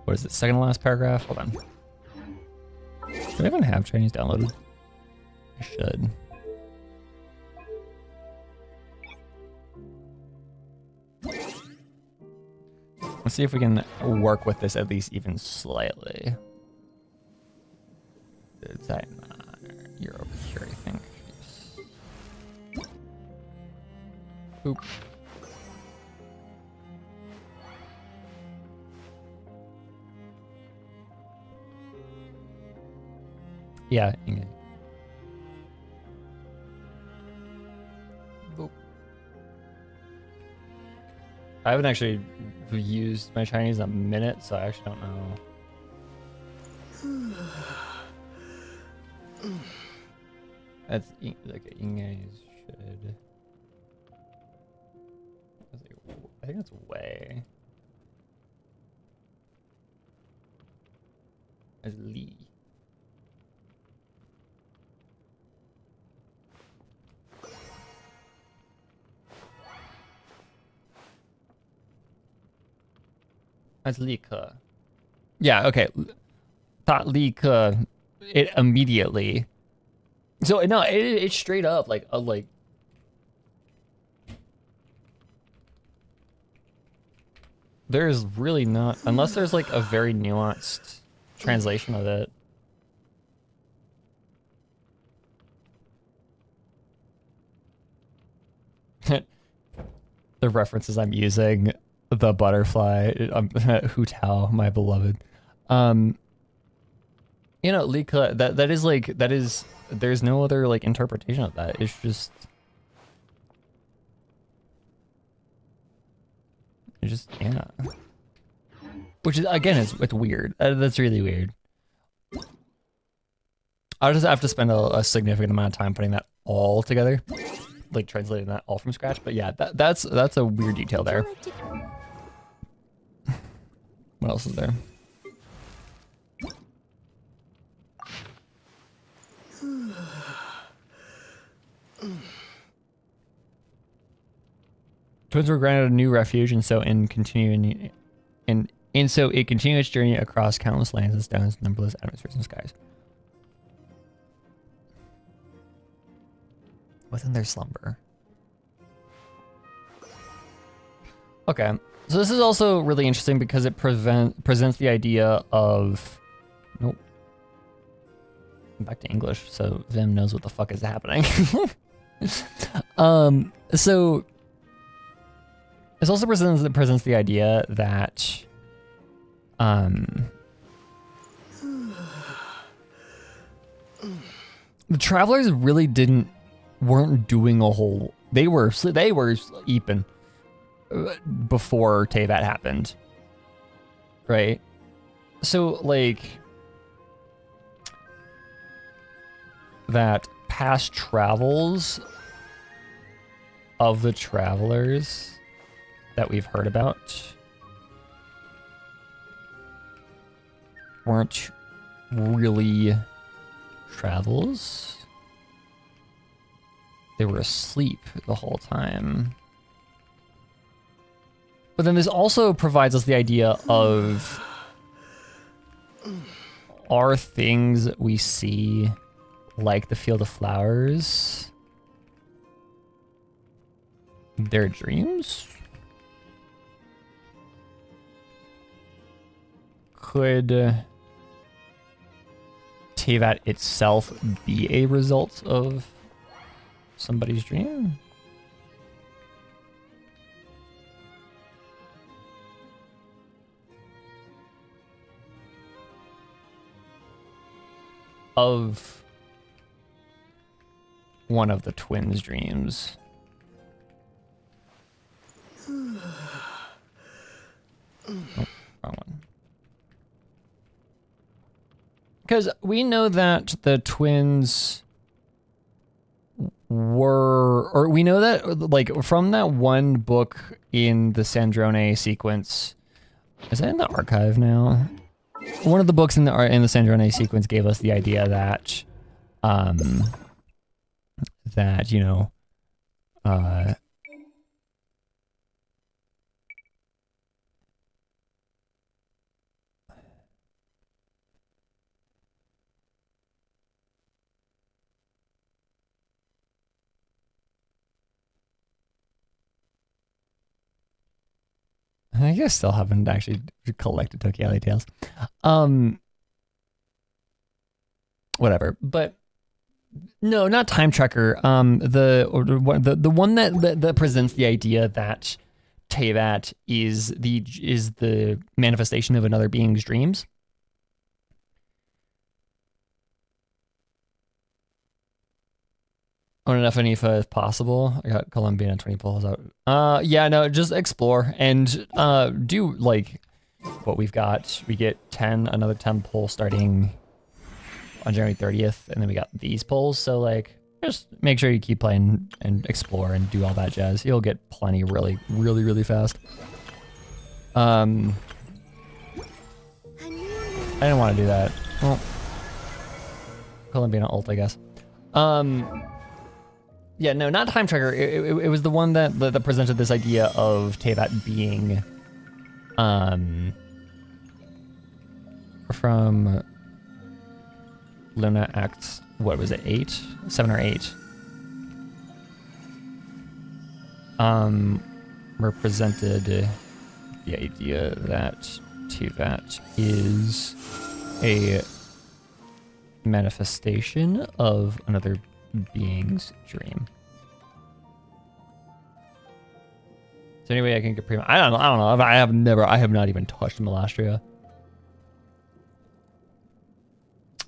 what is it, second to last paragraph? Hold on. Do I even have Chinese downloaded? I should. Let's see if we can work with this at least even slightly. Is that you're over here, I think. Oop. Yeah. Boop. I haven't actually used my Chinese in a minute, so I actually don't know. That's like Inge should. I think that's way. As Lee. As Li Ke. Yeah, okay. Thought Li Ke it immediately. So no, it's straight up like a like. There's really not, unless there's like a very nuanced translation of it. The references I'm using, the butterfly, Hu Tao, my beloved. You know, Li Ke, that is like, that is, there's no other like interpretation of that. It's just yeah. Which is, again, it's weird. That's really weird. I'll just have to spend a significant amount of time putting that all together, like translating that all from scratch. But yeah, that's a weird detail there. What else is there? Twins were granted a new refuge, and so it continued its journey across countless lands and stones, numberless atmospheres and skies. Within their slumber. Okay, so this is also really interesting because it presents the idea of... Nope. Back to English, so Vim knows what the fuck is happening. So... This also presents the idea that the travelers really weren't doing a whole. They were sleeping before Teyvat happened, right? So like that past travels of the travelers that we've heard about weren't really travels. They were asleep the whole time. But then this also provides us the idea of, are things we see like the Field of Flowers their dreams? Could Teyvat itself be a result of somebody's dream? Of one of the twins' dreams. Oh, wrong one. Because we know that the twins were, or we know that, like, from that one book in the Sandrone sequence. Is that in the archive now? One of the books in the Sandrone sequence gave us the idea that, that, you know, I guess still haven't actually collected Toki Alley Tales. whatever. But no, not Time Tracker. The one that presents the idea that Teyvat is the manifestation of another being's dreams. Own enough Anifa if possible. I got Colombian and 20 pulls out. Yeah, no, just explore and do like what we've got. We get another 10 pulls starting on January 30th, and then we got these pulls. So like, just make sure you keep playing and explore and do all that jazz. You'll get plenty really, really, really fast. I didn't want to do that. Well, Colombian ult, I guess. Yeah, no, not Time Tracker. It was the one that presented this idea of Teyvat being from Luna Acts, what was it, 7 or 8? Represented the idea that Teyvat is a manifestation of another being's dream. So anyway, I can get pretty. I don't know. I have not even touched Malastria.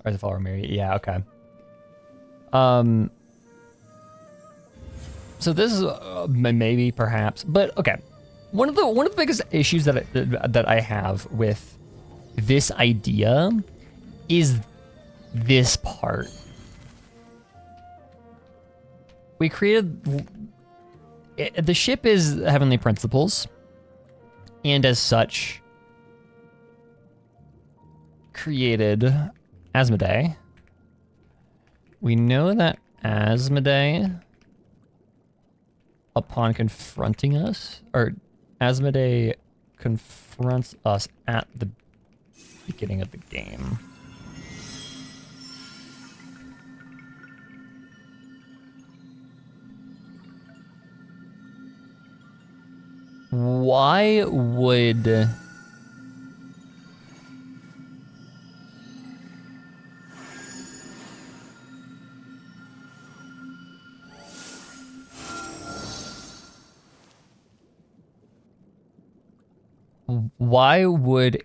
Or the Follower Mary. Yeah, okay. So this is maybe, perhaps, but okay. One of the biggest issues that I have with this idea is this part. We created the ship is Heavenly Principles, and as such, created Asmodee. We know that Asmodee, upon confronting us, or Asmodee confronts us at the beginning of the game. Why would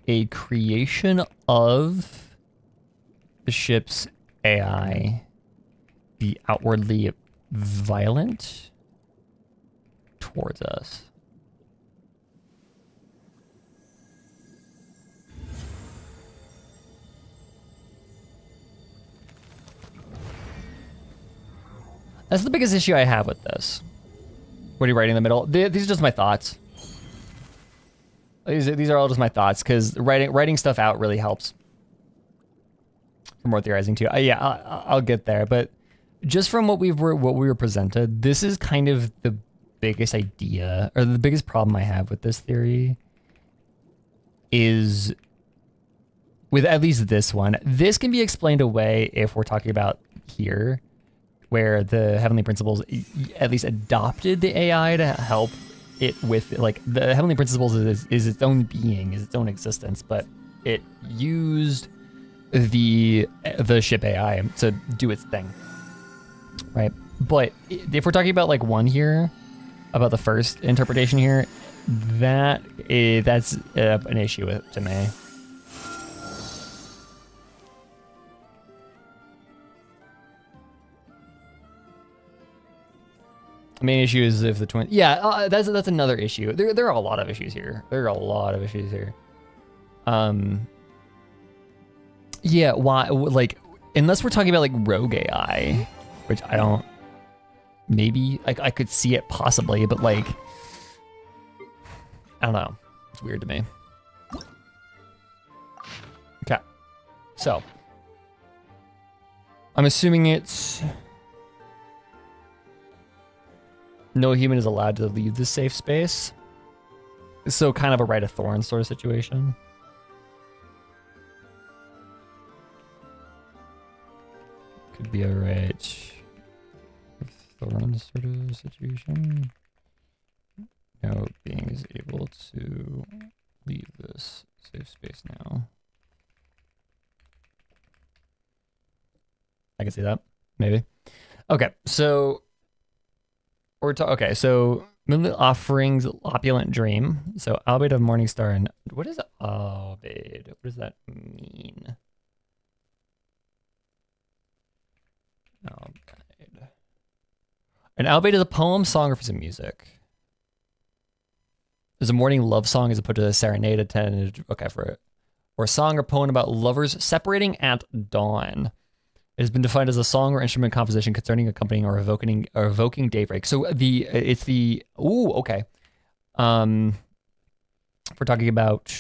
a creation of the ship's AI be outwardly violent towards us? That's the biggest issue I have with this. What are you writing in the middle? These are just my thoughts. These are all just my thoughts, because writing stuff out really helps for more theorizing too. Yeah, I'll get there, but just from what we were presented, this is kind of the biggest idea, or the biggest problem I have with this theory is with at least this one. This can be explained away if we're talking about here, where the Heavenly Principles at least adopted the AI to help it with, like, the Heavenly Principles is its own being, is its own existence, but it used the ship AI to do its thing, right? But if we're talking about like one here, about the first interpretation here, that's an issue to me. The main issue is if the twin. Yeah, that's another issue. There are a lot of issues here. Yeah, why? Like, unless we're talking about like rogue AI, which I don't. Maybe I could see it possibly, but like, I don't know. It's weird to me. Okay, so I'm assuming it's. No human is allowed to leave this safe space. So kind of a Rite of Thorns sort of situation. Could be a Rite of Thorns sort of situation. No being is able to leave this safe space now. can see that. Maybe. Okay, so so moonlit offerings, opulent dream. So albeit of morning star, and what is albeit? What does that mean? Albeit. An albeit is a poem, song, or piece of music. There's a morning love song as opposed to a serenade attended. Okay, for it. Or a song or poem about lovers separating at dawn. It has been defined as a song or instrument composition concerning, accompanying, or evoking daybreak. So okay. If we're talking about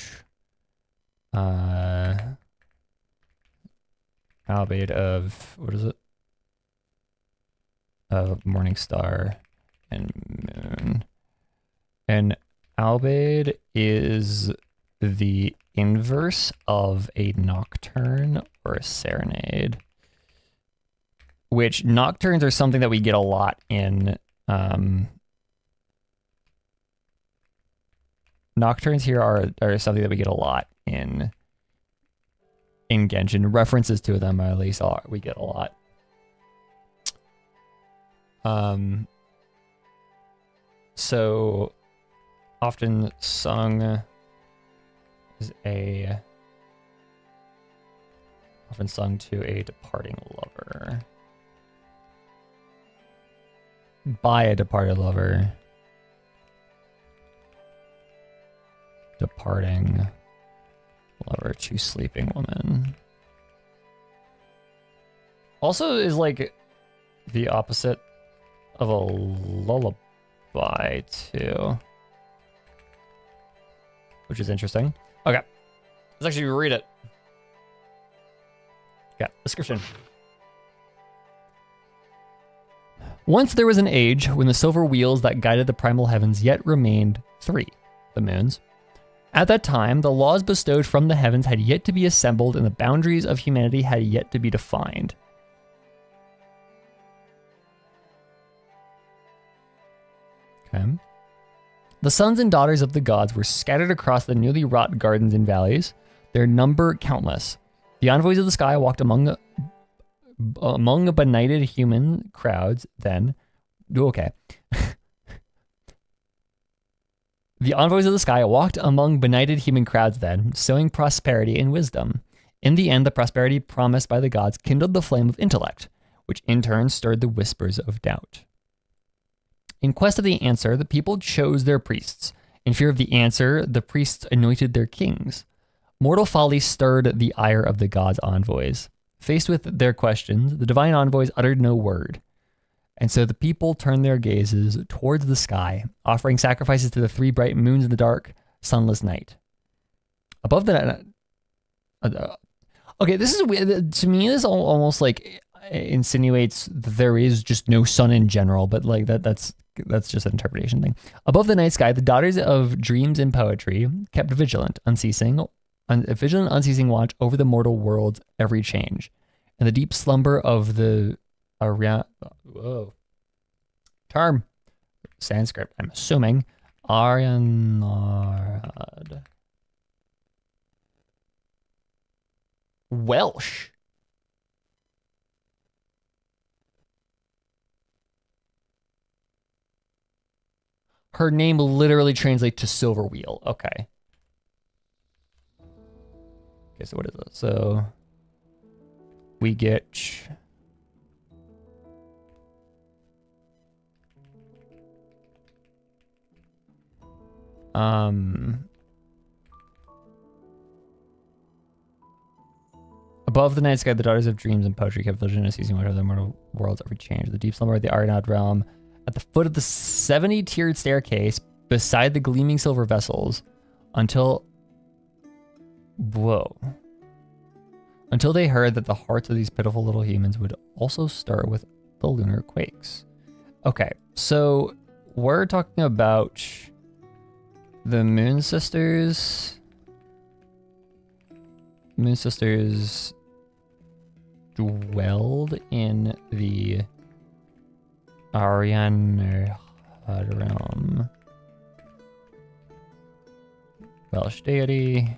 albeit of, what is it? Of morning star and moon. An albeit is the inverse of a nocturne or a serenade. Which nocturnes are something that we get a lot in nocturnes here are something that we get a lot in Genshin. References to them at least we get a lot. So often sung is often sung to a departing lover. By a departed lover. Departing lover to sleeping woman. Also is like the opposite of a lullaby too. Which is interesting. Okay. Let's actually read it. Yeah, description. Once there was an age when the silver wheels that guided the primal heavens yet remained 3, the moons. At that time, the laws bestowed from the heavens had yet to be assembled and the boundaries of humanity had yet to be defined. Okay. The sons and daughters of the gods were scattered across the newly wrought gardens and valleys, their number countless. The envoys of the sky walked among benighted human crowds then. Okay. The envoys of the sky walked among benighted human crowds then, sowing prosperity and wisdom. In the end, the prosperity promised by the gods kindled the flame of intellect, which in turn stirred the whispers of doubt. In quest of the answer, the people chose their priests. In fear of the answer, the priests anointed their kings. Mortal folly stirred the ire of the gods' envoys. Faced with their questions, the divine envoys uttered no word. And so the people turned their gazes towards the sky, offering sacrifices to the 3 bright moons in the dark, sunless night. Above the... okay, this is weird. To me, this almost like insinuates that there is just no sun in general, but like that's just an interpretation thing. Above the night sky, the daughters of dreams and poetry kept unceasing watch over the mortal world's every change. And the deep slumber of the term Sanskrit, I'm assuming Aryanarad. Welsh. Her name literally translates to silver wheel. Okay. Okay, so what is it? So we get above the night sky, the daughters of dreams and poetry kept vision and seizing whatever the mortal worlds every change. The deep slumber of the Aryanad realm, at the foot of the 70-tiered staircase, beside the gleaming silver vessels, until they heard that the hearts of these pitiful little humans would also stir with the lunar quakes. Okay, so we're talking about the Moon Sisters. Moon Sisters dwelled in the Aryanad realm. Welsh deity.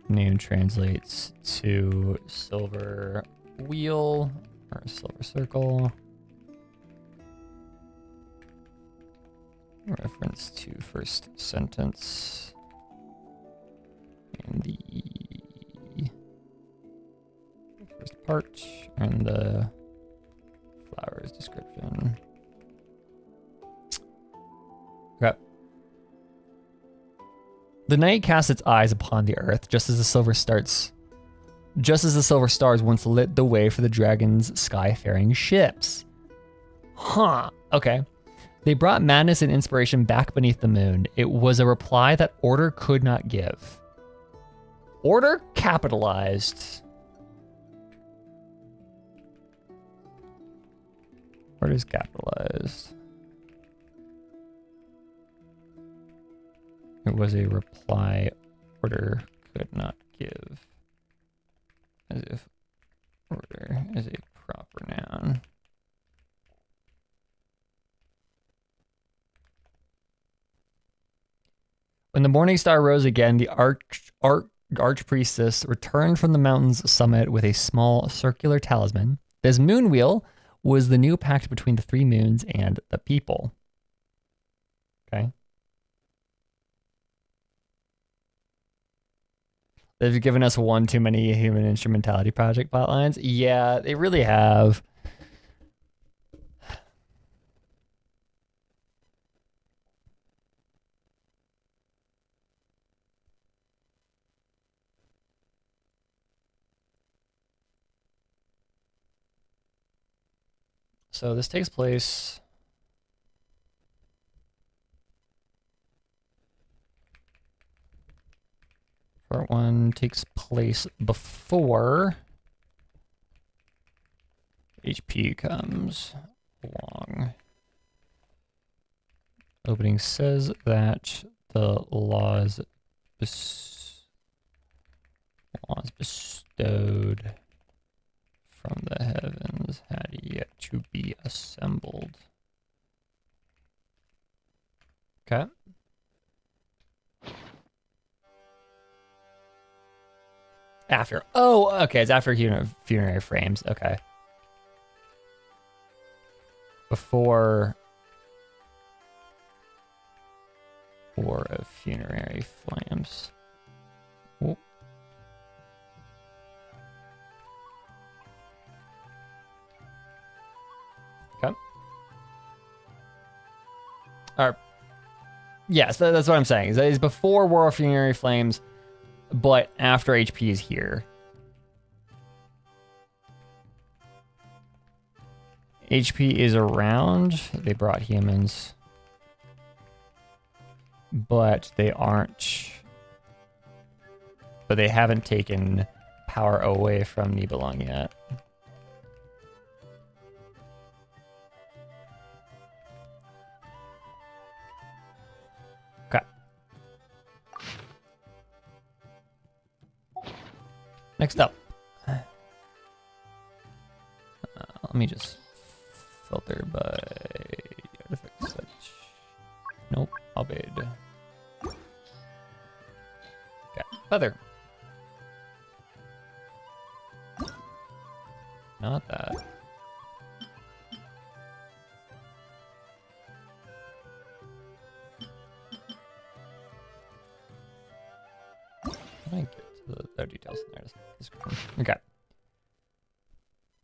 Name translates to silver wheel or a silver circle. Reference to first sentence in the first part and the flowers description. Okay. The night casts its eyes upon the earth just as the silver stars once lit the way for the dragon's skyfaring ships. Huh. Okay. They brought madness and inspiration back beneath the moon. It was a reply that order could not give. Order capitalized. Order's capitalized. It was a reply order could not give. As if order is a proper noun. When the morning star rose again, the archpriestess returned from the mountain's summit with a small circular talisman. This moon wheel was the new pact between the three moons and the people. Okay. They've given us one too many human instrumentality project plotlines. Yeah, they really have. So this takes place part one takes place before HP comes along. Opening says that the laws bestowed from the heavens had yet to be assembled. Okay. After. Oh, okay. It's after funerary frames. Okay. Before War of Funerary Flames. Oh. Okay. Yes, that's what I'm saying. It's before War of Funerary Flames, but after HP is here. HP is around. They brought humans. But they aren't. But they haven't taken power away from Nibelung yet. Okay. Next up. Let me just filter by artifact such. Nope, obeyed. Okay, feather. Not that. I get to the details in there. Description. Okay.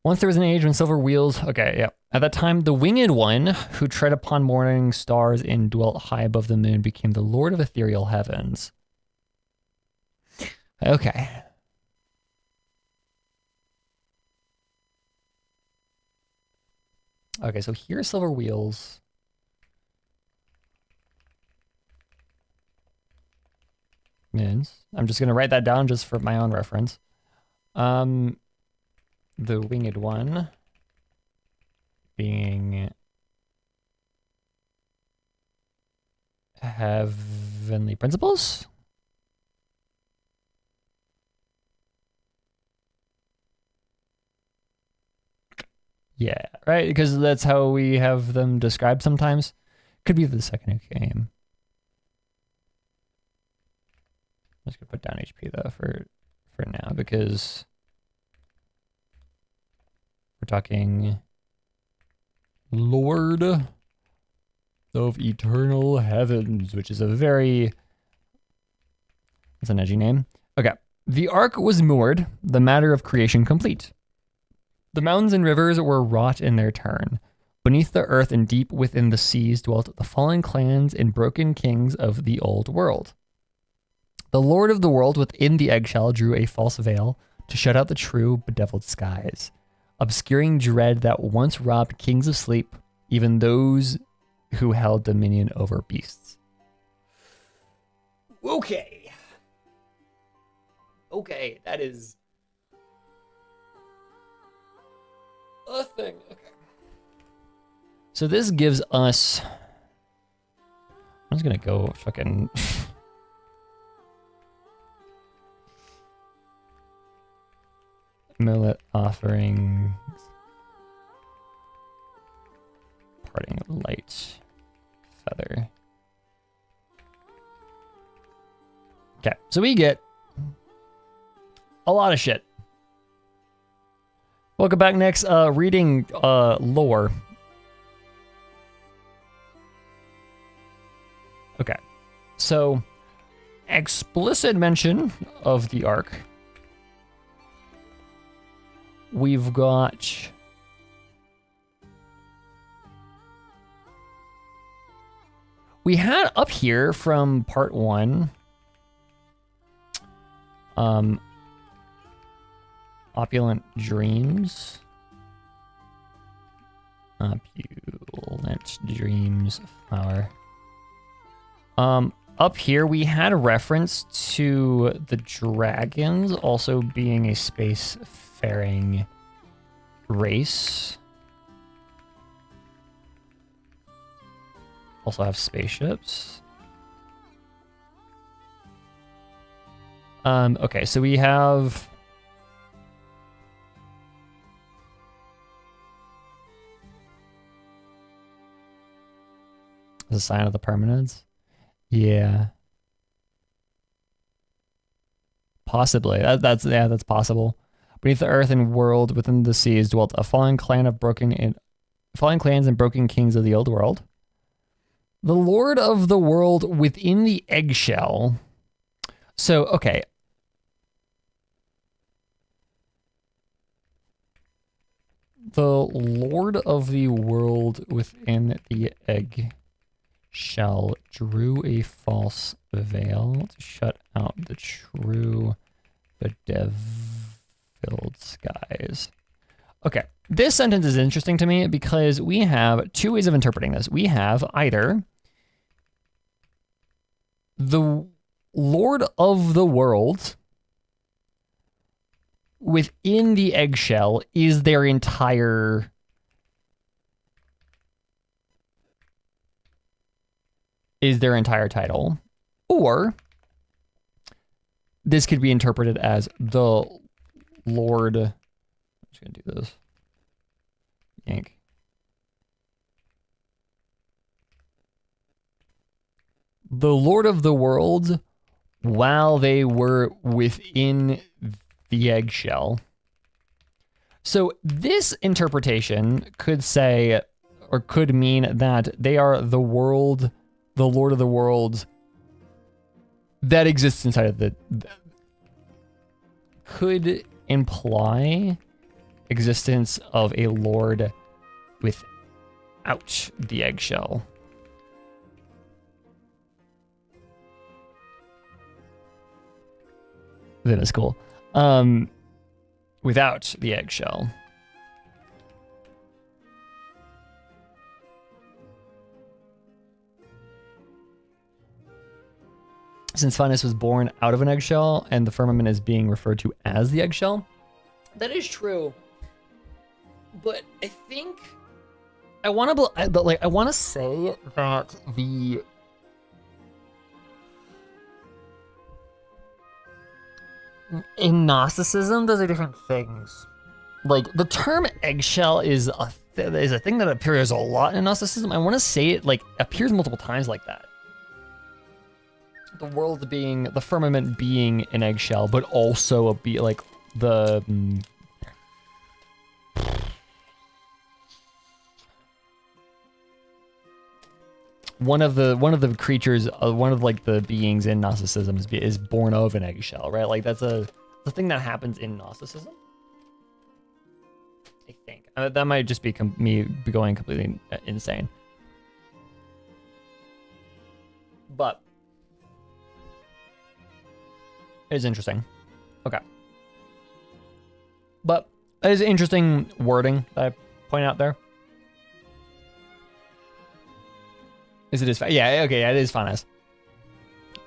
Once there was an age when silver wheels. Okay, yeah. At that time, the winged one who tread upon morning stars and dwelt high above the moon became the lord of ethereal heavens. Okay. Okay, so here's silver wheels. Means I'm just gonna write that down just for my own reference. The winged one being heavenly principles. Yeah, right, because that's how we have them described sometimes. Could be the second game. I'm just gonna put down HP though for now because We're talking Lord of Eternal Heavens, which is a very... That's an edgy name. Okay. The ark was moored, the matter of creation complete. The mountains and rivers were wrought in their turn. Beneath the earth and deep within the seas dwelt the fallen clans and broken kings of the old world. The Lord of the world within the eggshell drew a false veil to shut out the true bedeviled skies, obscuring dread that once robbed kings of sleep, even those who held dominion over beasts. Okay. Okay, that is a thing. Okay. So this gives us... I'm just gonna go fucking... millet offerings. Parting light. Feather. Okay, so we get a lot of shit. Welcome back. Next, reading lore. Okay, so explicit mention of the Ark. We've got we had up here from part 1 opulent dreams. Opulent dreams flower. Up here we had a reference to the dragons also being a spacefaring race. Also have spaceships. Okay, so we have the sign of the permanence. Yeah. Possibly. That's possible. Beneath the earth and world within the seas dwelt a fallen clans and broken kings of the old world. The Lord of the world within the eggshell. So, okay. The Lord of the world within the eggshell drew a false veil to shut out the true bedeviled skies. Okay, this sentence is interesting to me because we have two ways of interpreting this. We have either the Lord of the world within the eggshell is their entire title, or this could be interpreted as the Lord. I'm just gonna do this. Yank. The Lord of the world while they were within the eggshell. So this interpretation could say, or could mean that they are the world, the Lord of the world that exists inside of the could imply existence of a Lord without the eggshell. That is cool. Without the eggshell. Since Finus was born out of an eggshell and the firmament is being referred to as the eggshell. That is true. But I think I want to say that the in Gnosticism, those are different things. Like the term eggshell is a thing that appears a lot in Gnosticism. I want to say it like appears multiple times like that. The world being the firmament being an eggshell, but also be like the one of the creatures, one of like the beings in Gnosticism is born of an eggshell, right? Like that's the thing that happens in Gnosticism. I think that might just be me going completely insane, but it's interesting. Okay, but it is interesting wording that I point out there. Is it as yeah, okay, yeah, it is fun as.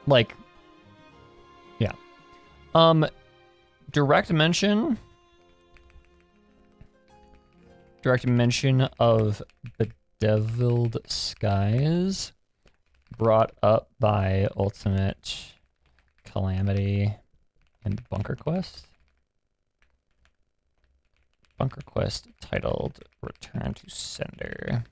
Like, yeah. Direct mention of Bedeviled Skies brought up by Ultimate Calamity and Bunker Quest. Bunker Quest titled Return to Sender.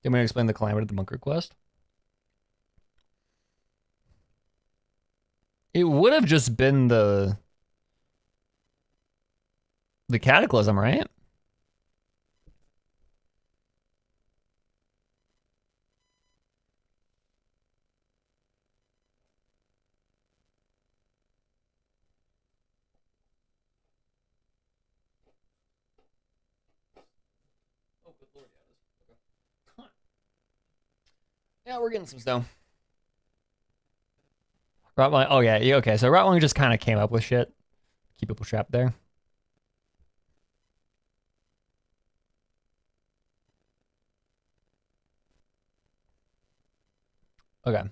Do you want me to explain the Calamity of the Bunker Quest? It would have just been the Cataclysm, right? Oh, good lord, yeah, okay. Yeah, we're getting some snow. Rotwang, oh yeah, okay. So Rotwang just kind of came up with shit. Keep people trapped there. Okay.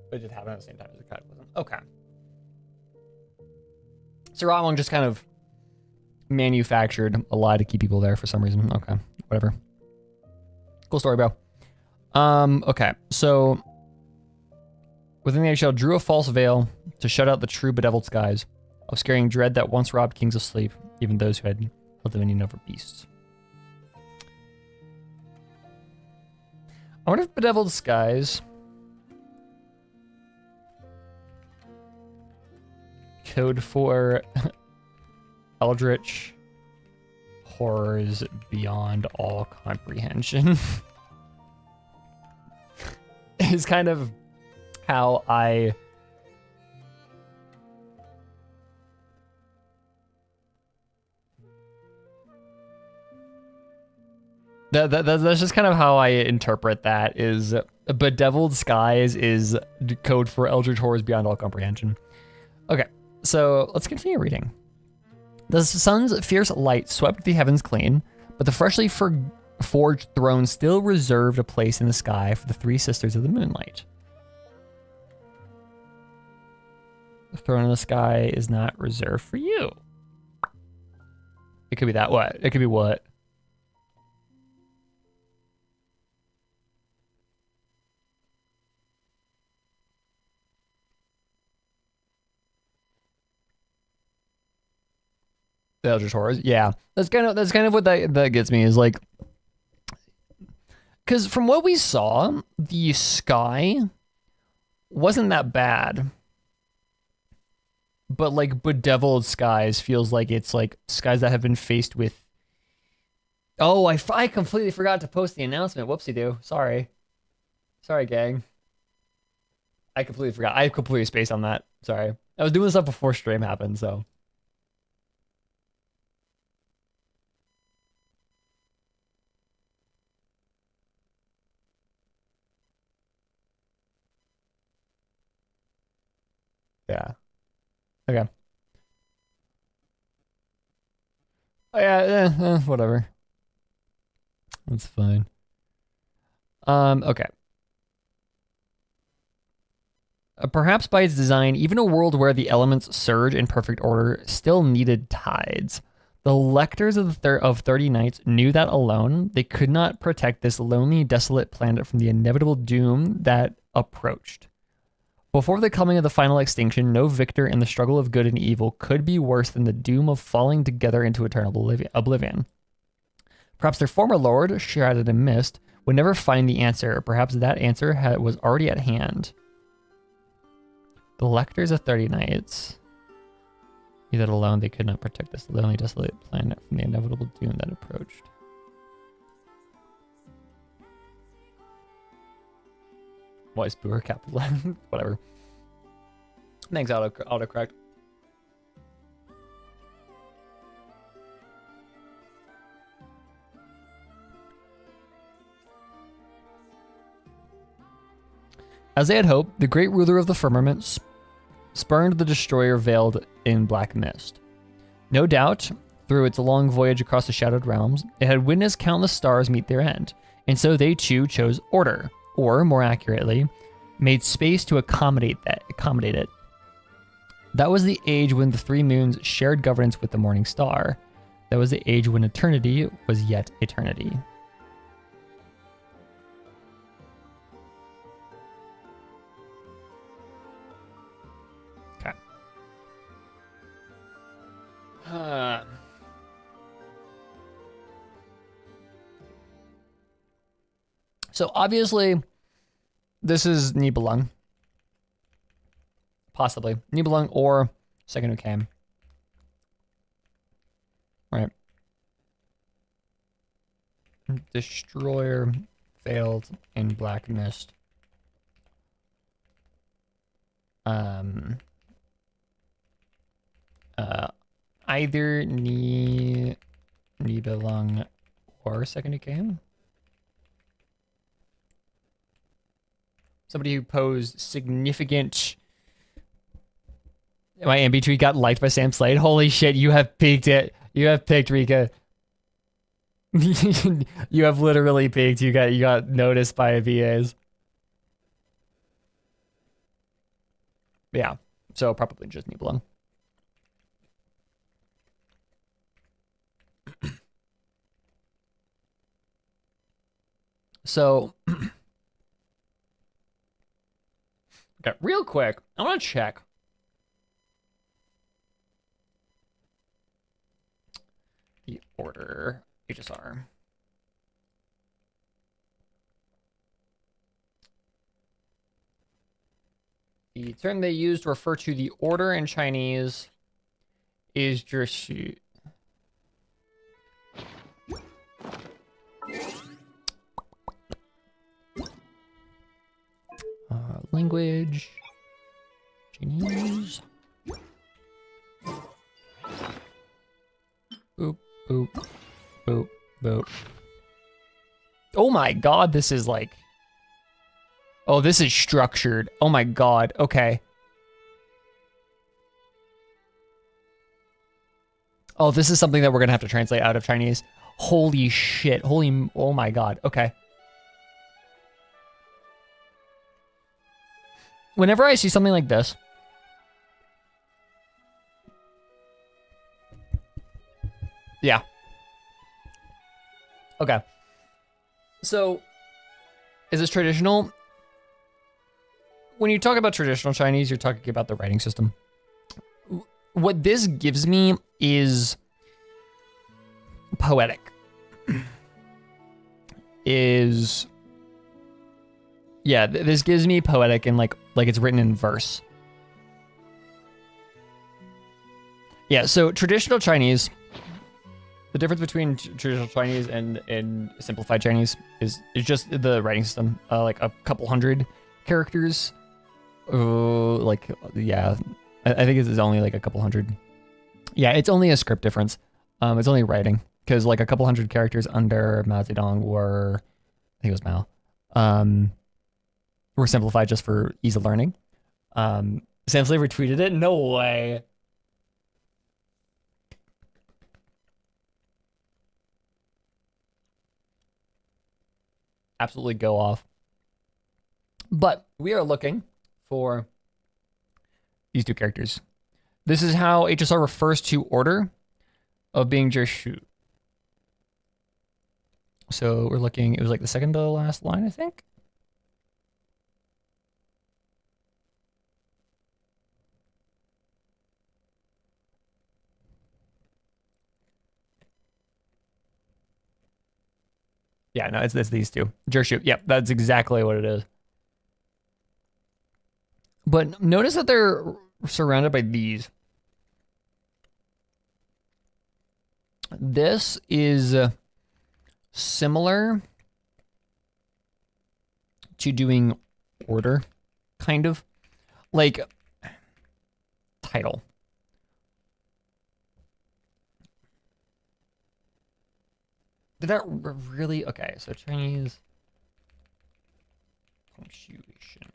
But it did happen at the same time as the Cataclysm. Okay. So Rotwang just kind of manufactured a lie to keep people there for some reason. Okay, whatever. Cool story, bro. Okay, so within the eggshell drew a false veil to shut out the true bedeviled skies, obscuring dread that once robbed kings of sleep, even those who had held dominion over beasts. I wonder if bedeviled skies code for eldritch horrors beyond all comprehension. Is kind of how I that's just kind of how I interpret that. Is bedeviled skies is code for eldritch horrors beyond all comprehension. Okay, so let's continue reading. The sun's fierce light swept the heavens clean, but the freshly forged throne still reserved a place in the sky for the three sisters of the moonlight. The throne in the sky is not reserved for you. It could be that. What? It could be what? The Eldritch Horrors, yeah. That's kind of what that gets me, is like, because from what we saw, the sky wasn't that bad, but like bedeviled skies feels like it's like skies that have been faced with. Oh, I completely forgot to post the announcement. Whoopsie doo. Sorry, gang. I completely forgot. I completely spaced on that. Sorry, I was doing stuff before stream happened, so. Yeah. Okay. Oh, yeah, whatever. That's fine. Okay. Perhaps by its design, even a world where the elements surge in perfect order still needed tides. The lectors of 30 Nights knew that alone, they could not protect this lonely, desolate planet from the inevitable doom that approached. Before the coming of the final extinction, no victor in the struggle of good and evil could be worse than the doom of falling together into eternal oblivion. Perhaps their former lord, shrouded in mist, would never find the answer, or perhaps that answer was already at hand. The lectors of 30 Knights. Be that alone, they could not protect this lonely, desolate planet from the inevitable doom that approached. Why is Booher capital? Whatever. Thanks, autocorrect. As they had hoped, the great ruler of the firmament spurned the destroyer veiled in black mist. No doubt, through its long voyage across the shadowed realms, it had witnessed countless stars meet their end, and so they too chose order, or more accurately, made space to accommodate it. That was the age when the three moons shared governance with the morning star. That was the age when eternity was yet eternity. Okay. So obviously, this is Nibelung. Possibly. Nibelung or Second Who Came. Right. Destroyer failed in black mist. Either Nibelung or Second Who Came. Somebody who posed significant. My ambi tweet got liked by Sam Slade. Holy shit, you have peaked it. You have picked Rika. You have literally peaked. You got noticed by VAs. Yeah, so probably just Nibelung. So, okay, real quick, I want to check. The order HSR. The term they use to refer to the order in Chinese is Zhishu. Language. Chinese. Boop, boop, boop, boop. Oh my god, this is like... Oh, this is structured. Oh my god, okay. Oh, this is something that we're gonna have to translate out of Chinese. Holy shit, holy... Oh my god, okay. Whenever I see something like this... Yeah. Okay. So, is this traditional? When you talk about traditional Chinese, you're talking about the writing system. What this gives me is poetic. Yeah, this gives me poetic and like it's written in verse. Yeah, so traditional Chinese, the difference between traditional Chinese and simplified Chinese is just the writing system. Like a couple hundred characters. Yeah, I think it's only like a couple hundred. Yeah, it's only a script difference. It's only writing because like a couple hundred characters under Mao Zedong were, I think it was Mao, were simplified just for ease of learning. Sam Slave retweeted it. No way. Absolutely go off. But we are looking for these two characters. This is how HSR refers to order of being Jirshu. So we're looking, it was like the second to last line, I think. Yeah, no, it's these two. Jershoot. Yep, that's exactly what it is. But notice that they're surrounded by these. This is similar to doing order, kind of. Like, title. Did that really? Okay, so Chinese punctuation.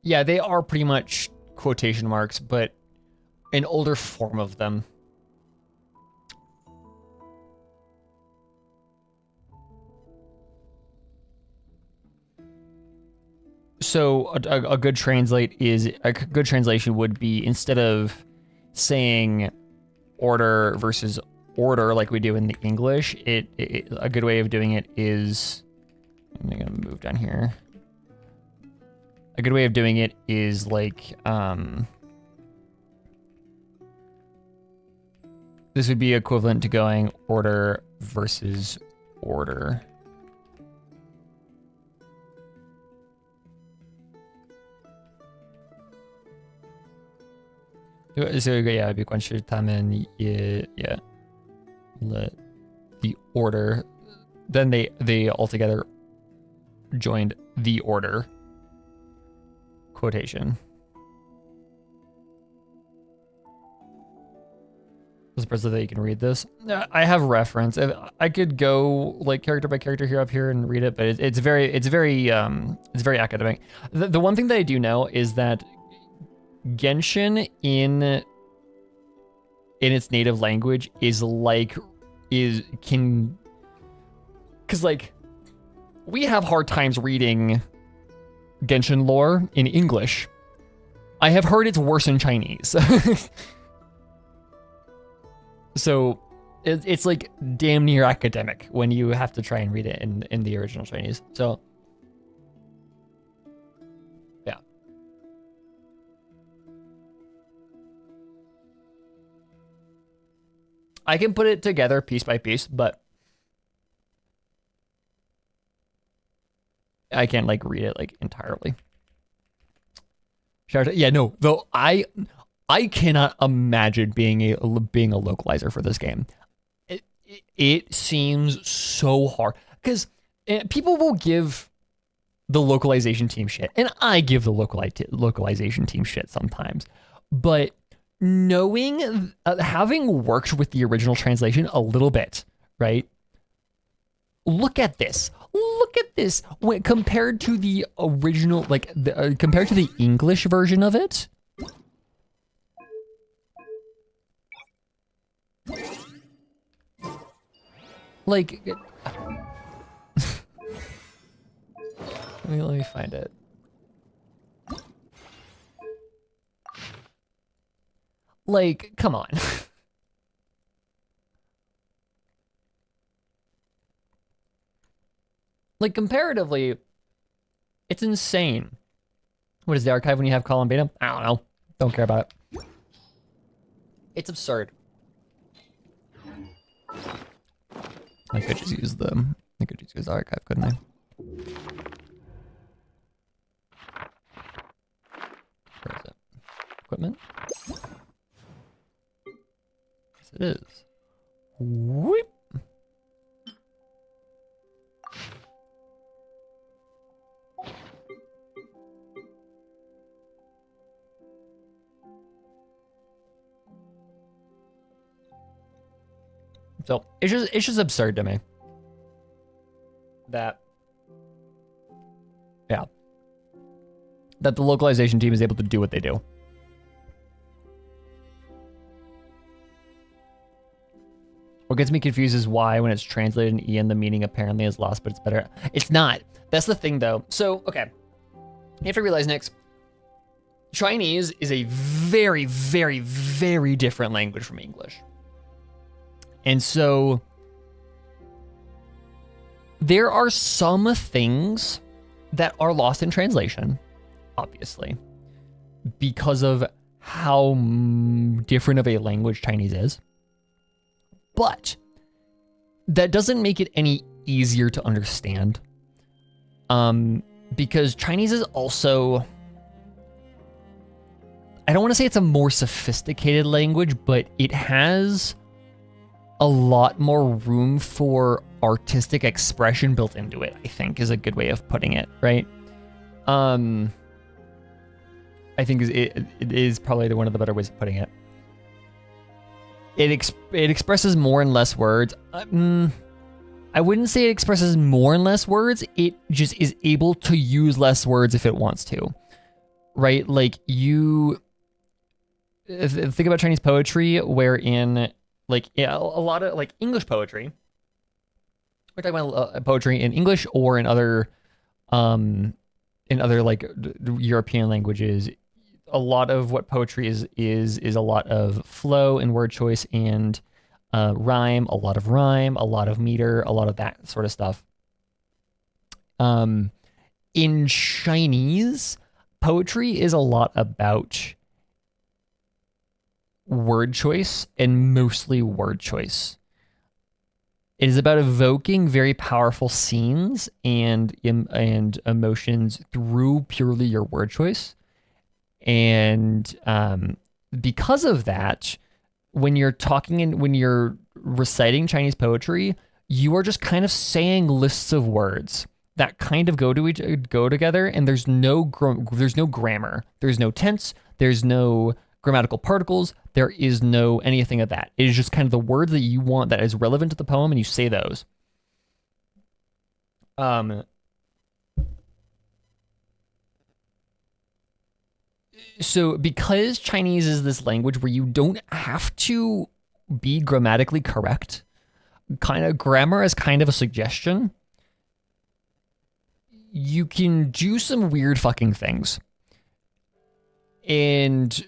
Yeah, they are pretty much quotation marks, but an older form of them. So a good translation would be, instead of saying order versus order like we do in the English, a good way of doing it is, I'm gonna move down here. A good way of doing it is like, this would be equivalent to going order versus order. So yeah, 比关是他们也 yeah, let the order, then they altogether joined the order quotation. Is it possible that you can read this? I have reference. I could go like character by character here up here and read it, but it's very academic. The one thing that I do know is that Genshin in its native language is because like we have hard times reading Genshin lore in English. I have heard it's worse in Chinese. So it's like damn near academic when you have to try and read it in the original Chinese. So yeah. I can put it together piece by piece, but I can't like read it like entirely. Yeah, no, though I cannot imagine being a localizer for this game. It seems so hard because people will give the localization team shit, and I give the localization team shit sometimes. But knowing, having worked with the original translation a little bit, right? Look at this. Look at this. When compared to the original, like compared to the English version of it. Like, let me find it. Like, come on. Like, comparatively, it's insane. What is the archive when you have column beta? I don't know. Don't care about it. It's absurd. I could just use the archive, couldn't I? Where is it? Equipment? Yes, it is. Whoop. So it's just absurd to me that, yeah, that the localization team is able to do what they do. What gets me confused is why, when it's translated in Ian, the meaning apparently is lost, but it's better. It's not. That's the thing, though. So, okay, you have to realize, Nix, Chinese is a very, very, very different language from English. And so there are some things that are lost in translation, obviously, because of how different of a language Chinese is. But that doesn't make it any easier to understand. Because Chinese is also, I don't want to say it's a more sophisticated language, but it has a lot more room for artistic expression built into it, I think is a good way of putting it, right? I think it is probably one of the better ways of putting it. It expresses more and less words. I wouldn't say it expresses more and less words. It just is able to use less words if it wants to, right? Like think about Chinese poetry, wherein like a lot of like English poetry. We're talking about poetry in English or in other like European languages. A lot of what poetry is a lot of flow and word choice and rhyme, a lot of meter, a lot of that sort of stuff. In Chinese, poetry is a lot about word choice and mostly word choice. It is about evoking very powerful scenes and emotions through purely your word choice. And because of that, when you're when you're reciting Chinese poetry, you are just kind of saying lists of words that kind of go together, and there's no grammar, there's no tense, there's no grammatical particles, there is no anything of that. It is just kind of the words that you want that is relevant to the poem, and you say those. So because Chinese is this language where you don't have to be grammatically correct, kind of grammar is kind of a suggestion, you can do some weird fucking things. And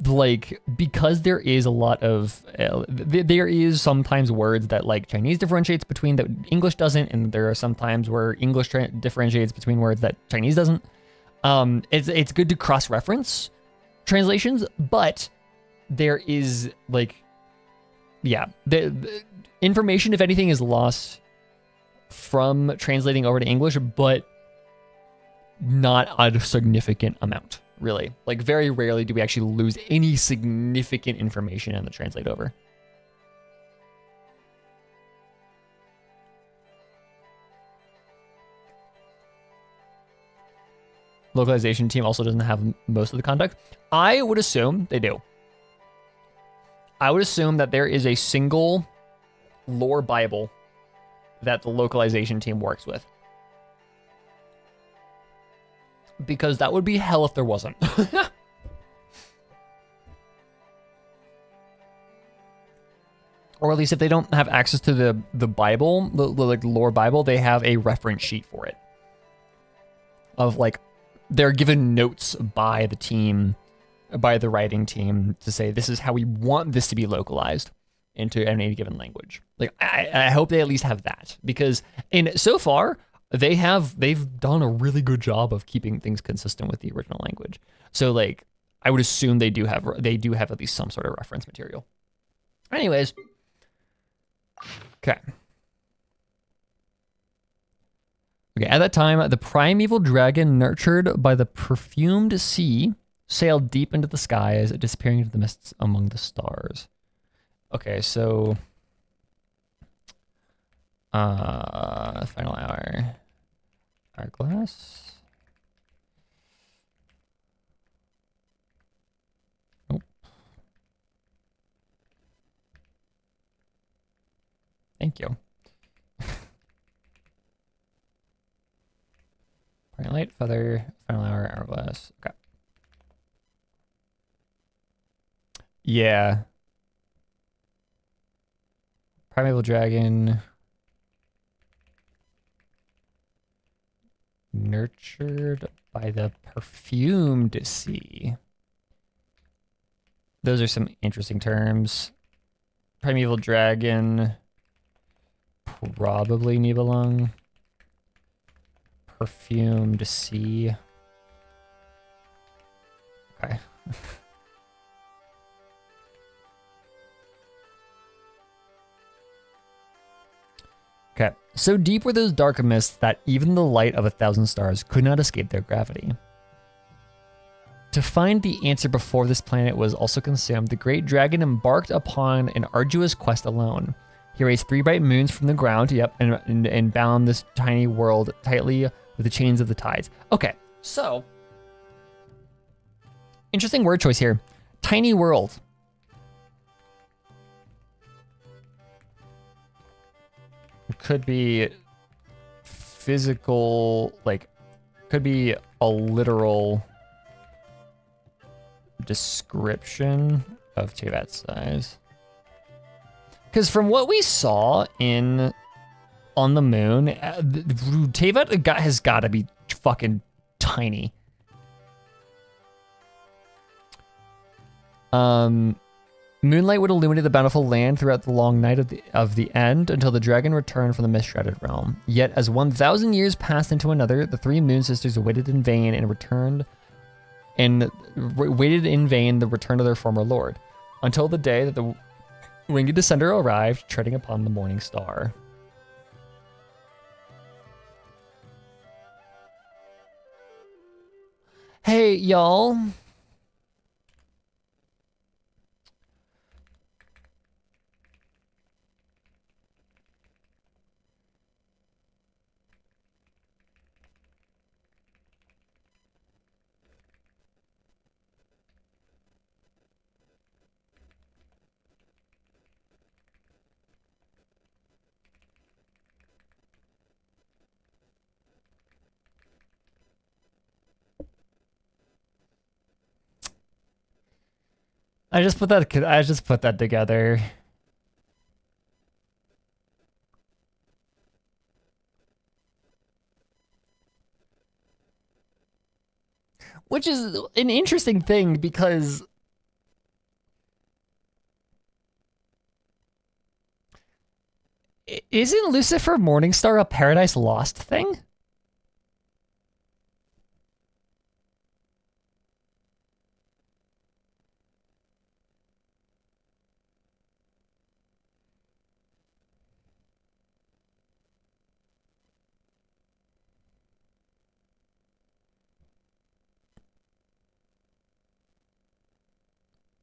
like, because there is a lot of, there is sometimes words that like Chinese differentiates between that English doesn't, and there are some times where English differentiates between words that Chinese doesn't. It's good to cross-reference translations, but there is like, yeah, the information, if anything, is lost from translating over to English, but not a significant amount, really. Like, very rarely do we actually lose any significant information in the translate over. Localization team also doesn't have most of the context. I would assume they do. I would assume that there is a single lore Bible that the localization team works with. Because that would be hell if there wasn't. Or at least if they don't have access to the Bible, the like lore Bible, they have a reference sheet for it. Of like, they're given notes by the team, by the writing team, to say this is how we want this to be localized into any given language. Like, I hope they at least have that, because so far they've done a really good job of keeping things consistent with the original language. So like, I would assume they do have at least some sort of reference material. Anyways, okay. Okay, at that time, the primeval dragon, nurtured by the perfumed sea, sailed deep into the skies, disappearing into the mists among the stars. Okay, so final hour. Hourglass. Nope. Thank you. Point light, feather, final hour, hourglass. Okay. Yeah. Primeval dragon. Nurtured by the perfumed sea. Those are some interesting terms. Primeval dragon. Probably Nibelung. perfumed sea. Okay. Okay. So deep were those dark mists that even the light of 1,000 stars could not escape their gravity. To find the answer before this planet was also consumed, the great dragon embarked upon an arduous quest alone. He raised 3 bright moons from the ground, and bound this tiny world tightly with the chains of the tides. Okay, so interesting word choice here. Tiny world. It could be physical, like, could be a literal description of Tevat's size. Because from what we saw on the moon, Teyvat has got to be fucking tiny. Moonlight would illuminate the bountiful land throughout the long night of the end until the dragon returned from the mist-shrouded realm. Yet as 1,000 years passed into another, the 3 moon sisters waited in vain the return of their former lord, until the day that the winged descender arrived, treading upon the morning star. Hey, y'all. I just put that together. Which is an interesting thing because isn't Lucifer Morningstar a Paradise Lost thing?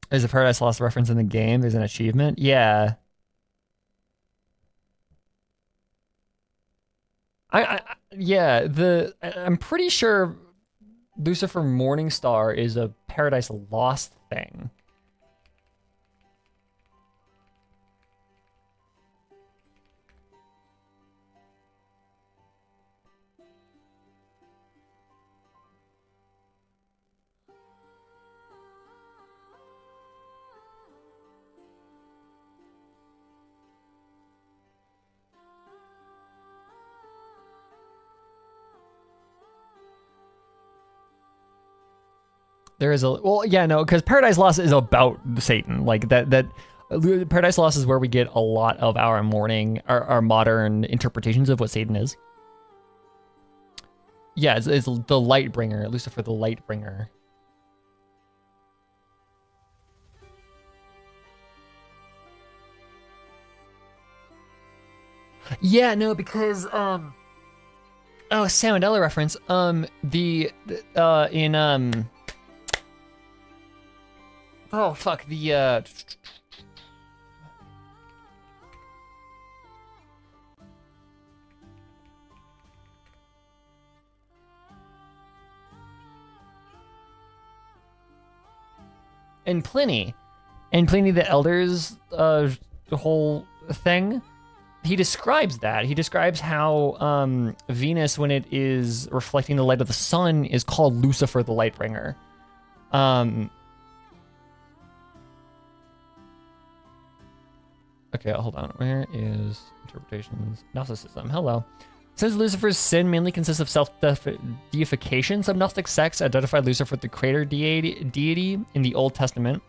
There's a Paradise Lost reference in the game. There's an achievement. Yeah. I'm pretty sure Lucifer Morningstar is a Paradise Lost thing. There is because Paradise Lost is about Satan. Like that Paradise Lost is where we get a lot of our modern interpretations of what Satan is. Yeah, it's the light bringer, Lucifer the light bringer. Yeah, no, because Sam Mandela reference. Oh fuck, and Pliny the Elder's the whole thing, he describes that. He describes how Venus, when it is reflecting the light of the sun, is called Lucifer the Lightbringer. Okay, hold on. Where is interpretations? Gnosticism. Hello. Since Lucifer's sin mainly consists of self-deification, some Gnostic sects identified Lucifer with the creator deity in the Old Testament.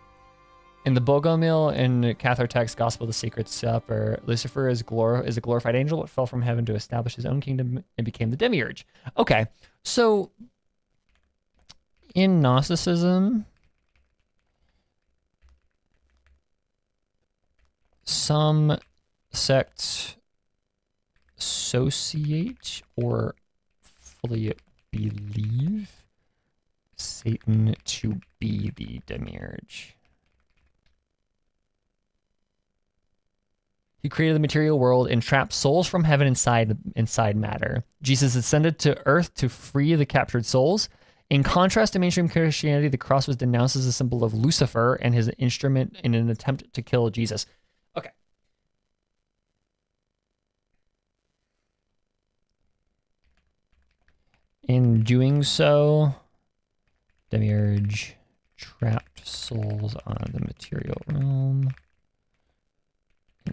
In the Bogomil and Cathar text, Gospel of the Secret Supper, Lucifer is a glorified angel that fell from heaven to establish his own kingdom and became the demiurge. Okay, so in Gnosticism, some sects associate or fully believe Satan to be the demiurge. He created the material world and trapped souls from heaven inside matter. Jesus ascended to earth to free the captured souls. In contrast to mainstream Christianity, the cross was denounced as a symbol of Lucifer and his instrument in an attempt to kill Jesus. Okay. In doing so, demiurge trapped souls on the material realm,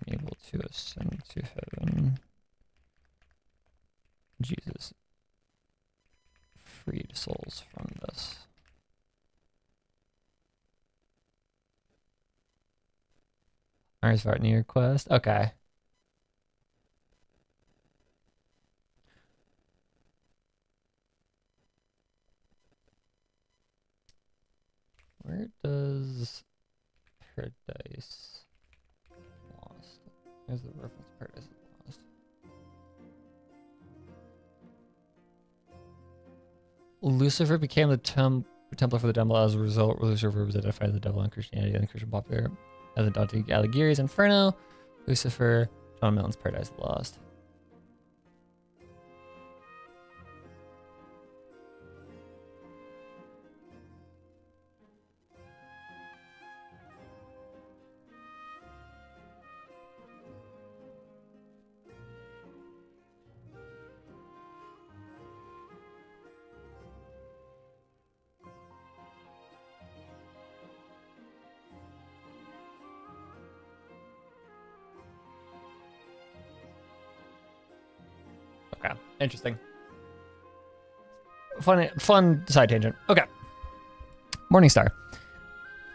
unable to ascend to heaven. Jesus freed souls from this. Ars Vartnir quest. Okay. Where does Paradise Lost? There's the reference Paradise Lost. Lucifer became the Templar for the devil. As a result, Lucifer was identified as the devil in Christianity and the Christian popular as in Dante Alighieri's Inferno. Lucifer, John Milton's Paradise Lost. Okay, interesting. Fun side tangent. Okay. Morningstar.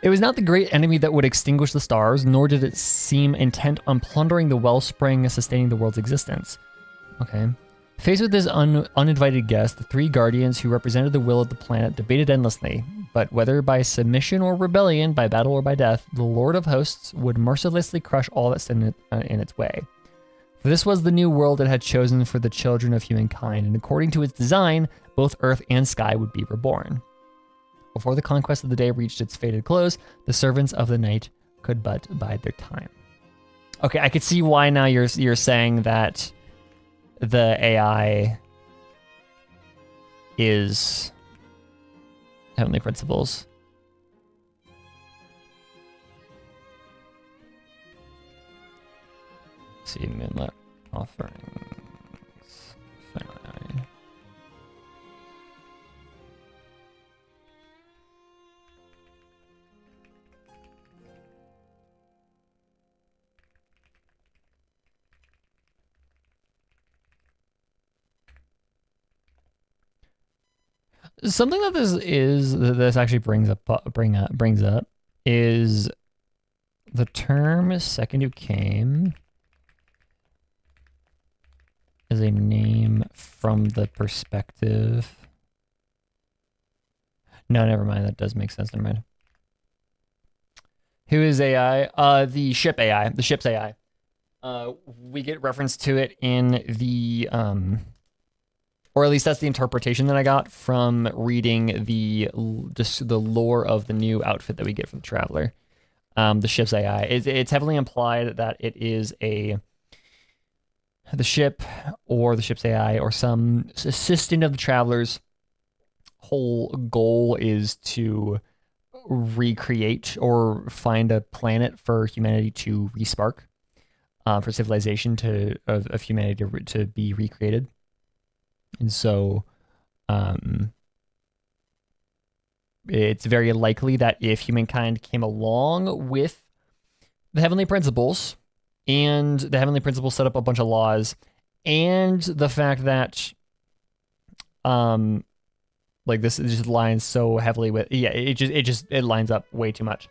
It was not the great enemy that would extinguish the stars, nor did it seem intent on plundering the wellspring sustaining the world's existence. Okay. Faced with this uninvited guest, the three guardians who represented the will of the planet debated endlessly, but whether by submission or rebellion, by battle or by death, the Lord of Hosts would mercilessly crush all that stood in its way. For this was the new world it had chosen for the children of humankind, and according to its design, both earth and sky would be reborn. Before the conquest of the day reached its fated close, the servants of the night could but bide their time. Okay, I could see why now you're saying that the AI is Heavenly Principles. See, Moonlit Offerings. Finally. Something that this actually brings up is the term second who came is a name from the perspective. No, never mind. That does make sense. Never mind. Who is AI? The ship AI. The ship's AI. We get reference to it in the or at least that's the interpretation that I got from reading the lore of the new outfit that we get from the Traveler. The ship's AI. It's heavily implied that it is the ship or the ship's AI or some assistant of the Traveler's whole goal is to recreate or find a planet for humanity to respark, for civilization of humanity to be recreated. And so it's very likely that if humankind came along with the Heavenly Principles, and the Heavenly Principles set up a bunch of laws, and the fact that like this just lines so heavily with it lines up way too much.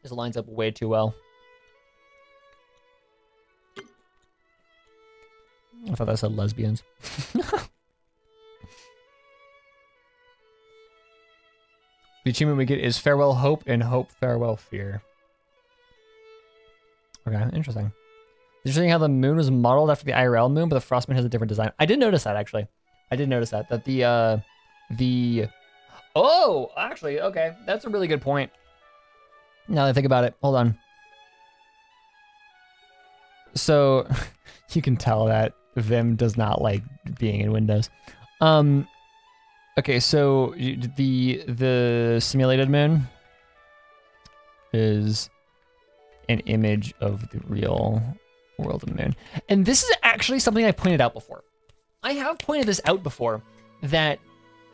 This lines up way too well. I thought that said lesbians. The achievement we get is Farewell Hope and Hope Farewell Fear. Okay, interesting. Interesting how the moon was modeled after the IRL moon, but the Frostmoon has a different design. I did notice that, actually. I did notice that. That the... Oh, actually, okay. That's a really good point. Now that I think about it. Hold on. So, you can tell that Vim does not like being in Windows. Okay, so the simulated moon is an image of the real world of the moon. And this is actually something I pointed out before. I have pointed this out before, that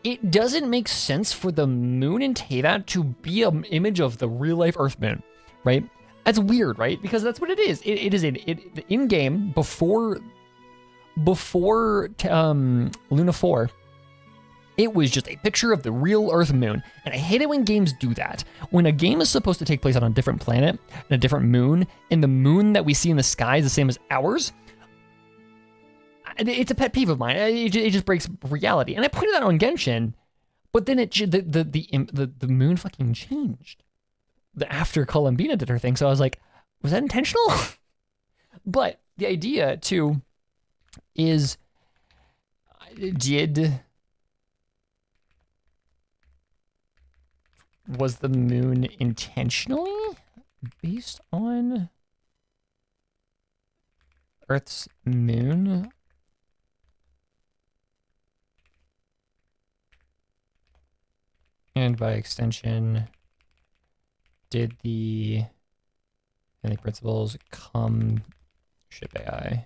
it doesn't make sense for the moon in Teyvat to be an image of the real life Earth moon, right? That's weird, right? Because that's what it is. It is in game before Luna 4. It was just a picture of the real Earth moon. And I hate it when games do that. When a game is supposed to take place on a different planet and a different moon, and the moon that we see in the sky is the same as ours, it's a pet peeve of mine. It just breaks reality. And I pointed that out on Genshin, but then the moon fucking changed after Columbina did her thing. So I was like, was that intentional? But the idea too is, was the moon intentionally based on Earth's moon? And by extension, did the principles ship AI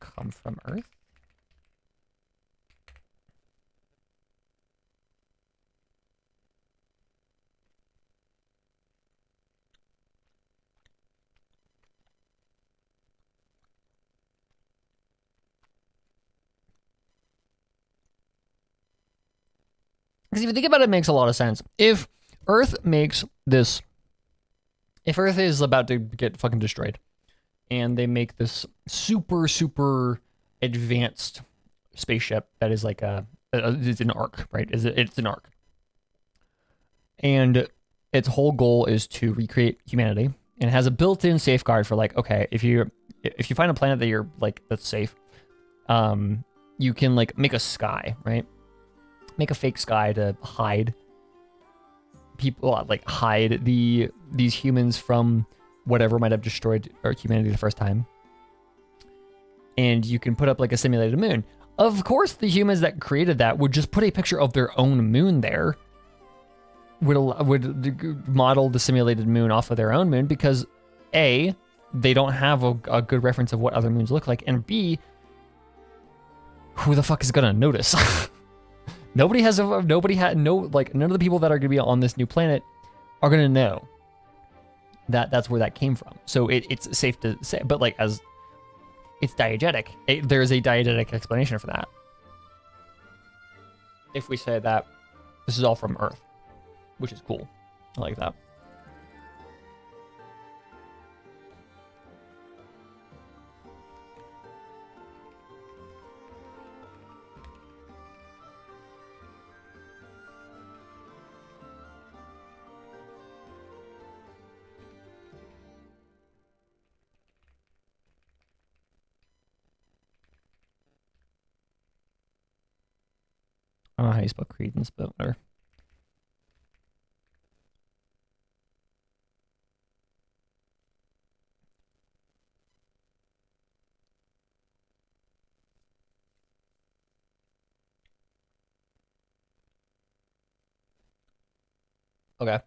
come from Earth? Because if you think about it, it makes a lot of sense. If Earth is about to get fucking destroyed, and they make this super, super advanced spaceship that is like it's an ark, right? It's an ark. And its whole goal is to recreate humanity, and it has a built-in safeguard for like, okay, if you find a planet that that's safe, you can like make a sky, right? Make a fake sky to hide people, like hide these humans from whatever might have destroyed humanity the first time. And you can put up like a simulated moon. Of course, the humans that created that would just put a picture of their own moon there. Would model the simulated moon off of their own moon because A, they don't have a good reference of what other moons look like, and B, who the fuck is gonna notice? None of the people that are gonna be on this new planet are gonna know that that's where that came from. So it's safe to say, but like as it's diegetic, there's a diegetic explanation for that. If we say that this is all from Earth, which is cool. I like that. I don't know how you spell credence, but whatever. Okay.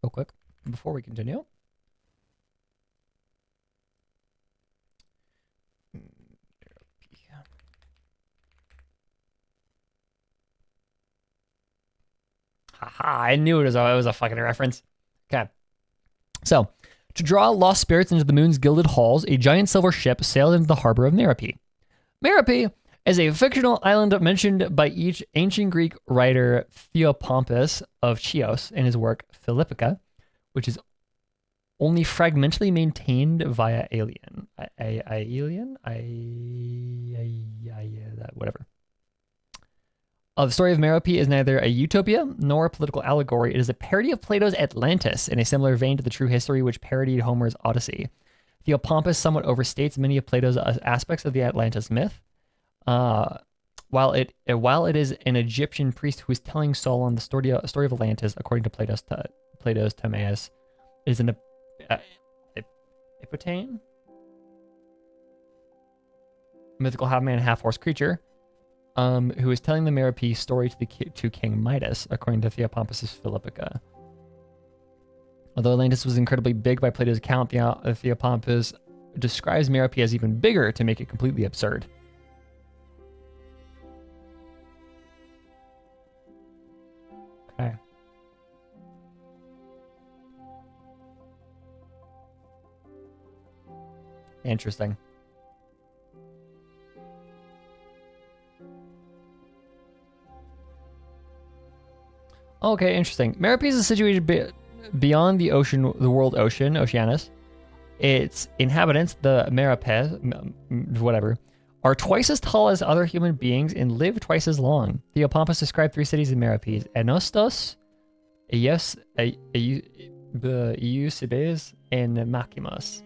Real quick, before we continue. Haha, I knew it was a fucking reference. Okay. So, to draw lost spirits into the moon's gilded halls, a giant silver ship sailed into the harbor of Merope. Merope is a fictional island mentioned by each ancient Greek writer Theopompus of Chios in his work Philippica, which is only fragmentally maintained via alien. Whatever. The story of Merope is neither a utopia nor a political allegory. It is a parody of Plato's Atlantis in a similar vein to the true history which parodied Homer's Odyssey. Theopompus somewhat overstates many of Plato's aspects of the Atlantis myth. While it is an Egyptian priest who is telling Solon the story of Atlantis according to Plato's Timaeus, it is an Epitane, mythical half-man, half-horse creature, who is telling the Merope story to King Midas, according to Theopompus' Philippica. Although Atlantis was incredibly big by Plato's account, Theopompus describes Merope as even bigger to make it completely absurd. Okay. Interesting. Okay, interesting. Merope is situated beyond the ocean, the world ocean, Oceanus. Its inhabitants, the Meropes, whatever, are twice as tall as other human beings and live twice as long. Theopompus described 3 cities in Meropes: Anostos, Eusebes, and Makimos.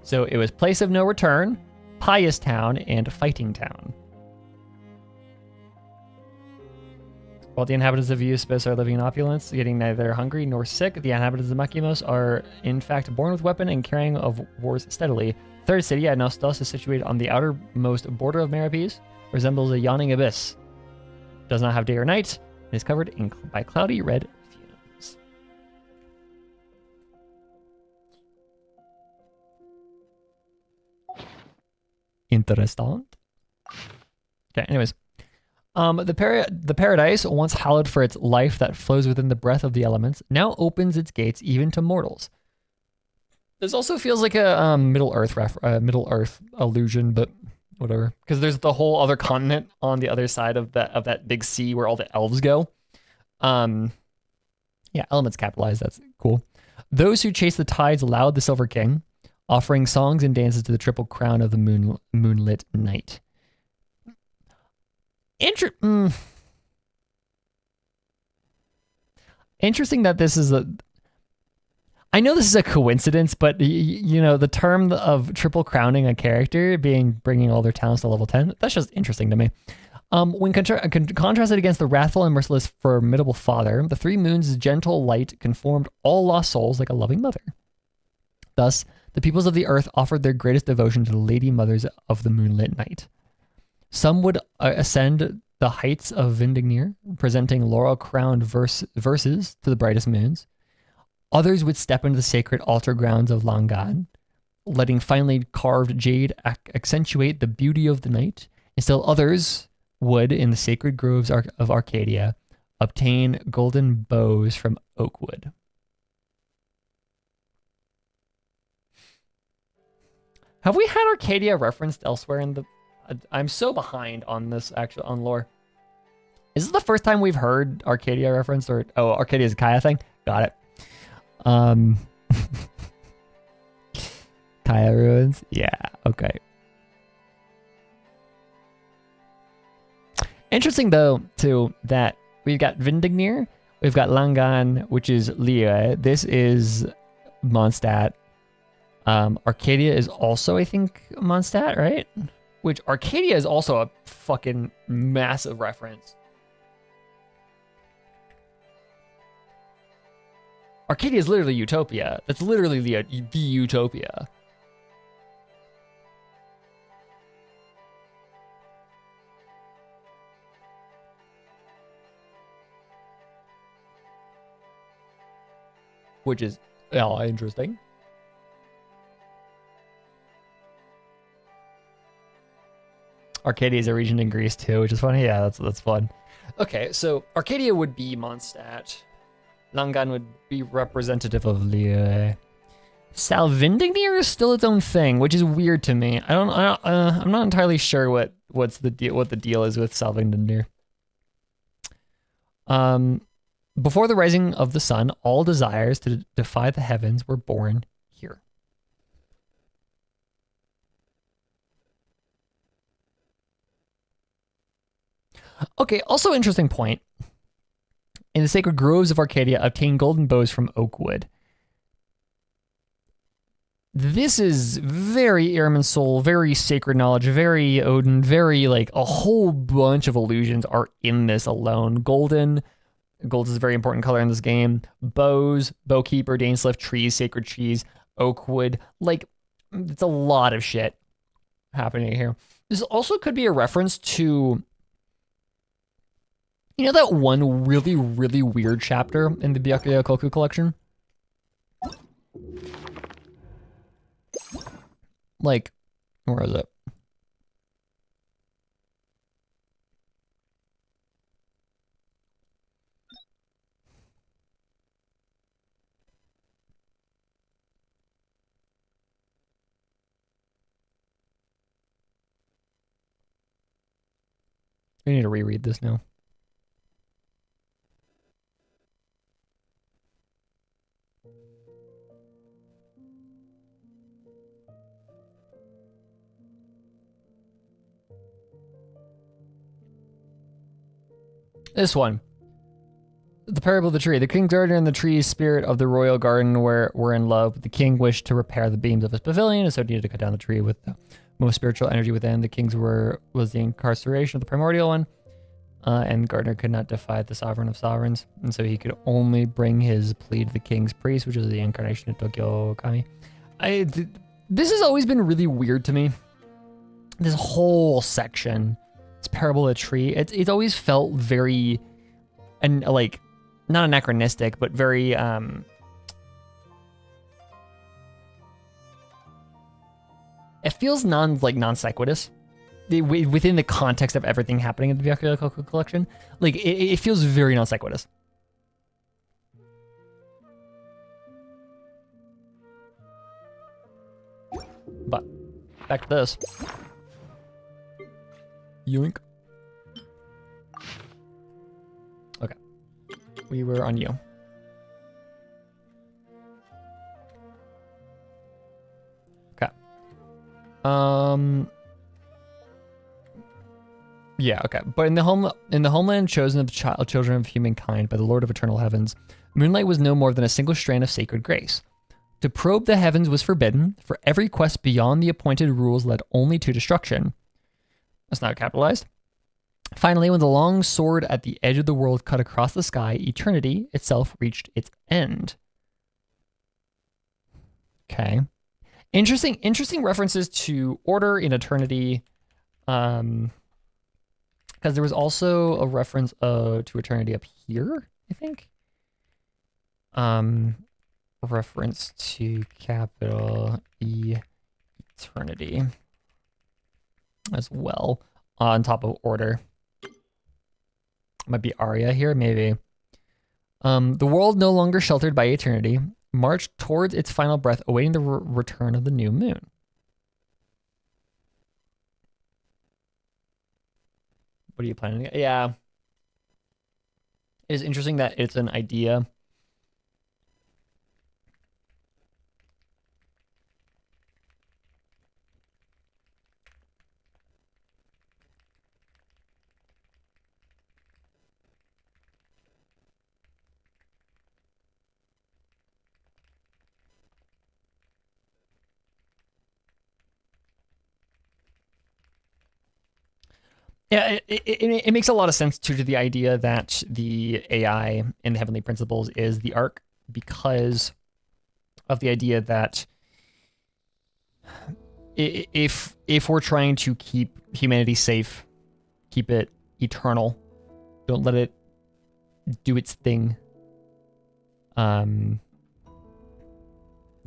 So it was place of no return, pious town, and fighting town. While the inhabitants of Eusebes are living in opulence, getting neither hungry nor sick, the inhabitants of Makimos are in fact born with weapon and carrying of wars steadily. Third city, Anostos, is situated on the outermost border of Meropes, resembles a yawning abyss. Does not have day or night, and is covered by cloudy red fumes. Interesting. Okay, anyways. The paradise, once hallowed for its life that flows within the breath of the elements, now opens its gates even to mortals. This also feels like a Middle Earth illusion, but whatever. Because there's the whole other continent on the other side of that big sea where all the elves go. Yeah, elements capitalized. That's cool. Those who chase the tides allowed the Silver King, offering songs and dances to the triple crown of the moonlit night. Interesting that this is I know this is a coincidence, but you know, the term of triple crowning a character bringing all their talents to level 10, that's just interesting to me. When contrasted against the wrathful and merciless formidable father, the 3 moons' gentle light conformed all lost souls like a loving mother. Thus, the peoples of the earth offered their greatest devotion to the lady mothers of the moonlit night. Some would ascend the heights of Vindingnir, presenting laurel-crowned verses to the brightest moons. Others would step into the sacred altar grounds of Langan, letting finely carved jade accentuate the beauty of the night. And still others would, in the sacred groves of Arcadia, obtain golden bows from oak wood. Have we had Arcadia referenced elsewhere in the... I'm so behind on this, actually, on lore. Is this the first time we've heard Arcadia referenced? Or Arcadia's Kaya thing? Got it. Kaya ruins? Yeah, okay. Interesting, though, too, that we've got Vindingnir, we've got Langan, which is Liyue. This is Mondstadt. Arcadia is also, I think, Mondstadt, right? Which Arcadia is also a fucking massive reference. Arcadia is literally Utopia. That's literally the Utopia. Which is interesting. Arcadia is a region in Greece too, which is funny. Yeah, that's fun. Okay, so Arcadia would be Mondstadt. Langan would be representative of Liyue. Salvindinir is still its own thing, which is weird to me. I'm not entirely sure what the deal is with Salvindinir. Before the rising of the sun, all desires to defy the heavens were born here. Okay, also interesting point. In the sacred groves of Arcadia, obtain golden bows from oak wood. This is very Irminsul, very sacred knowledge, very Odin, very like a whole bunch of illusions are in this alone. Gold is a very important color in this game. Bows, bowkeeper, Dainsliff, trees, sacred trees, oak wood. Like, it's a lot of shit happening here. This also could be a reference to, you know, that one really, really weird chapter in the Byakuya Koku collection? Like, where is it? We need to reread this now. This one. The Parable of the Tree. The king's gardener and the tree's spirit of the royal garden were in love. The king wished to repair the beams of his pavilion, and so needed to cut down the tree with the most spiritual energy within. The king's was the incarceration of the primordial one, and the gardener could not defy the sovereign of sovereigns, and so he could only bring his plea to the king's priest, which is the incarnation of Tokyo Kami. This has always been really weird to me. This whole section. It's Parable of the Tree. It's always felt very, and like, not anachronistic, but very it feels non sequitur within the context of everything happening in the Byakuya Koku collection. Like it feels very non sequitur. But back to this. Yoink. Okay. We were on you. Okay. Yeah, okay. But in the homeland chosen of the children of humankind by the Lord of Eternal Heavens, moonlight was no more than a single strand of sacred grace. To probe the heavens was forbidden, for every quest beyond the appointed rules led only to destruction. That's not capitalized. Finally, when the long sword at the edge of the world cut across the sky, eternity itself reached its end. Okay. Interesting references to order in eternity. Because there was also a reference to eternity up here, I think. Reference to capital E eternity as well on top of order. Might be Arya here, maybe. The world no longer sheltered by eternity marched towards its final breath, awaiting the return of the new moon. What are you planning? Yeah. It is interesting that it's an idea. Yeah, it makes a lot of sense too, to the idea that the AI in the Heavenly Principles is the Ark, because of the idea that if we're trying to keep humanity safe, keep it eternal, don't let it do its thing, don't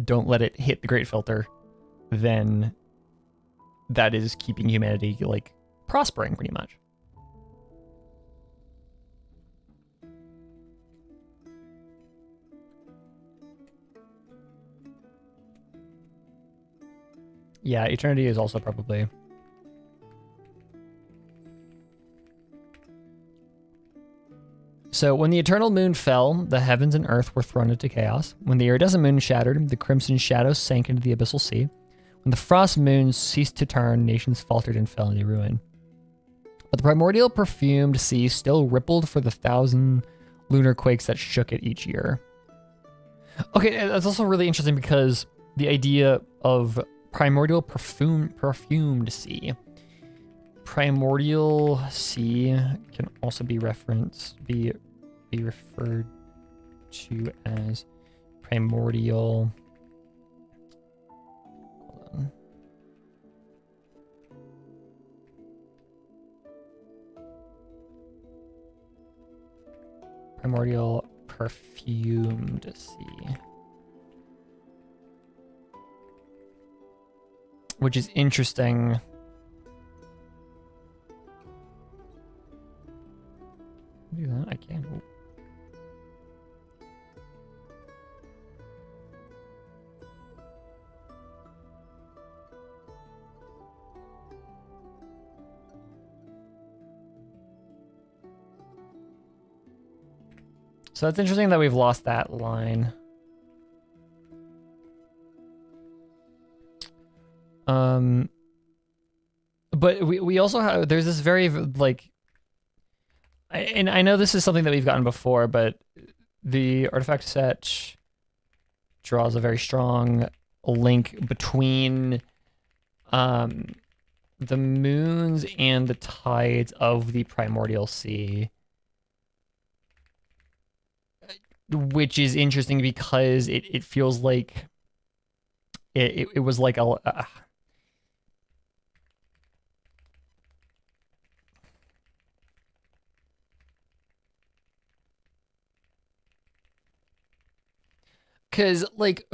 let it hit the Great Filter, then that is keeping humanity like prospering pretty much. Yeah, eternity is also probably. So when the eternal moon fell, the heavens and earth were thrown into chaos. When the iridescent moon shattered, the crimson shadows sank into the abyssal sea. When the frost moons ceased to turn, nations faltered and fell into ruin. But the primordial perfumed sea still rippled for the 1,000 lunar quakes that shook it each year. Okay, that's also really interesting because the idea of primordial perfumed sea. Primordial sea can also be referred to as primordial. Hold on. Primordial perfumed sea. Which is interesting. Do that? I can. Ooh. So it's interesting that we've lost that line. But we also have, there's this very like, and I know this is something that we've gotten before, but the artifact set draws a very strong link between the moons and the tides of the primordial sea, which is interesting because it feels like it was like a because like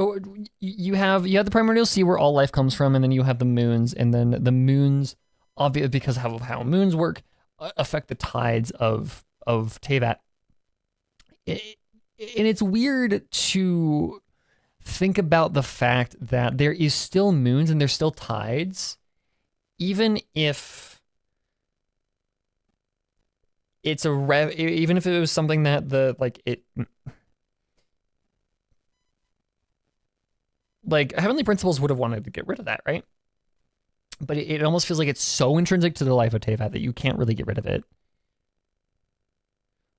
you have the primordial sea where all life comes from, and then you have the moons, and then the moons, obviously because of how moons work, affect the tides of Teyvat. And it's weird to think about the fact that there is still moons and there's still tides, even if it's even if it was something that like Heavenly Principles would have wanted to get rid of that, right? But it almost feels like it's so intrinsic to the life of Teyvat that you can't really get rid of it.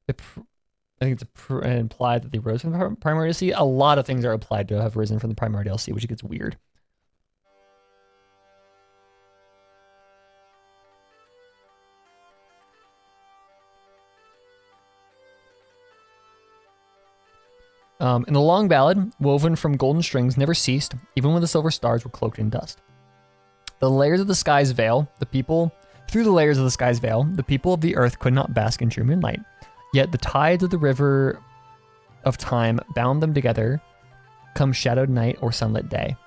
I think it's implied that they rose from the primordial sea. A lot of things are applied to have risen from the primordial sea, which gets weird. In the long ballad, woven from golden strings, never ceased, even when the silver stars were cloaked in dust. The layers of the sky's veil, through the layers of the sky's veil, the people of the earth could not bask in true moonlight. Yet the tides of the river of time bound them together, come shadowed night or sunlit day.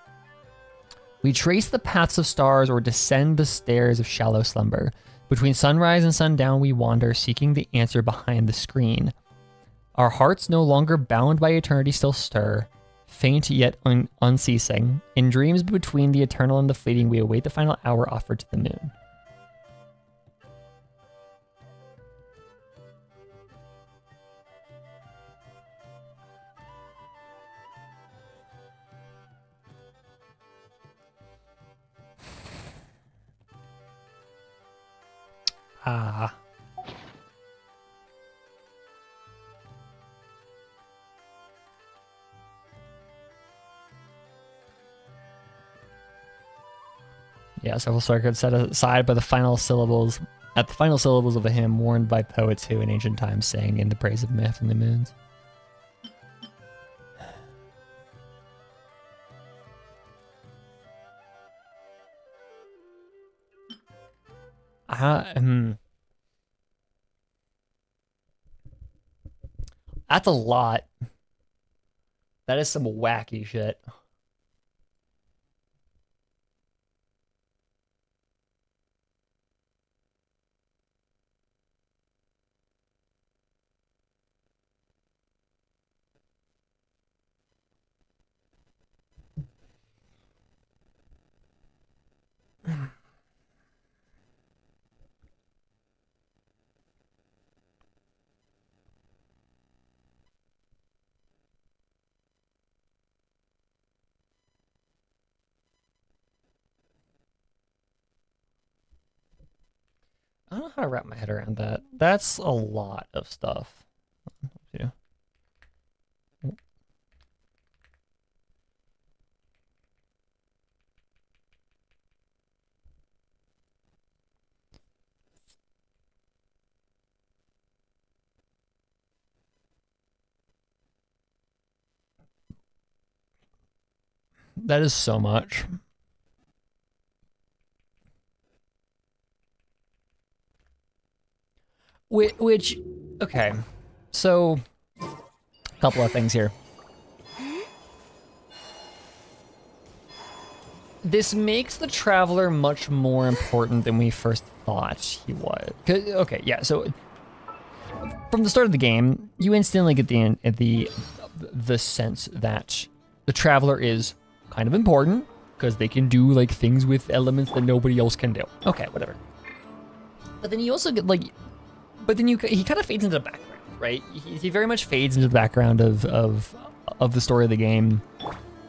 We trace the paths of stars or descend the stairs of shallow slumber. Between sunrise and sundown we wander, seeking the answer behind the screen. Our hearts, no longer bound by eternity, still stir, faint yet unceasing. In dreams between the eternal and the fleeting, we await the final hour offered to the moon. Ah. Yeah, several circuits set aside by the final syllables, at the final syllables of a hymn warned by poets who in ancient times sang in the praise of myth and the moons. That's a lot. That is some wacky shit. I don't know how to wrap my head around that. That's a lot of stuff. Yeah. That is so much. Which, okay, so a couple of things here. This makes the Traveler much more important than we first thought he was. Okay, yeah, so from the start of the game, you instantly get the sense that the Traveler is kind of important because they can do like things with elements that nobody else can do. Okay, whatever. But then you also get like, he kind of fades into the background, right? He very much fades into the background of the story of the game,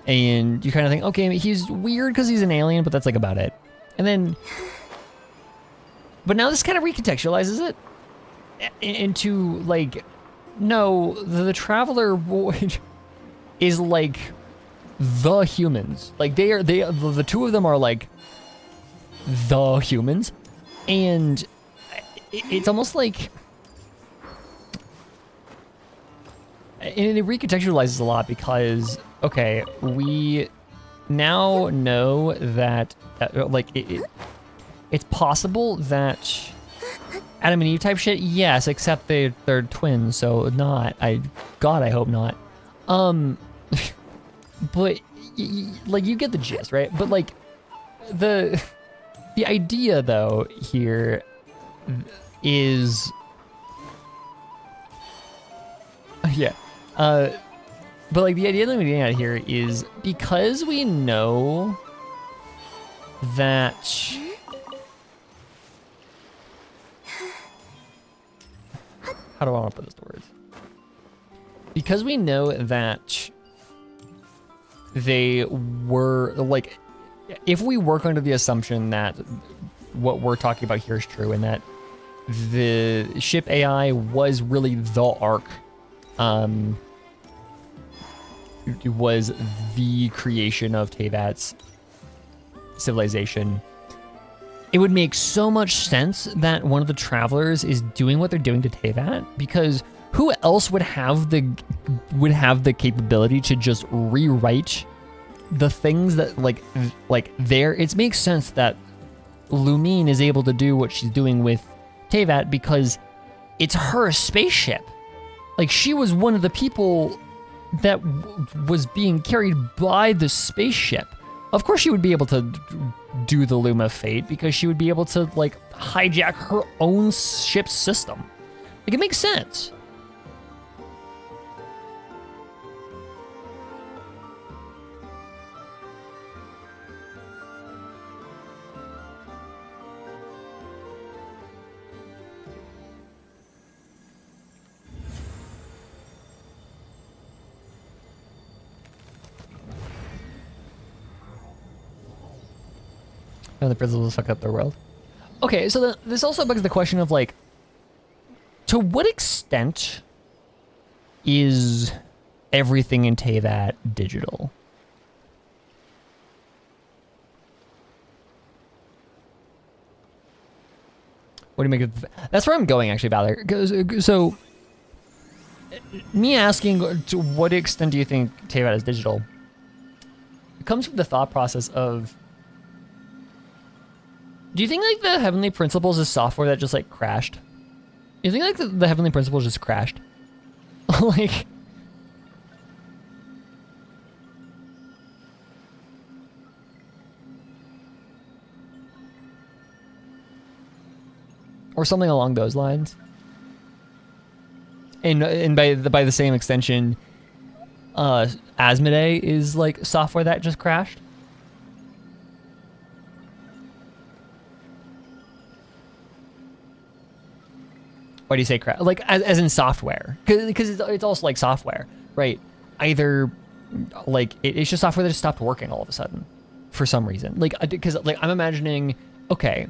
and you kind of think, okay, he's weird because he's an alien, but that's like about it. And then, but now this kind of recontextualizes it into like, no, the Traveler is like the humans. Like the two of them are like the humans, and it's almost like, and it recontextualizes a lot because, okay, we now know that like it's possible that Adam and Eve type shit, yes, except they're twins, so not. God, I hope not. But like you get the gist, right? But like the idea though here is, yeah, but like the idea that we're getting at here is because we know that how do I want to put this to words? Because we know that they were like, if we work under the assumption that what we're talking about here is true and that the ship AI was really the Ark, it was the creation of Teyvat's civilization, it would make so much sense that one of the Travelers is doing what they're doing to Teyvat, because who else would have the capability to just rewrite the things that like there? It makes sense that Lumine is able to do what she's doing with Teyvat because it's her spaceship. Like, she was one of the people that was being carried by the spaceship. Of course she would be able to do the Luma fate because she would be able to like hijack her own ship's system. Like, it makes sense. And the principles fuck up their world. Okay, so this also begs the question of like, to what extent is everything in Teyvat digital? What do you make of that's where I'm going actually, Valor. So me asking to what extent do you think Teyvat is digital? It comes from the thought process of, do you think like the Heavenly Principles is software that just like crashed? You think like the Heavenly Principles just crashed? Like, or something along those lines? And by the same extension, Asmodee is like software that just crashed? Why do you say crash? Like, as in software? Because it's also like software, right? Either like it's just software that just stopped working all of a sudden for some reason. Like, because like I'm imagining, okay,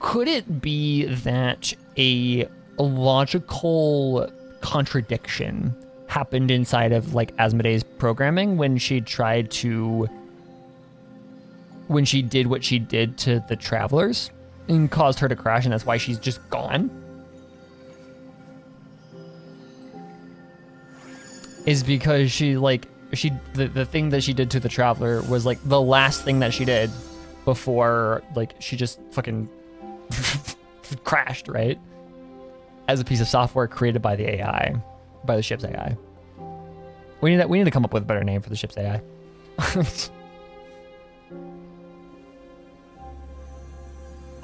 could it be that a logical contradiction happened inside of like Asmodee's programming when she did what she did to the travelers and caused her to crash, and that's why she's just gone? Is because the thing that she did to the traveler was like the last thing that she did before like she just fucking crashed, right? As a piece of software created by the AI, by the ship's AI. We need to come up with a better name for the ship's AI.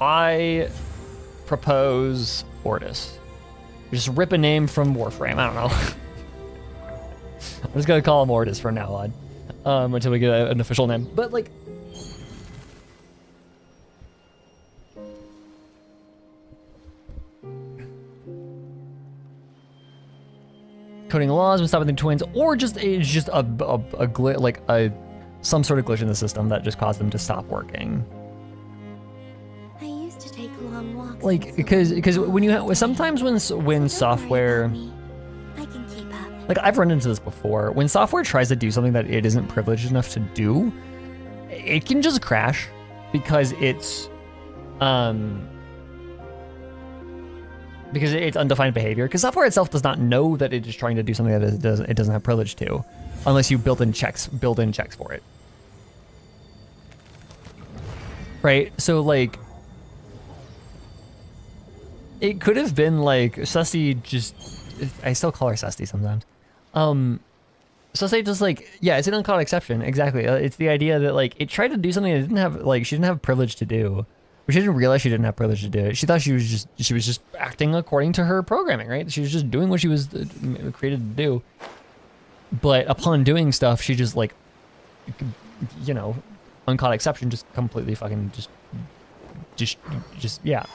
I propose Ortis. Just rip a name from Warframe. I don't know. I'm just gonna call him Ortis from now on, until we get an official name. But like, coding laws and stop with the twins, or just it's just a glitch, like some sort of glitch in the system that just caused them to stop working. I used to take long walks. Like because when you sometimes when software. I can keep up. Like, I've run into this before. When software tries to do something that it isn't privileged enough to do, it can just crash because it's undefined behavior. Because software itself does not know that it is trying to do something that it doesn't have privilege to, unless you build in checks for it. Right? So, like, it could have been like Susty just... I still call her Susty sometimes. So say just like, yeah, it's an uncaught exception. Exactly. It's the idea that like it tried to do something that didn't have she didn't have privilege to do, but she didn't realize she didn't have privilege to do it. She thought she was just acting according to her programming, right? She was just doing what she was created to do. But upon doing stuff, she just like, you know, uncaught exception, just completely fucking just yeah.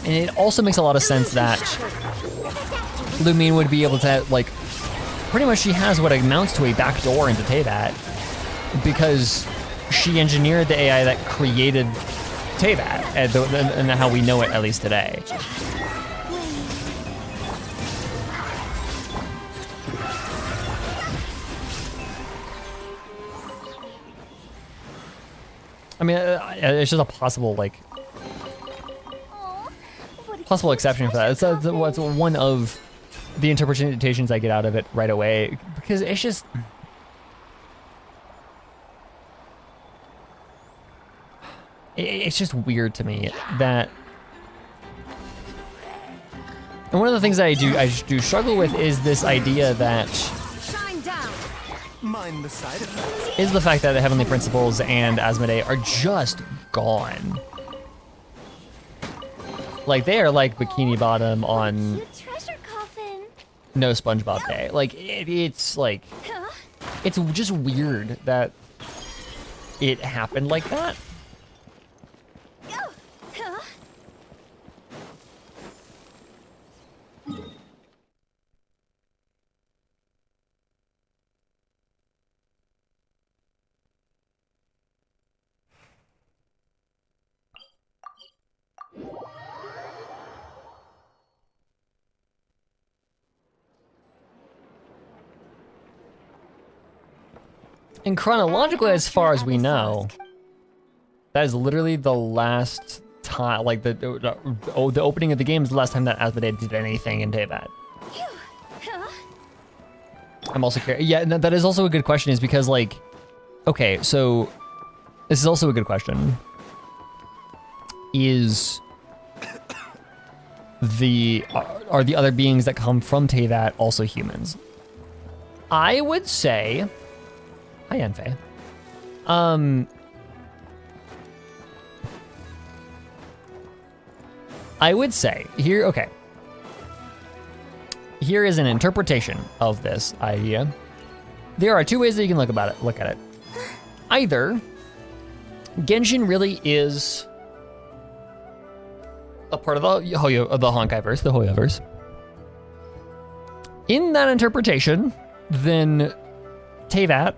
And it also makes a lot of sense that Lumine would be able to, like, pretty much she has what amounts to a backdoor into Teyvat because she engineered the AI that created Teyvat and how we know it, at least today. I mean, it's just a possible, like, possible exception for that. It's one of the interpretations I get out of it right away, because it's just... It's just weird to me that... And one of the things that I do struggle with is this idea that... Shine down. Mind the side effects. Is the fact that the Heavenly Principles and Asmodee are just gone. Like, they are like Bikini Bottom on Cute treasure coffin. No SpongeBob Day. Like, it's like, it's just weird that it happened like that. And chronologically, as far as we know, that is literally the last time, like the opening of the game is the last time that Asmodee did anything in Teyvat. I'm also curious. Yeah, that is also a good question, is because, like, okay, so this is also a good question. Are the other beings that come from Teyvat also humans? I would say... Hi, Enfe. I would say here, okay. Here is an interpretation of this idea. There are two ways that you can look at it. Either Genshin really is a part of the Honkaiverse, the Hoyoverse. In that interpretation, then Teyvat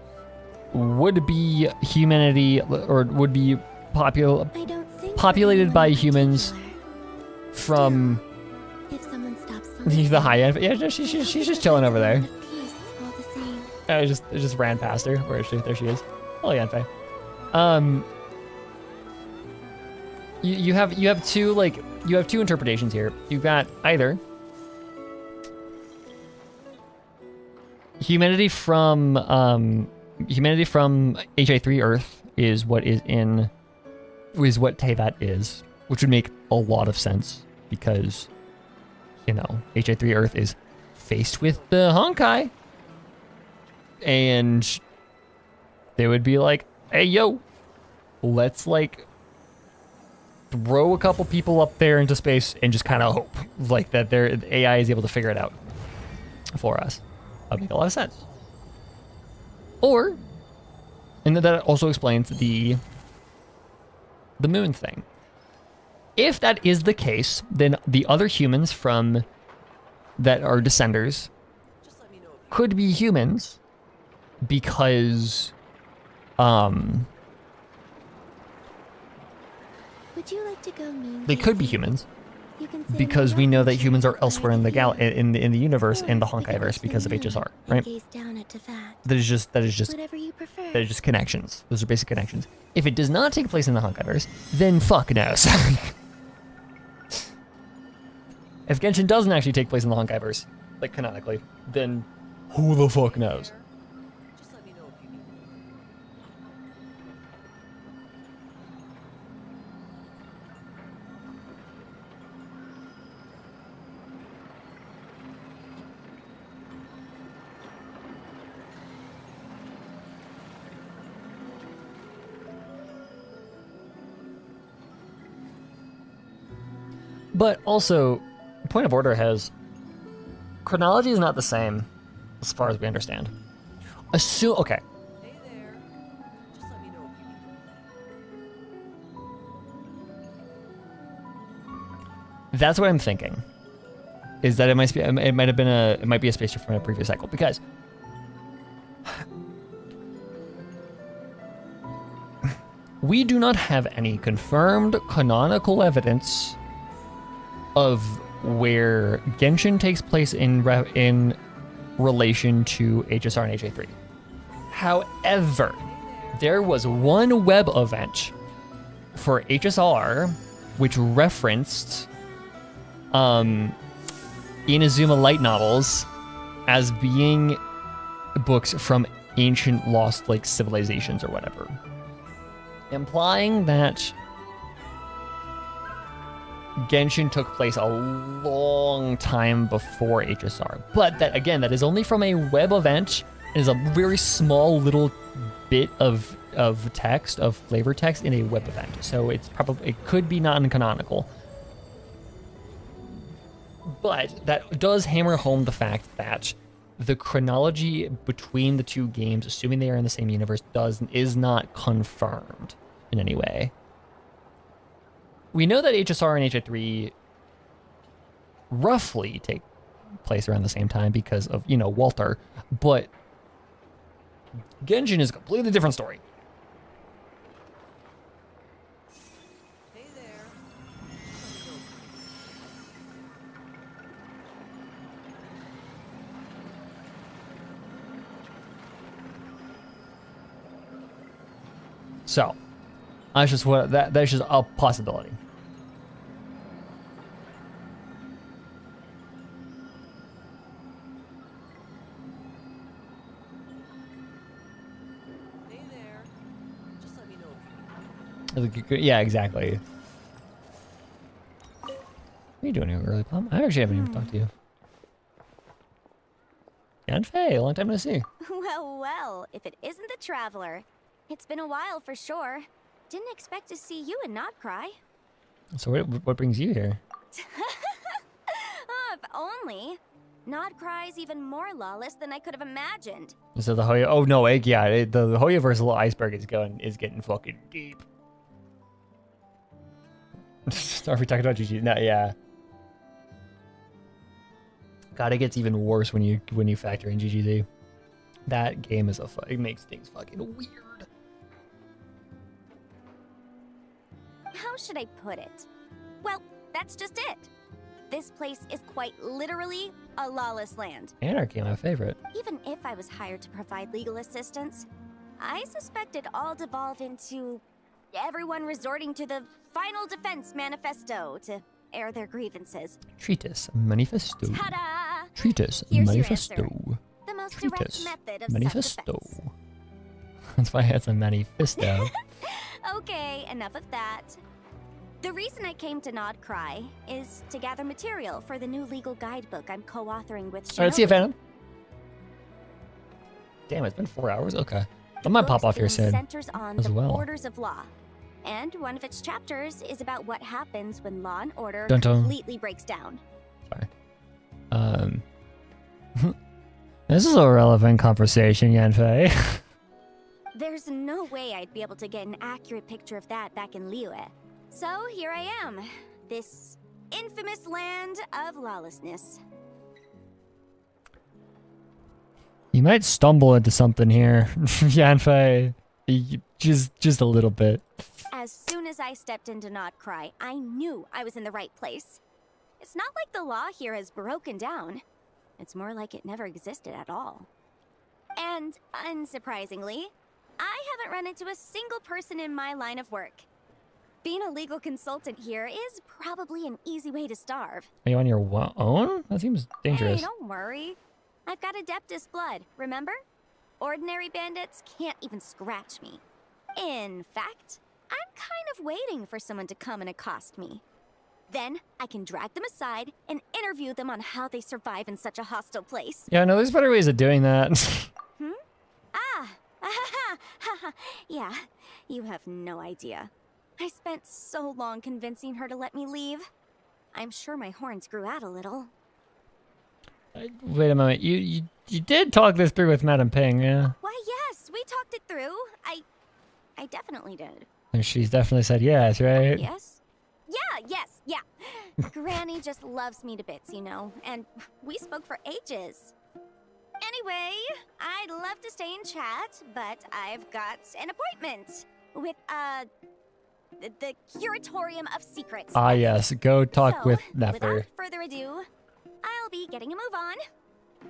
would be humanity, or would be I don't think populated by anyone humans particular. from If someone stops the high end. Yeah, no, she's just chilling over there. Peace, all the same. I just ran past her. Where is she? There she is. Oh, Yanfei. You have two interpretations here. You've got either humanity from HA3 Earth is what Teyvat is, which would make a lot of sense because, you know, HA3 Earth is faced with the Honkai, and they would be like, hey, yo, let's like throw a couple people up there into space and just kind of hope like that the AI is able to figure it out for us. That would make a lot of sense. Or, and that also explains the moon thing. If that is the case, then the other humans from that are descenders could be humans because Would you like to go moon they could be gazing? humans You can say because my we know that refuge humans are is elsewhere in the in the universe in the Or we could Honkaiverse watch the because of moon HSR, and right? gaze down at Teyvat. That is just Whatever you prefer. They're just connections. Those are basic connections. If it does not take place in the Honkaiverse, then fuck knows. If Genshin doesn't actually take place in the Honkaiverse, like canonically, then who the fuck knows? But also, Point of Order has chronology is not the same as far as we understand. Okay. That's what I'm thinking. Is that it might be a space from a previous cycle because we do not have any confirmed canonical evidence of where Genshin takes place in relation to HSR and HA3. However, there was one web event for HSR which referenced Inazuma light novels as being books from ancient lost like civilizations or whatever, implying that Genshin took place a long time before HSR. But that, again, that is only from a web event. It is a very small little bit of text, of flavor text in a web event. So it could be non-canonical. But that does hammer home the fact that the chronology between the two games, assuming they are in the same universe, is not confirmed in any way. We know that HSR and HA3 roughly take place around the same time because of, you know, Walter, but Genshin is a completely different story. Hey there. So, that's just that's just a possibility. Hey there. Just let me know if you need me. Yeah, exactly. What are you doing here, Early Plum? I actually haven't even talked to you. Yanfei, long time no see. Well, well, if it isn't the Traveler. It's been a while for sure. Didn't expect to see you and not cry. So what brings you here? Oh, if only. Not Cry's even more lawless than I could have imagined. So the Hoya, oh no, yeah, the Hoyaverse little iceberg is getting fucking deep. Are we talking about GG? No, yeah. God, it gets even worse when you factor in GGZ. That game is it makes things fucking weird. How should I put it? Well, that's just it. This place is quite literally a lawless land. Anarchy, my favorite. Even if I was hired to provide legal assistance, I suspect it'd all devolve into everyone resorting to the Final Defense Manifesto to air their grievances. Treatise Manifesto. Ta-da! Treatise Here's your Manifesto. answer. The most direct Treatise method of Manifesto. self-defense. That's why it's a manifesto. Okay, enough of that. The reason I came to Nod Cry is to gather material for the new legal guidebook I'm co-authoring with Shinobi. Alright, see you, Phantom. Damn, it's been 4 hours? Okay. I might pop book's off here theme soon. Centers on as the well. borders of law. And one of its chapters is about what happens when law and order Dun dun. completely breaks down. Sorry. This is a relevant conversation, Yanfei. There's no way I'd be able to get an accurate picture of that back in Liyue. So here I am, this infamous land of lawlessness. You might stumble into something here, Yanfei. Just a little bit. As soon as I stepped into Nod Cry, I knew I was in the right place. It's not like the law here has broken down. It's more like it never existed at all. And unsurprisingly, I haven't run into a single person in my line of work. Being a legal consultant here is probably an easy way to starve. Are you on your own? That seems dangerous. Hey, don't worry. I've got Adeptus blood, remember? Ordinary bandits can't even scratch me. In fact, I'm kind of waiting for someone to come and accost me. Then I can drag them aside and interview them on how they survive in such a hostile place. Yeah, no, there's better ways of doing that. Yeah, you have no idea. I spent so long convincing her to let me leave. I'm sure my horns grew out a little. Wait a moment. You did talk this through with Madam Ping, yeah? Why, yes, we talked it through. I definitely did. And she's definitely said yes, right? Yes? Yeah. Granny just loves me to bits, you know, and we spoke for ages. Anyway, I'd love to stay and chat, but I've got an appointment with, the Curatorium of Secrets. Ah, yes. Go talk So, with Nefer. Without further ado, I'll be getting a move on.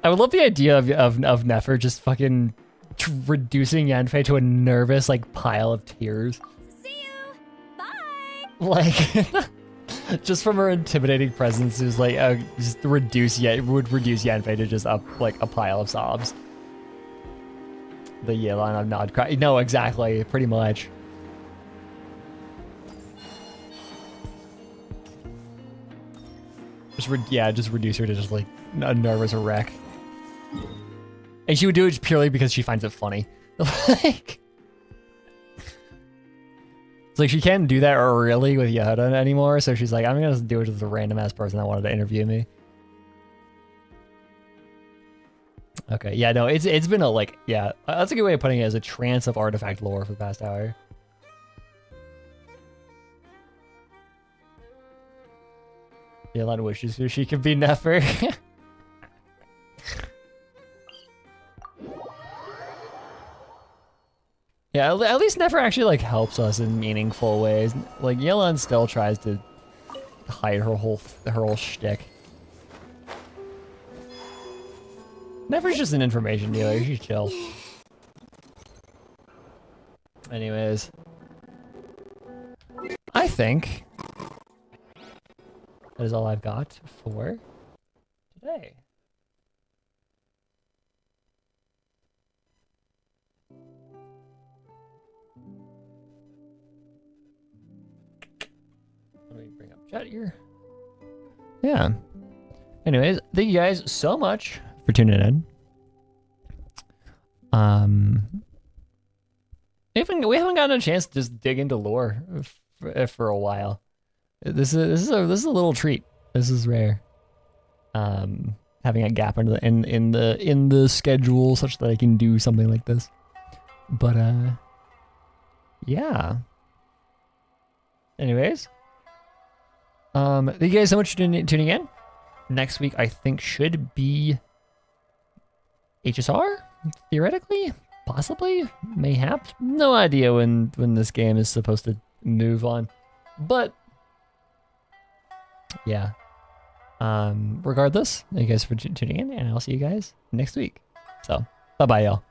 I would love the idea of Nefer just fucking reducing Yanfei to a nervous, like, pile of tears. See you! Bye! Like, just from her intimidating presence, is like, just would reduce Yanfei to just a pile of sobs. The Yelan of Nod Cry. No, exactly. Pretty much. Just reduce her to just like a nervous wreck. And she would do it purely because she finds it funny. Like, it's like she can't do that really with Yoda anymore, so she's like, I'm gonna do it to the random ass person that wanted to interview me. Okay, yeah, no, it's been a that's a good way of putting it, as a trance of artifact lore for the past hour. Yelan wishes she could be Nefer. Yeah, at least Nefer actually like helps us in meaningful ways. Like Yelan still tries to hide her whole shtick. Nefer's just an information dealer. She's chill. Anyways, I think that is all I've got for today. Let me bring up chat here. Yeah. Anyways, thank you guys so much for tuning in. We haven't gotten a chance to just dig into lore for a while. This is a little treat. This is rare. Having a gap in the schedule such that I can do something like this. But yeah. Anyways, thank you guys so much for tuning in. Next week I think should be HSR. theoretically, possibly, mayhaps, no idea when this game is supposed to move on. But yeah. Regardless, thank you guys for tuning in, and I'll see you guys next week. So, bye-bye, y'all.